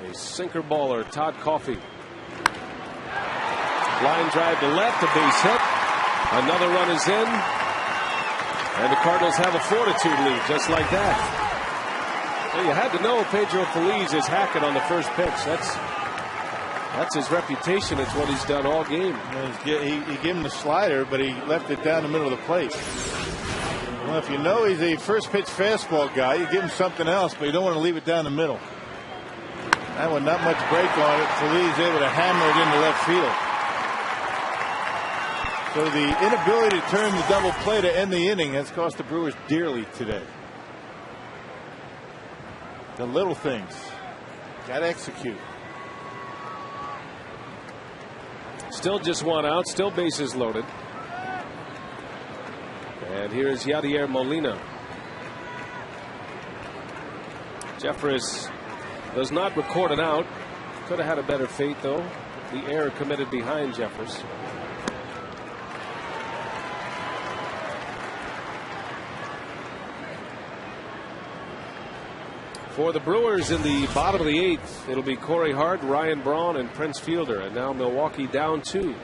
A sinker baller, Todd Coffey. Line drive to left, a base hit. Another run is in. And the Cardinals have a 4-2 lead, just like that. Well, you had to know Pedro Feliz is hacking on the first pitch. That's his reputation. It's what he's done all game. He gave him the slider, but he left it down the middle of the plate. Well, if you know he's a first pitch fastball guy, you give him something else, but you don't want to leave it down the middle. That one, not much break on it. Feliz able to hammer it into left field. So the inability to turn the double play to end the inning has cost the Brewers dearly today. The little things. Got to execute. Still just 1 out, still bases loaded. And here's Yadier Molina. Jeffress does not record an out. Could have had a better fate, though. The error committed behind Jeffress. For the Brewers in the bottom of the 8th, it'll be Corey Hart, Ryan Braun, and Prince Fielder. And now Milwaukee down 2.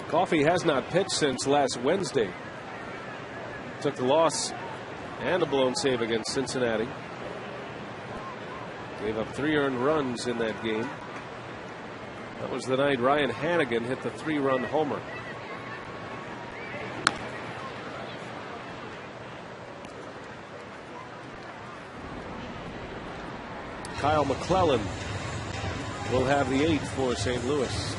Coffey has not pitched since last Wednesday. Took the loss and a blown save against Cincinnati. Gave up 3 earned runs in that game. That was the night Ryan Hanigan hit the 3-run homer. Kyle McClellan will have the 8th for St. Louis.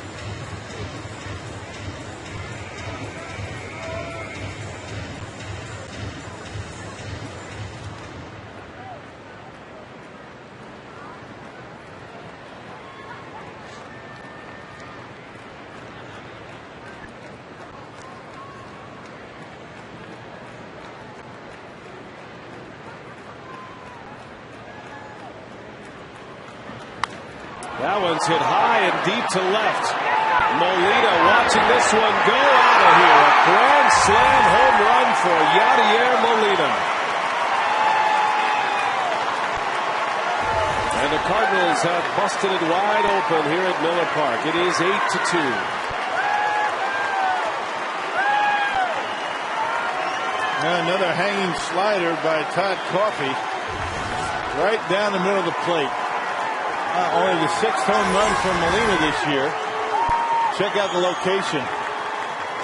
That one's hit high and deep to left. Molina watching this one go out of here. A grand slam home run for Yadier Molina. And the Cardinals have busted it wide open here at Miller Park. It is 8-2. Another hanging slider by Todd Coffey. Right down the middle of the plate. Only the 6th home run from Molina this year. Check out the location.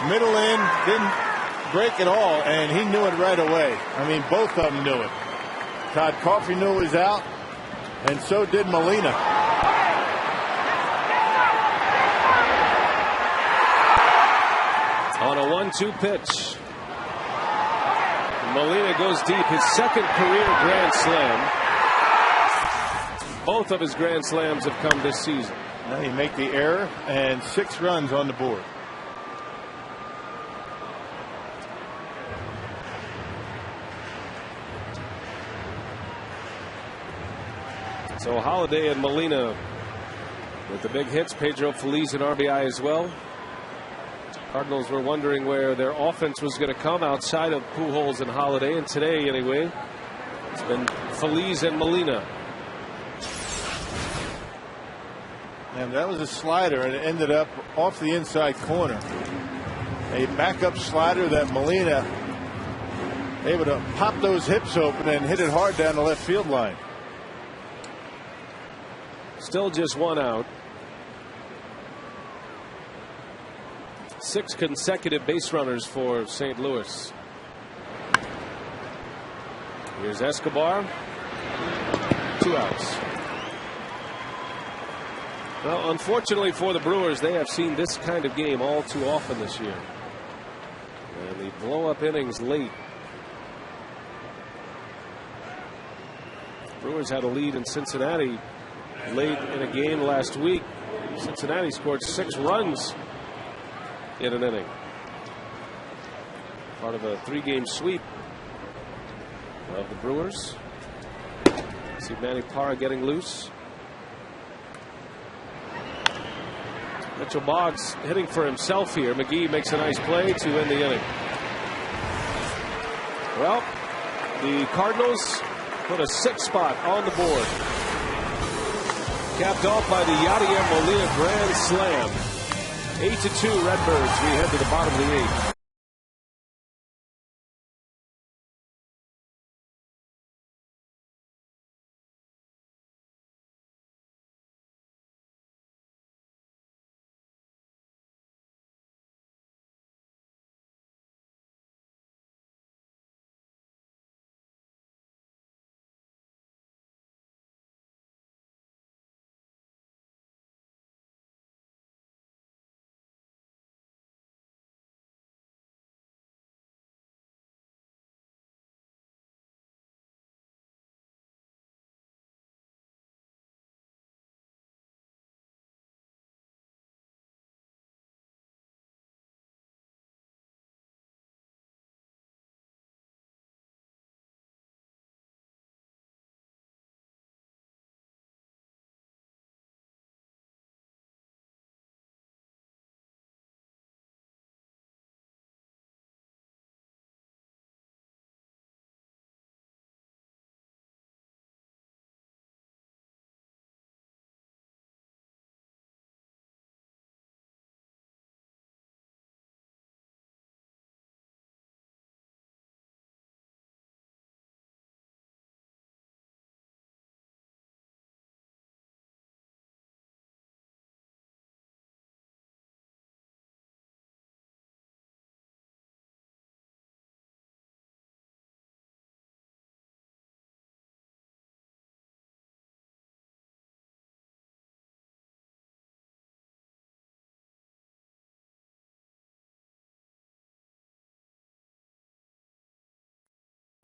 Middle in, didn't break at all, and he knew it right away. I mean, both of them knew it. Todd Coffey knew it was out, and so did Molina. On a 1-2 pitch. Molina goes deep. His 2nd career grand slam. Both of his grand slams have come this season. Now you make the error and 6 runs on the board. So Holiday and Molina with the big hits. Pedro Feliz an RBI as well. Cardinals were wondering where their offense was going to come outside of Pujols and Holiday, and today anyway it's been Feliz and Molina. And that was a slider, and it ended up off the inside corner. A backup slider that Molina able to pop those hips open and hit it hard down the left field line. Still just one out. 6 consecutive base runners for St. Louis. Here's Escobar. 2 outs. Well, unfortunately for the Brewers, they have seen this kind of game all too often this year. And the blow-up innings late. Brewers had a lead in Cincinnati late in a game last week. Cincinnati scored 6 runs in an inning. Part of a 3-game sweep of the Brewers. See Manny Parra getting loose. Mitchell Boggs hitting for himself here. McGee makes a nice play to end the inning. Well, the Cardinals put a 6th spot on the board. Capped off by the Yadier Molina grand slam. 8-2 Redbirds. We head to the bottom of the 8th.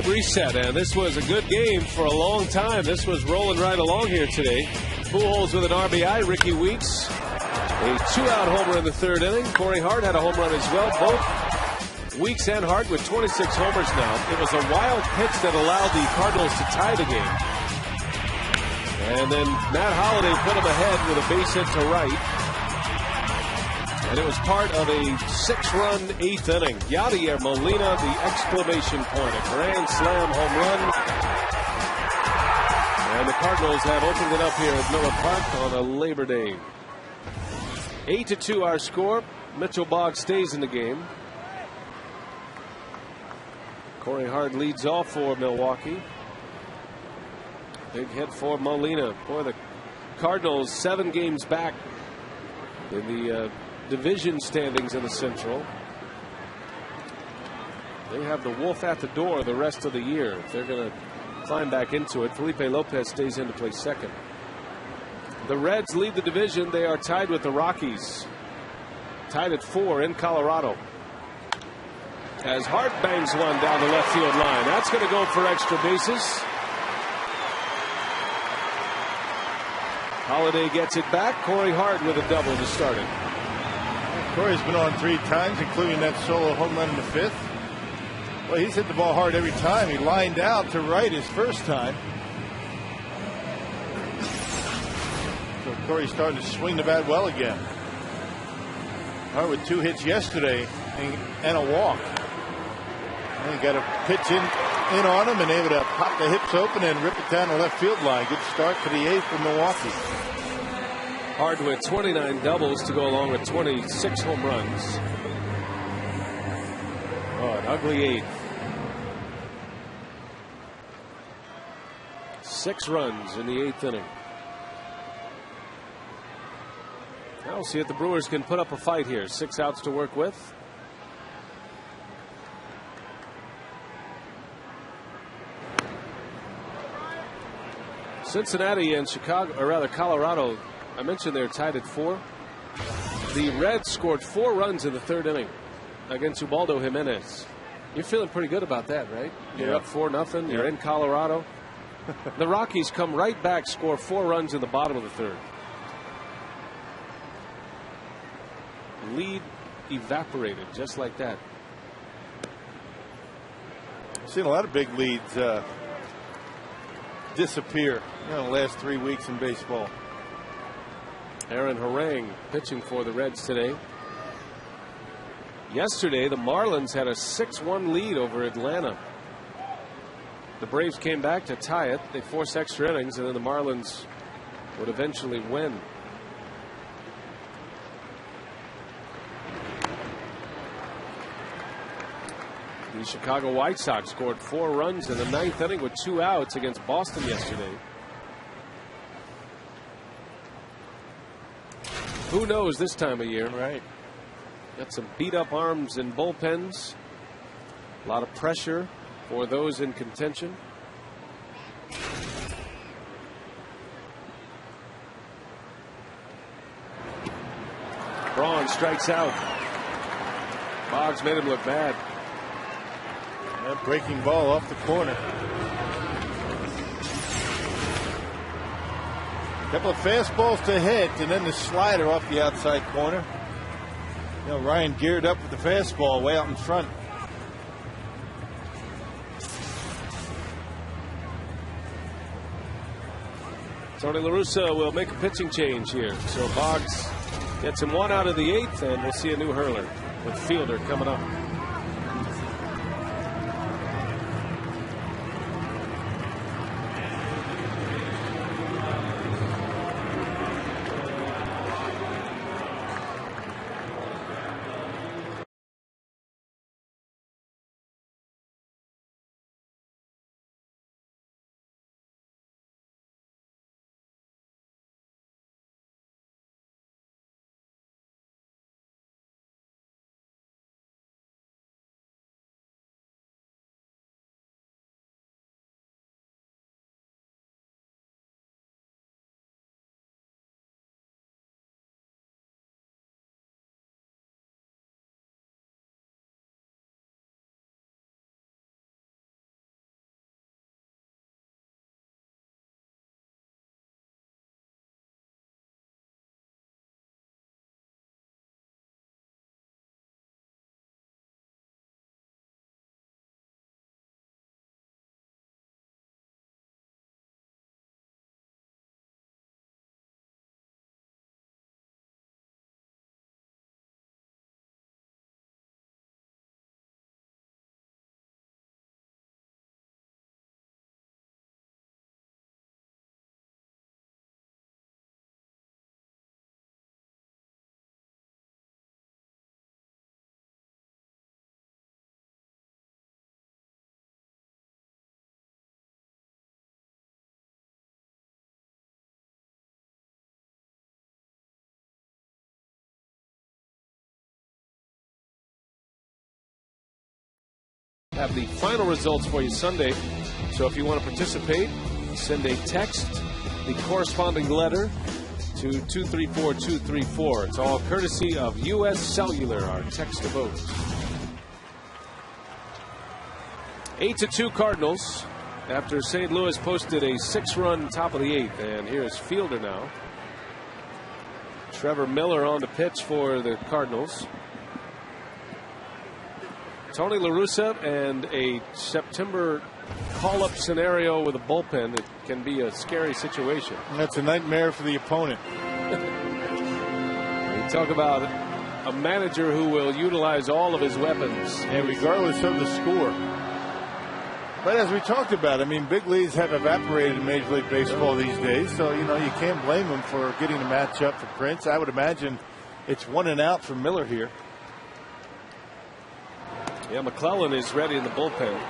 Reset, and this was a good game for a long time. This was rolling right along here today. Pujols with an RBI. Ricky Weeks a 2-out homer in the 3rd inning. Corey Hart had a home run as well. Both Weeks and Hart with 26 homers now. It was a wild pitch that allowed the Cardinals to tie the game, and then Matt Holliday put him ahead with a base hit to right. And it was part of a 6-run 8th inning. Yadier Molina, the exclamation point, a grand slam home run. And the Cardinals have opened it up here at Miller Park on a Labor Day. 8-2 our score. Mitchell Boggs stays in the game. Corey Hart leads off for Milwaukee. Big hit for Molina. Boy, the Cardinals 7 games back in the division standings in the Central. They have the wolf at the door the rest of the year. If they're going to climb back into it, Felipe Lopez stays in to play second. The Reds lead the division. They are tied with the Rockies, tied at 4 in Colorado. As Hart bangs one down the left field line, that's going to go for extra bases. Holliday gets it back. Corey Hart with a double to start it. Corey's been on 3 times, including that solo home run in the 5th. Well, he's hit the ball hard every time. He lined out to right his first time. So Corey's starting to swing the bat well again. Hart with 2 hits yesterday and a walk. And he got a pitch in on him and able to pop the hips open and rip it down the left field line. Good start for the 8th for Milwaukee. Hard with 29 doubles to go along with 26 home runs. Oh, an ugly eighth. 6 runs in the 8th inning. Now we'll see if the Brewers can put up a fight here. 6 outs to work with. Cincinnati and Chicago, or rather Colorado, I mentioned they're tied at 4. The Reds scored 4 runs in the 3rd inning against Ubaldo Jimenez. You're feeling pretty good about that, right? You're up 4-0. You're in Colorado. The Rockies come right back, score 4 runs in the bottom of the 3rd. Lead evaporated just like that. I've seen a lot of big leads disappear in the last 3 weeks in baseball. Aaron Harang pitching for the Reds today. Yesterday, the Marlins had a 6-1 lead over Atlanta. The Braves came back to tie it. They forced extra innings, and then the Marlins would eventually win. The Chicago White Sox scored 4 runs in the 9th inning with 2 outs against Boston yesterday. Who knows this time of year? Right. Got some beat up arms and bullpens. A lot of pressure for those in contention. Braun strikes out. Boggs made him look bad. That breaking ball off the corner. Couple of fastballs to hit, and then the slider off the outside corner. You know, Ryan geared up with the fastball way out in front. Tony La Russa will make a pitching change here. So Boggs gets him 1 out of the 8th, and we'll see a new hurler with Fielder coming up. Have the final results for you Sunday. So if you want to participate, send a text, the corresponding letter, to 234-234. It's all courtesy of U.S. Cellular, our text to vote. 8-2 Cardinals after St. Louis posted a 6-run top of the 8th. And here's Fielder now. Trevor Miller on the pitch for the Cardinals. Tony La Russa, and a September call-up scenario with a bullpen, it can be a scary situation. That's a nightmare for the opponent. You talk about a manager who will utilize all of his weapons. And regardless of the score. But as we talked about, I mean, big leads have evaporated in Major League Baseball these days, so, you know, you can't blame them for getting a match up for Prince. I would imagine it's 1 and out for Miller here. Yeah, McClellan is ready in the bullpen.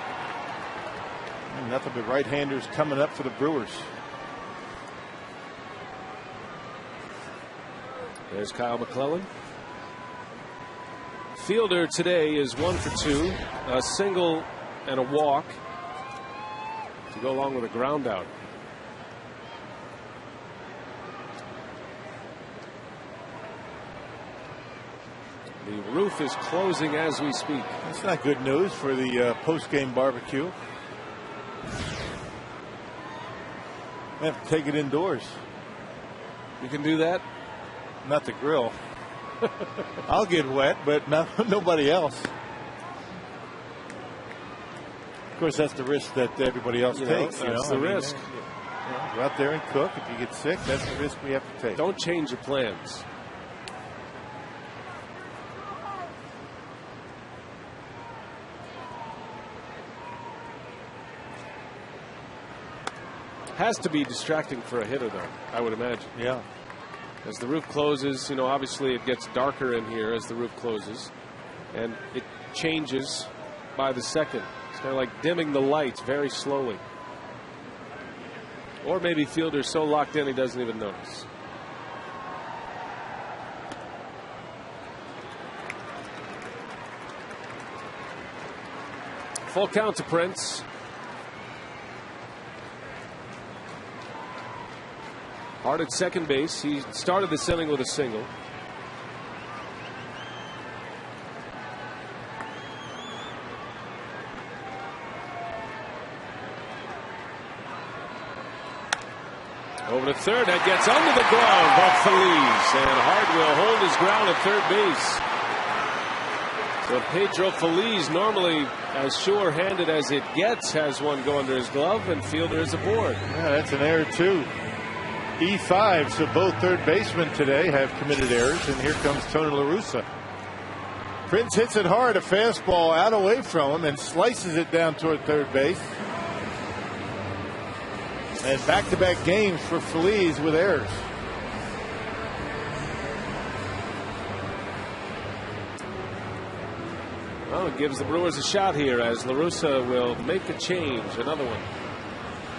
And nothing but right-handers coming up for the Brewers. There's Kyle McClellan. Fielder today is 1 for 2, a single and a walk to go along with a ground out. The roof is closing as we speak. That's not good news for the post-game barbecue. I have to take it indoors. You can do that? Not the grill. I'll get wet, but nobody else. Of course, that's the risk that everybody else takes. That's the risk. Go out there and cook. If you get sick, that's the risk we have to take. Don't change your plans. Has to be distracting for a hitter, though, I would imagine. Yeah. As the roof closes, you know, obviously it gets darker in here as the roof closes, and it changes by the second. It's kind of like dimming the lights very slowly. Or maybe Fielder's so locked in he doesn't even notice. Full count to Prince. Hard at second base. He started this inning with a single. Over to third. That gets under the glove of Feliz. And Hart will hold his ground at third base. So Pedro Feliz, normally as sure-handed as it gets, has one go under his glove, and Fielder is aboard. Yeah, that's an error, too. E5, so both third basemen today have committed errors, and here comes Tony La Russa. Prince hits it hard, a fastball out away from him, and slices it down toward third base. And back-to-back games for Feliz with errors. Well, it gives the Brewers a shot here as La Russa will make a change. Another one.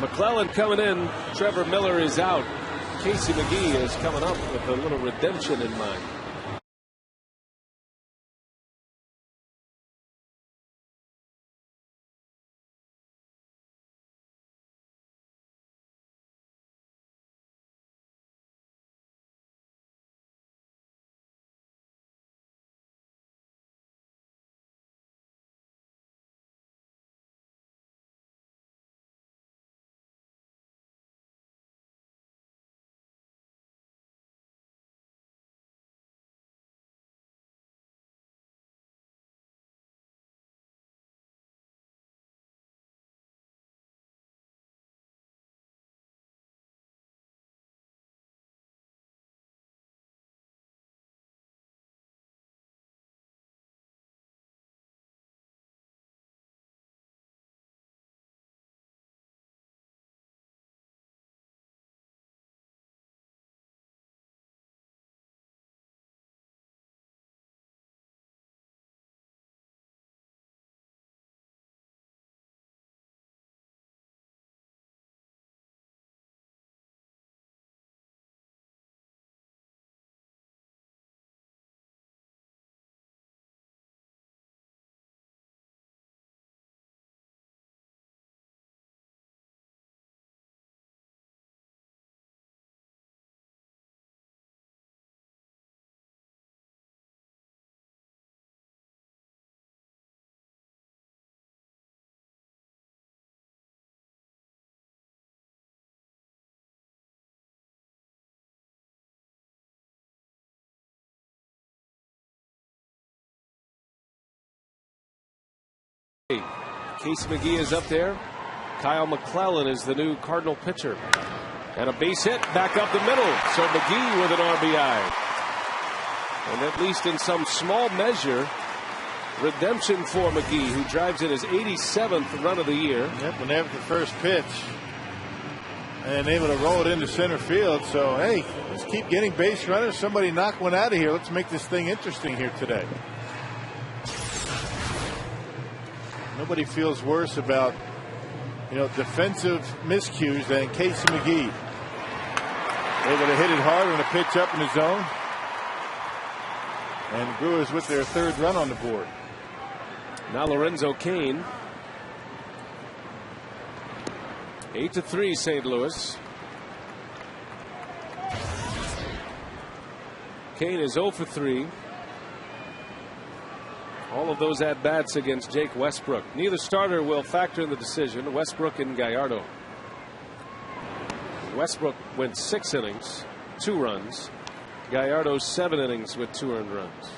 McClellan coming in. Trevor Miller is out. Casey McGee is coming up with a little redemption in mind. Casey McGee is up there. Kyle McClellan is the new Cardinal pitcher. And a base hit back up the middle. So McGee with an RBI. And at least in some small measure, redemption for McGee, who drives in his 87th run of the year. Yep, when they have the first pitch and able to roll it into center field. So, hey, let's keep getting base runners. Somebody knock one out of here. Let's make this thing interesting here today. Nobody feels worse about, defensive miscues than Casey McGee. Able to hit it hard on a pitch up in the zone. And Brewers with their third run on the board. Now Lorenzo Cain. 8-3 St. Louis. Cain is 0 for 3. All of those at-bats against Jake Westbrook. Neither starter will factor in the decision. Westbrook and Gallardo. Westbrook went 6 innings, 2 runs. Gallardo 7 innings with 2 earned runs.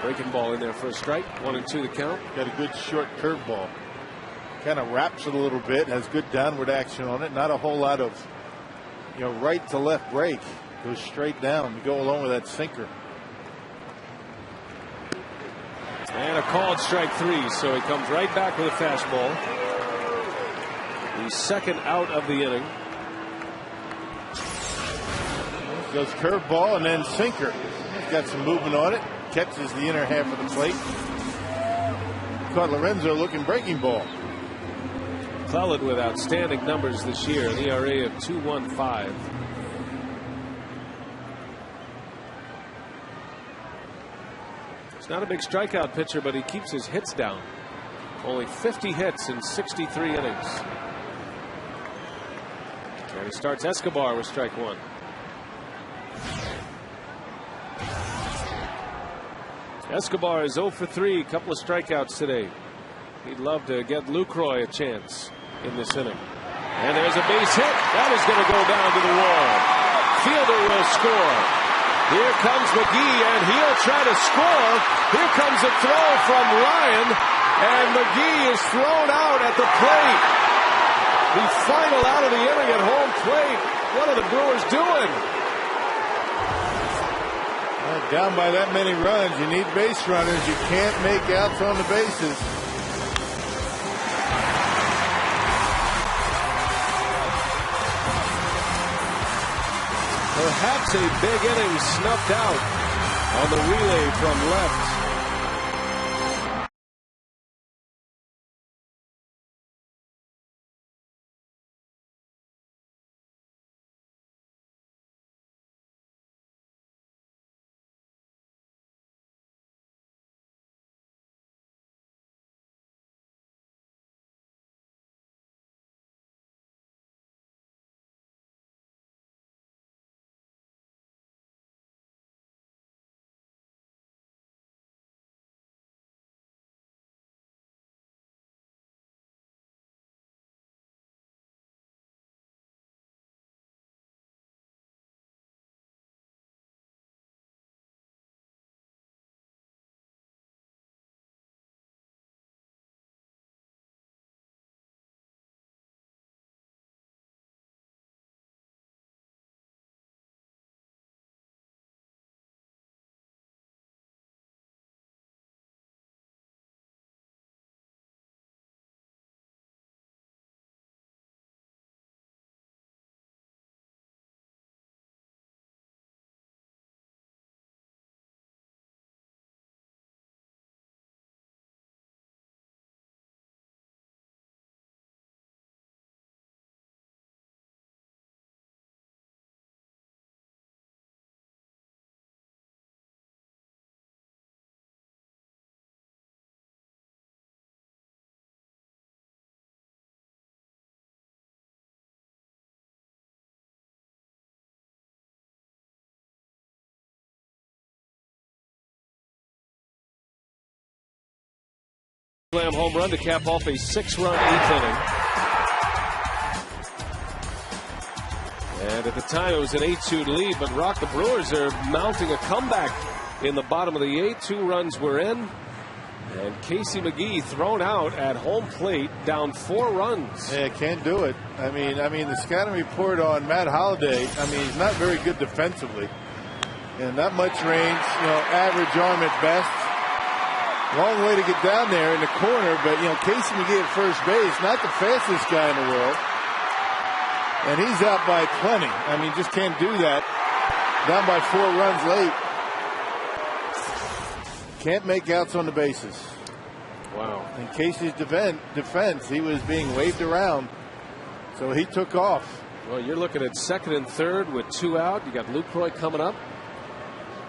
Breaking ball in there for a strike. 1-2 the count. Got a good short curveball. Kind of wraps it a little bit. Has good downward action on it. Not a whole lot of, right to left break. Goes straight down to go along with that sinker. And a called strike 3. So he comes right back with a fastball. The second out of the inning. Goes curveball and then sinker. He's got some movement on it. Catches the inner half of the plate. Caught Lorenzo looking breaking ball. Clelland with outstanding numbers this year, an ERA of 2.15. He's not a big strikeout pitcher, but he keeps his hits down. Only 50 hits in 63 innings. And he starts Escobar with strike 1. Escobar is 0 for 3, a couple of strikeouts today. He'd love to get Lucroy a chance in this inning. And there's a base hit. That is going to go down to the wall. Fielder will score. Here comes McGee, and he'll try to score. Here comes a throw from Ryan, and McGee is thrown out at the plate. The final out of the inning at home plate. What are the Brewers doing? Down by that many runs, you need base runners. You can't make outs on the bases. Perhaps a big inning snuffed out on the relay from left. Slam home run to cap off a 6-run 8th inning. And at the time it was an 8-2 lead, but Rock, the Brewers are mounting a comeback in the bottom of the 8th. 2 runs were in, And Casey McGee thrown out at home plate, down 4 runs. Yeah, can't do it. I mean, the scouting report on Matt Holliday. I mean, he's not very good defensively, and not much range. Average arm at best. Long way to get down there in the corner, but Casey McGee at first base, not the fastest guy in the world, and he's out by plenty. I mean, just can't do that. Down by 4 runs late. Can't make outs on the bases. Wow. In Casey's defense, he was being waved around, so he took off. Well, you're looking at second and third with 2 out. You got Lucroy coming up.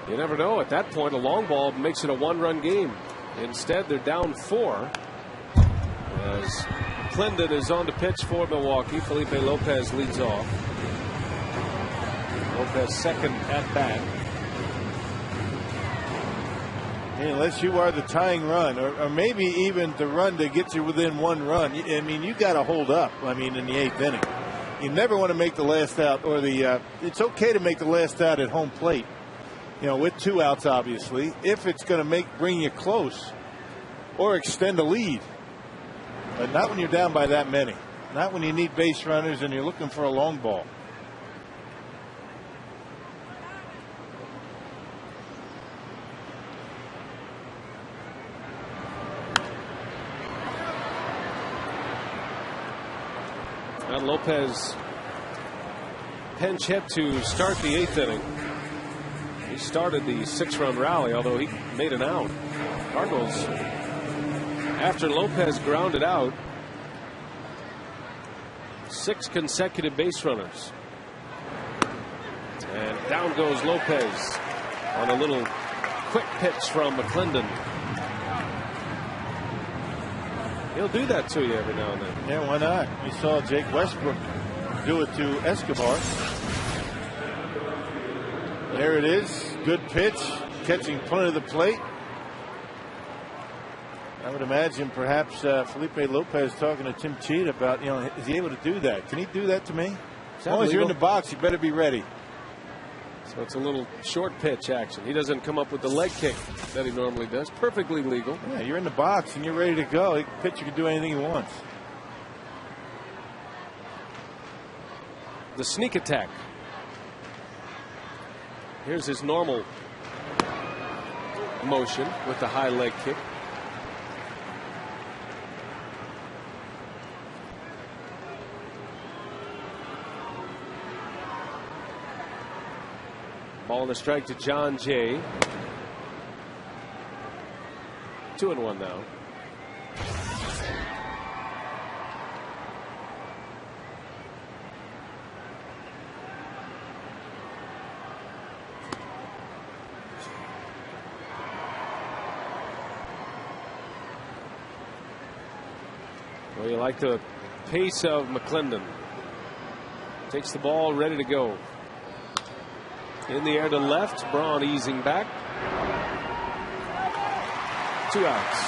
You never know. At that point, a long ball makes it a 1-run game. Instead, they're down 4. As Clendon is on the pitch for Milwaukee. Felipe Lopez leads off. Lopez second at bat. Unless you are the tying run, or maybe even the run that gets you within 1 run. I mean, you got to hold up. I mean, in the 8th inning, you never want to make the last out, or it's okay to make the last out at home plate. With 2 outs, obviously, if it's going to bring you close or extend a lead. But not when you're down by that many. Not when you need base runners and you're looking for a long ball. And Lopez pinch hit to start the 8th inning. He started the 6-run rally, although he made an out. Cardinals, after Lopez grounded out, 6 consecutive base runners. And down goes Lopez on a little quick pitch from McClendon. He'll do that to you every now and then. Yeah, why not? We saw Jake Westbrook do it to Escobar. There it is. Good pitch. Catching front of the plate. I would imagine perhaps Felipe Lopez talking to Tim Cheat about, is he able to do that? Can he do that to me? As long as you're in the box, you better be ready. So it's a little short pitch action. He doesn't come up with the leg kick that he normally does. Perfectly legal. Yeah, you're in the box and you're ready to go. The pitcher can do anything he wants. The sneak attack. Here's his normal motion with the high leg kick. Ball and a strike to John Jay. 2-1 now. Well, you like the pace of McClendon. Takes the ball, ready to go. In the air to left, Braun easing back. 2 outs.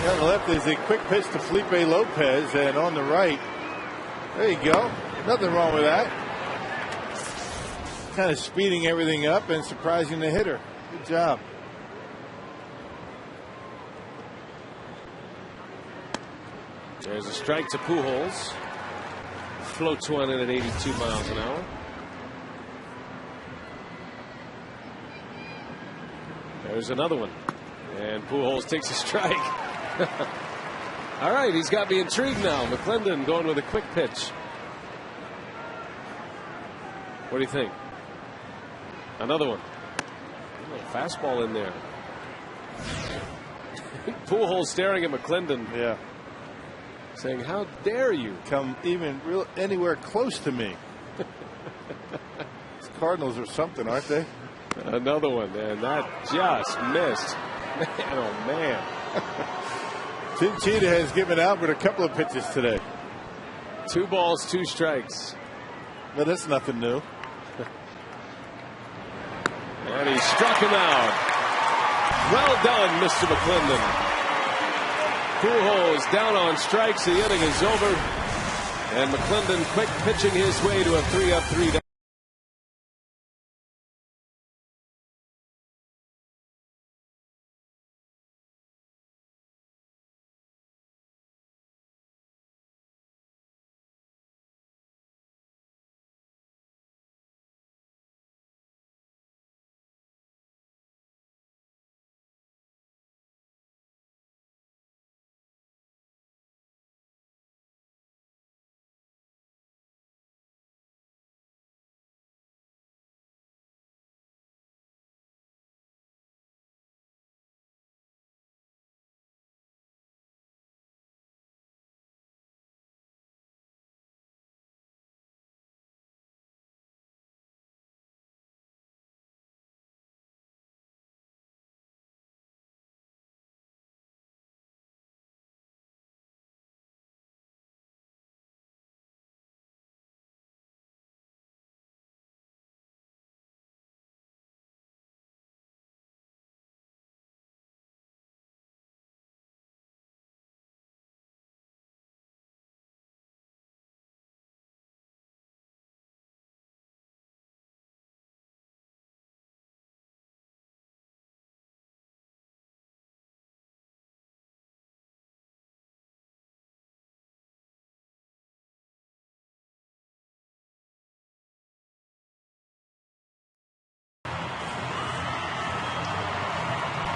On the left is a quick pitch to Felipe Lopez, and on the right, there you go. Nothing wrong with that. Kind of speeding everything up and surprising the hitter. Good job. There's a strike to Pujols. Floats one in at 82 miles an hour. There's another one. And Pujols takes a strike. All right, he's got me intrigued now. McClendon going with a quick pitch. What do you think? Another one. A little fastball in there. Pujols staring at McClendon. Yeah. Saying, how dare you come even anywhere close to me. These Cardinals are something, aren't they? Another one, and that just missed. Man, oh man. Tim Cheetah has given Albert a couple of pitches today. 2 balls, 2 strikes. But that's nothing new. And he struck him out. Well done, Mr. McClendon. Pujols down on strikes. The inning is over. And McClendon quick pitching his way to a 3-up, 3-down.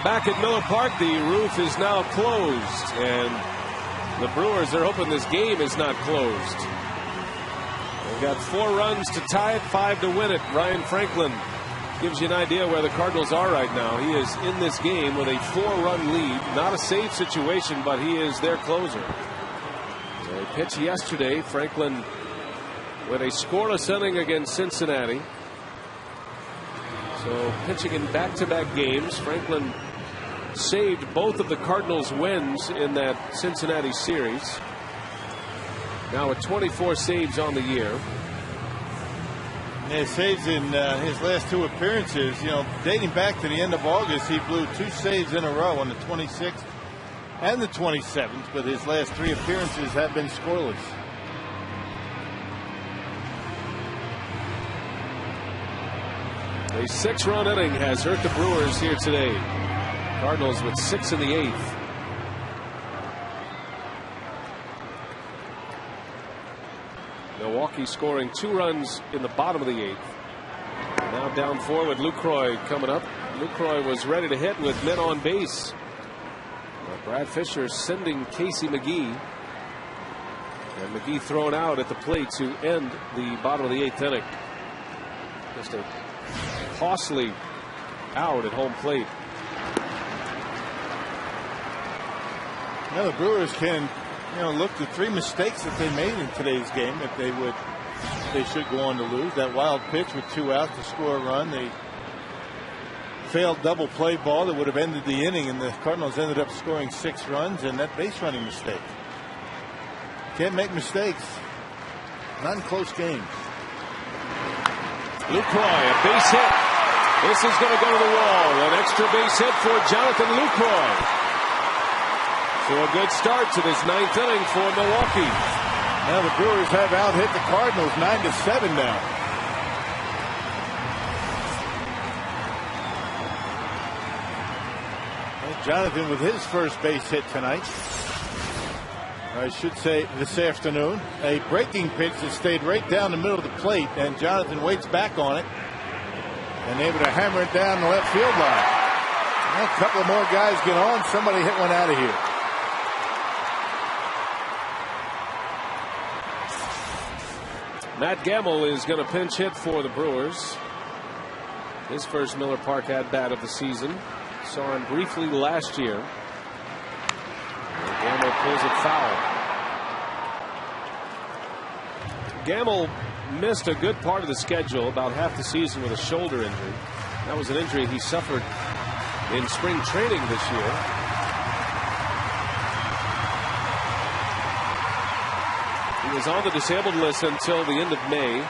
Back at Miller Park, the roof is now closed, and the Brewers are hoping this game is not closed. They've got 4 runs to tie it, 5 to win it. Ryan Franklin gives you an idea where the Cardinals are right now. He is in this game with a 4-run lead. Not a safe situation, but he is their closer. So he pitched yesterday. Franklin with a scoreless inning against Cincinnati. So pitching in back-to-back games. Franklin saved both of the Cardinals' wins in that Cincinnati series. Now at 24 saves on the year. Yeah, saves in his last 2 appearances. You know, dating back to the end of August, he blew 2 saves in a row on the 26th and the 27th, but his last 3 appearances have been scoreless. A 6-run inning has hurt the Brewers here today. Cardinals with 6 in the 8th. Milwaukee scoring 2 runs in the bottom of the 8th. Now down 4 with Lucroy coming up. Lucroy was ready to hit with men on base. Brad Fisher sending Casey McGee. And McGee thrown out at the plate to end the bottom of the 8th inning. Just a costly out at home plate. Now the Brewers can, look to 3 mistakes that they made in today's game if they should go on to lose. That wild pitch with 2 outs to score a run. They failed double play ball that would have ended the inning, and the Cardinals ended up scoring 6 runs, and that base running mistake. Can't make mistakes. Not in close games. Lucroy, a base hit. This is going to go to the wall. An extra base hit for Jonathan Lucroy. So a good start to this 9th inning for Milwaukee. Now the Brewers have out-hit the Cardinals 9-7 now. Well, Jonathan with his first base hit tonight. I should say this afternoon. A breaking pitch that stayed right down the middle of the plate, and Jonathan waits back on it and able to hammer it down the left field line. Well, a couple of more guys get on. Somebody hit one out of here. Matt Gamble is going to pinch hit for the Brewers. His first Miller Park at-bat of the season. Saw him briefly last year. And Gamble pulls it foul. Gamble missed a good part of the schedule, about half the season, with a shoulder injury. That was an injury he suffered in spring training this year. He was on the disabled list until the end of May.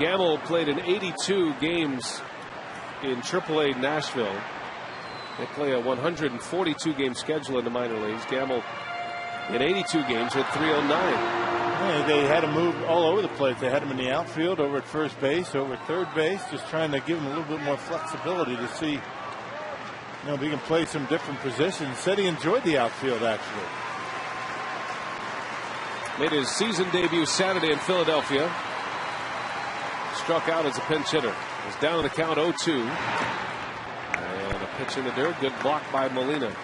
Gamble played in 82 games in AAA Nashville. They play a 142 game schedule in the minor leagues. Gamble in 82 games hit .309. Yeah, they had him move all over the place. They had him in the outfield, over at first base, over at third base, just trying to give him a little bit more flexibility to see, you know, if he can play some different positions. Said he enjoyed the outfield, actually. Made his season debut Saturday in Philadelphia. Struck out as a pinch hitter. Was down in the count 0-2. And a pitch in the dirt. Good block by Molina.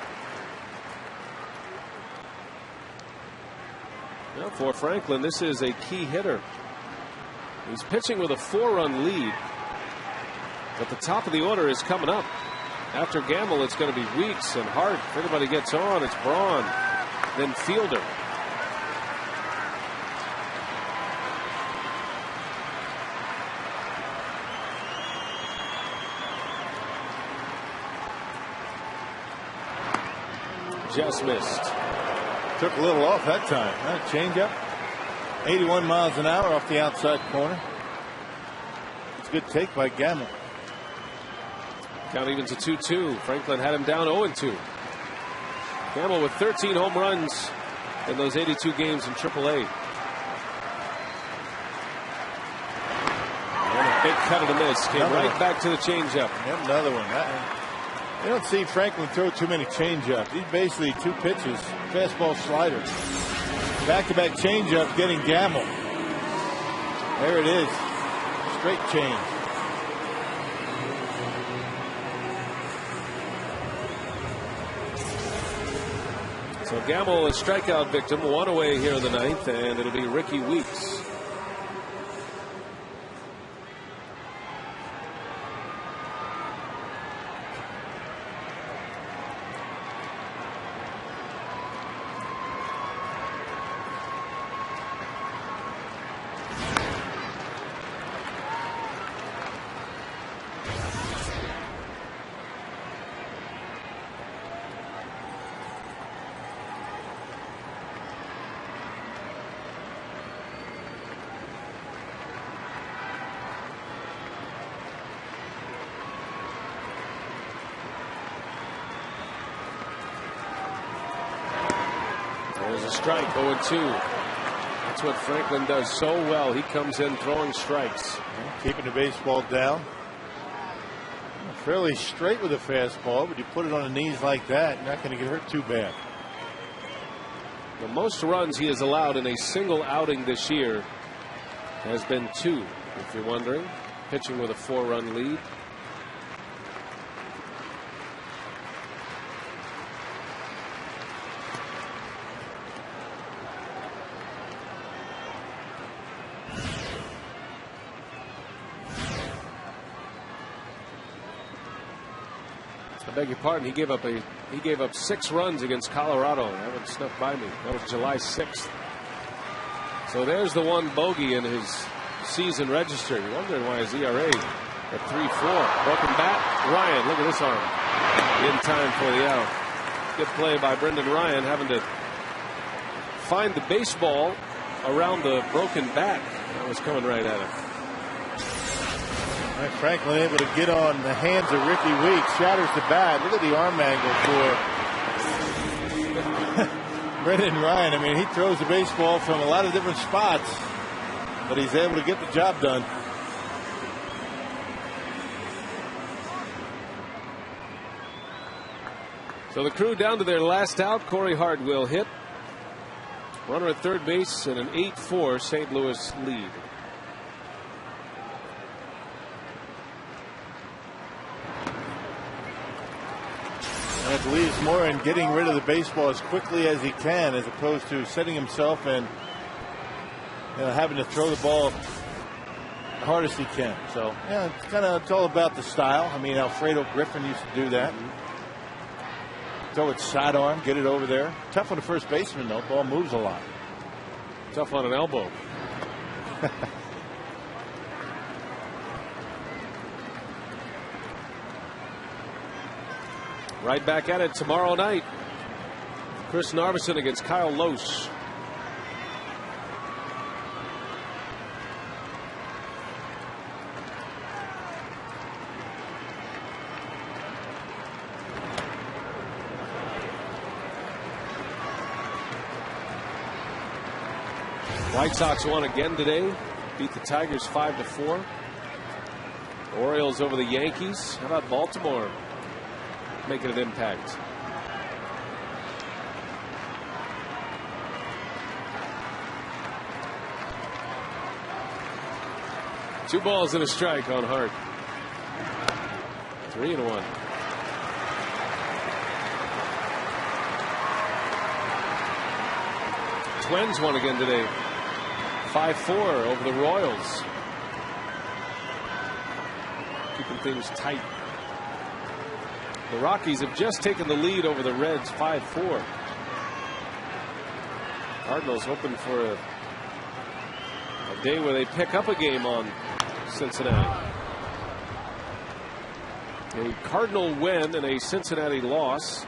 Well, for Franklin, this is a key hitter. He's pitching with a 4-run lead. But the top of the order is coming up. After Gamble, it's going to be Weeks and Hart. If anybody gets on, it's Braun, then Fielder. Just missed. Took a little off that time. That change up. 81 miles an hour off the outside corner. It's a good take by Gamble. Count evens at 2-2. Franklin had him down 0-2. Gamble with 13 home runs in those 82 games in AAA. And a big cut of the miss. Came right back to the changeup. Yep, another one. You don't see Franklin throw too many changeups. He's basically two pitches, fastball, slider. Back-to-back changeup getting Gamble. There it is. Straight change. So Gamble, a strikeout victim, one away here in the ninth, and it'll be Ricky Weeks. Strike 0-2. That's what Franklin does so well. He comes in throwing strikes. Keeping the baseball down. Fairly straight with a fastball, but you put it on the knees like that, you're not going to get hurt too bad. The most runs he has allowed in a single outing this year has been 2, if you're wondering. Pitching with a 4-run lead. I beg your pardon. He gave up 6 runs against Colorado. That one snuck by me. That was July 6th. So there's the one bogey in his season register. You're wondering why his ERA at 3.4. Broken bat. Ryan, look at this arm. In time for the out. Good play by Brendan Ryan, having to find the baseball around the broken bat that was coming right at him. Franklin able to get on the hands of Ricky Weeks. Shatters the bat. Look at the arm angle for Brendan Ryan. I mean, he throws the baseball from a lot of different spots, but he's able to get the job done. So the Crew down to their last out. Corey Hart will hit. Runner at third base and an 8-4 St. Louis lead. And it leaves more in getting rid of the baseball as quickly as he can, as opposed to setting himself and having to throw the ball the hardest he can. So yeah, it's all about the style. I mean, Alfredo Griffin used to do that. Throw it sidearm, get it over there. Tough on the first baseman though. Ball moves a lot. Tough on an elbow. Right back at it tomorrow night. Chris Narveson against Kyle Lose. White Sox won again today. Beat the Tigers 5-4. Orioles over the Yankees. How about Baltimore making an impact? Two balls and a strike on Hart. 3-1. Twins won again today. 5-4 over the Royals. Keeping things tight. The Rockies have just taken the lead over the Reds 5-4. Cardinals hoping for a day where they pick up a game on Cincinnati. A Cardinal win and a Cincinnati loss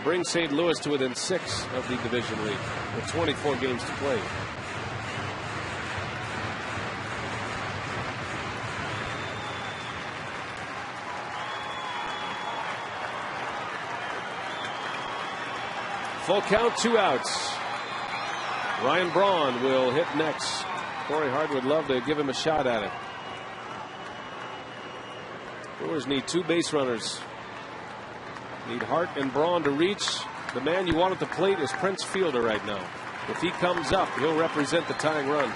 brings St. Louis to within 6 of the division lead with 24 games to play. Full count, 2 outs. Ryan Braun will hit next. Corey Hart would love to give him a shot at it. Brewers need 2 base runners. Need Hart and Braun to reach. The man you want at the plate is Prince Fielder right now. If he comes up, he'll represent the tying run.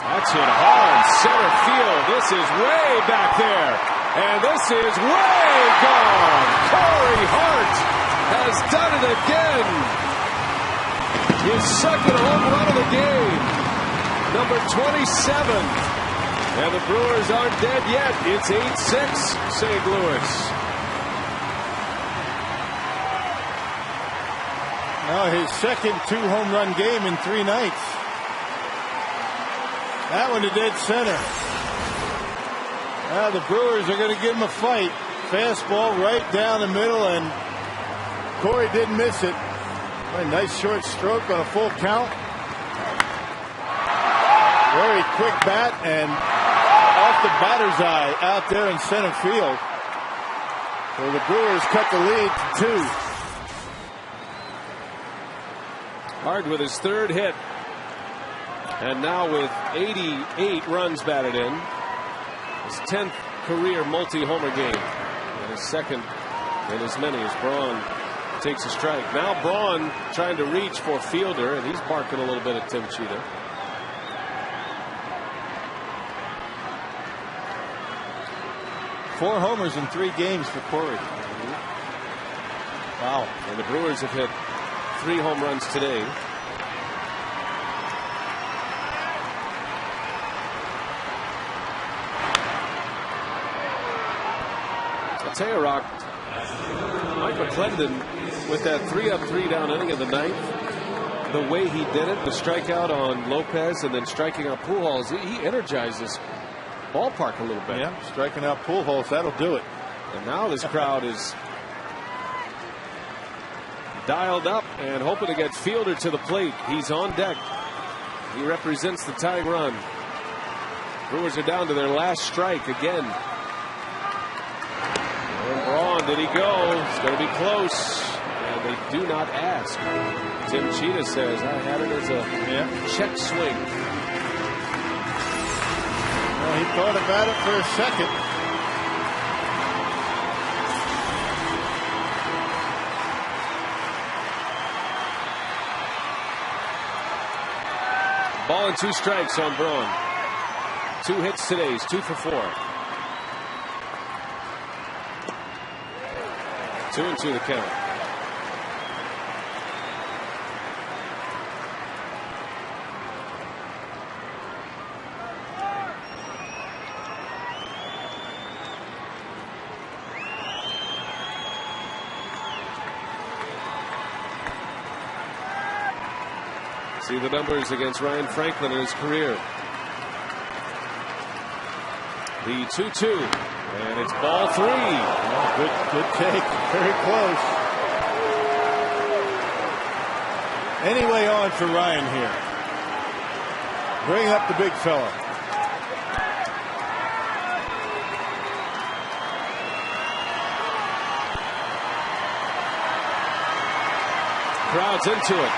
That's hit hard. Center field. This is way back there. And this is way gone. Corey Hart has done it again. His second home run of the game. Number 27. And the Brewers aren't dead yet. It's 8-6 St. Louis. Now his second 2-home run game in 3 nights. That one to dead center. Now the Brewers are going to give him a fight. Fastball right down the middle, and Corey didn't miss it. A nice short stroke on a full count. Very quick bat, and off the batter's eye out there in center field. So the Brewers cut the lead to 2. Hart with his 3rd hit. And now with 88 runs batted in. His 10th career multi-homer game. And his 2nd in as many as Braun takes a strike. Now Braun trying to reach for Fielder, and he's barking a little bit at Tim Cheetah. Four homers in 3 games for Corey. Wow. And the Brewers have hit 3 home runs today. I'll tell you, Rock, Mike McClendon with that 3-up, 3-down inning of the 9th, the way he did it, the strikeout on Lopez and then striking out Pujols, he energizes ballpark a little bit. Yeah, striking out Pujols, that'll do it. And now this crowd is dialed up and hoping to get Fielder to the plate. He's on deck. He represents the tying run. Brewers are down to their last strike again. And Braun, did he go? It's going to be close. And they do not ask. Tim Cheetah says, I had it as a check swing. Well, he thought about it for a second. Ball and 2 strikes on Braun. 2 hits today. He's 2 for 4. 2-2 the count. See the numbers against Ryan Franklin in his career. The 2-2, and it's ball 3. Oh, good take. Very close. Anyway, on for Ryan here. Bring up the big fella. Crowd's into it.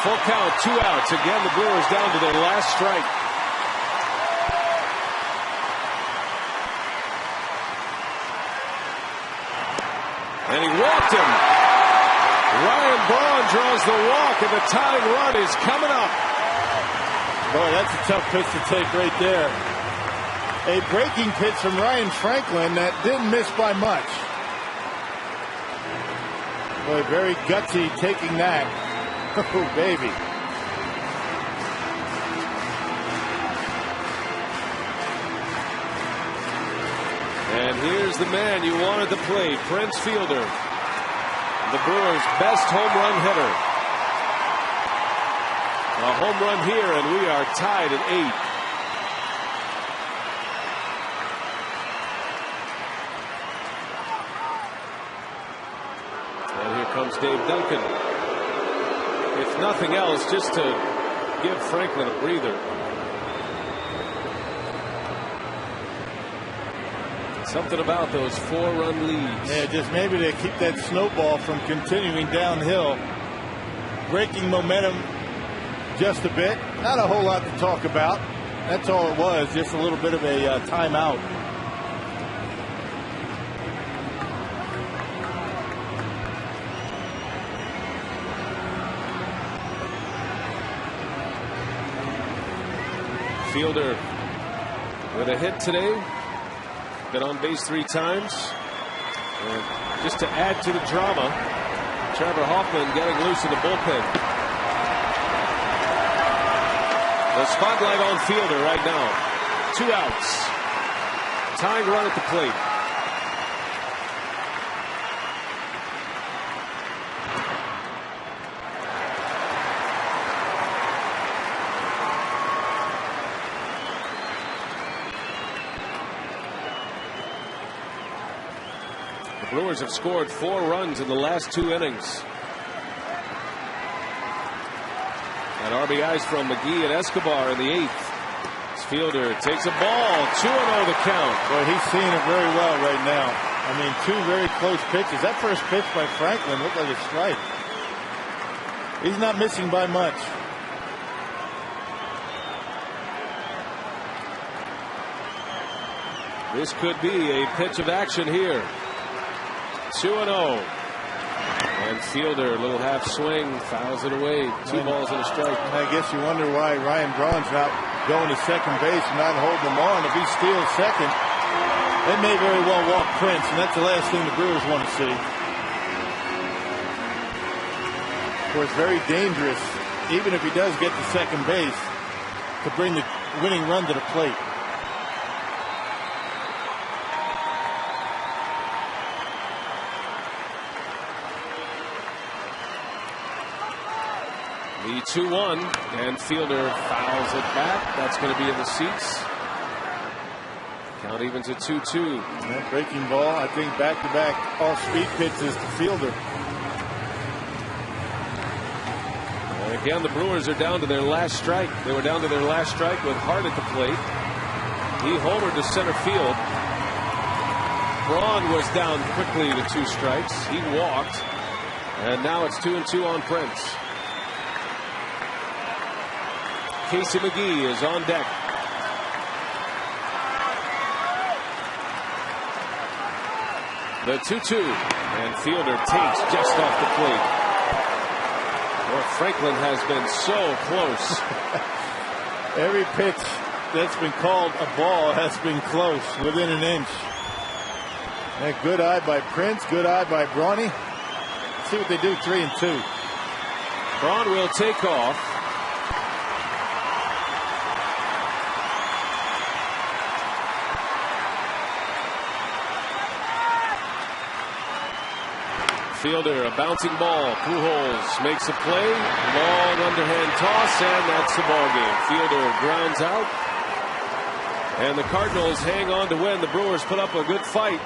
Full count, 2 outs. Again, the Brewers down to their last strike. And he walked him. Ryan Braun draws the walk, and the tying run is coming up. Boy, that's a tough pitch to take right there. A breaking pitch from Ryan Franklin that didn't miss by much. Boy, very gutsy taking that. Oh, baby. And here's the man you wanted to play, Prince Fielder, the Brewers' best home run hitter. A home run here, and we are tied at 8. And here comes Dave Duncan. If nothing else, just to give Franklin a breather. Something about those 4-run leads. Yeah, just maybe to keep that snowball from continuing downhill. Breaking momentum just a bit. Not a whole lot to talk about. That's all it was, just a little bit of a timeout. Fielder with a hit today. Been on base 3 times. And just to add to the drama, Trevor Hoffman getting loose in the bullpen. The spotlight on Fielder right now. 2 outs. Tying run at the plate. The Brewers have scored 4 runs in the last 2 innings. And RBIs from McGee and Escobar in the 8th. Fielder takes a ball. 2-0 the count. Boy, he's seeing it very well right now. I mean, 2 very close pitches. That first pitch by Franklin looked like a strike. He's not missing by much. This could be a pitch of action here. 2-0. And Fielder, a little half swing, fouls it away. 2 balls and a strike. I guess you wonder why Ryan Braun's not going to second base and not holding him on. If he steals second, they may very well walk Prince, and that's the last thing the Brewers want to see. Of course, very dangerous, even if he does get to second base, to bring the winning run to the plate. The 2-1, and Fielder fouls it back. That's going to be in the seats. Count evens at 2-2. Yeah, breaking ball. I think back-to-back off-speed pitches to Fielder. And again, the Brewers are down to their last strike. They were down to their last strike with Hart at the plate. He homered to center field. Braun was down quickly to 2 strikes. He walked, and now it's 2-2 on Prince. Casey McGee is on deck. The 2-2, and Fielder takes just off the plate. Well, Franklin has been so close. Every pitch that's been called a ball has been close, within an inch. And good eye by Prince, good eye by Brawny. Let's see what they do, 3-2. Braun will take off. Fielder, a bouncing ball. Pujols makes a play. Long underhand toss, and that's the ball game. Fielder grounds out. And the Cardinals hang on to win. The Brewers put up a good fight,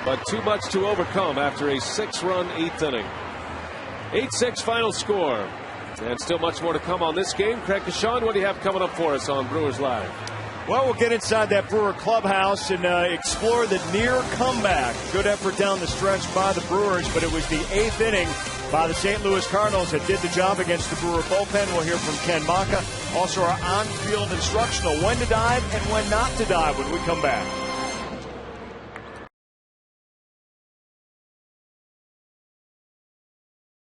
but too much to overcome after a 6-run 8th inning. 8-6 final score. And still much more to come on this game. Craig Kashan, what do you have coming up for us on Brewers Live? Well, we'll get inside that Brewer clubhouse and explore the near comeback. Good effort down the stretch by the Brewers, but it was the 8th inning by the St. Louis Cardinals that did the job against the Brewer bullpen. We'll hear from Ken Maka. Also our on-field instructional, when to dive and when not to dive when we come back.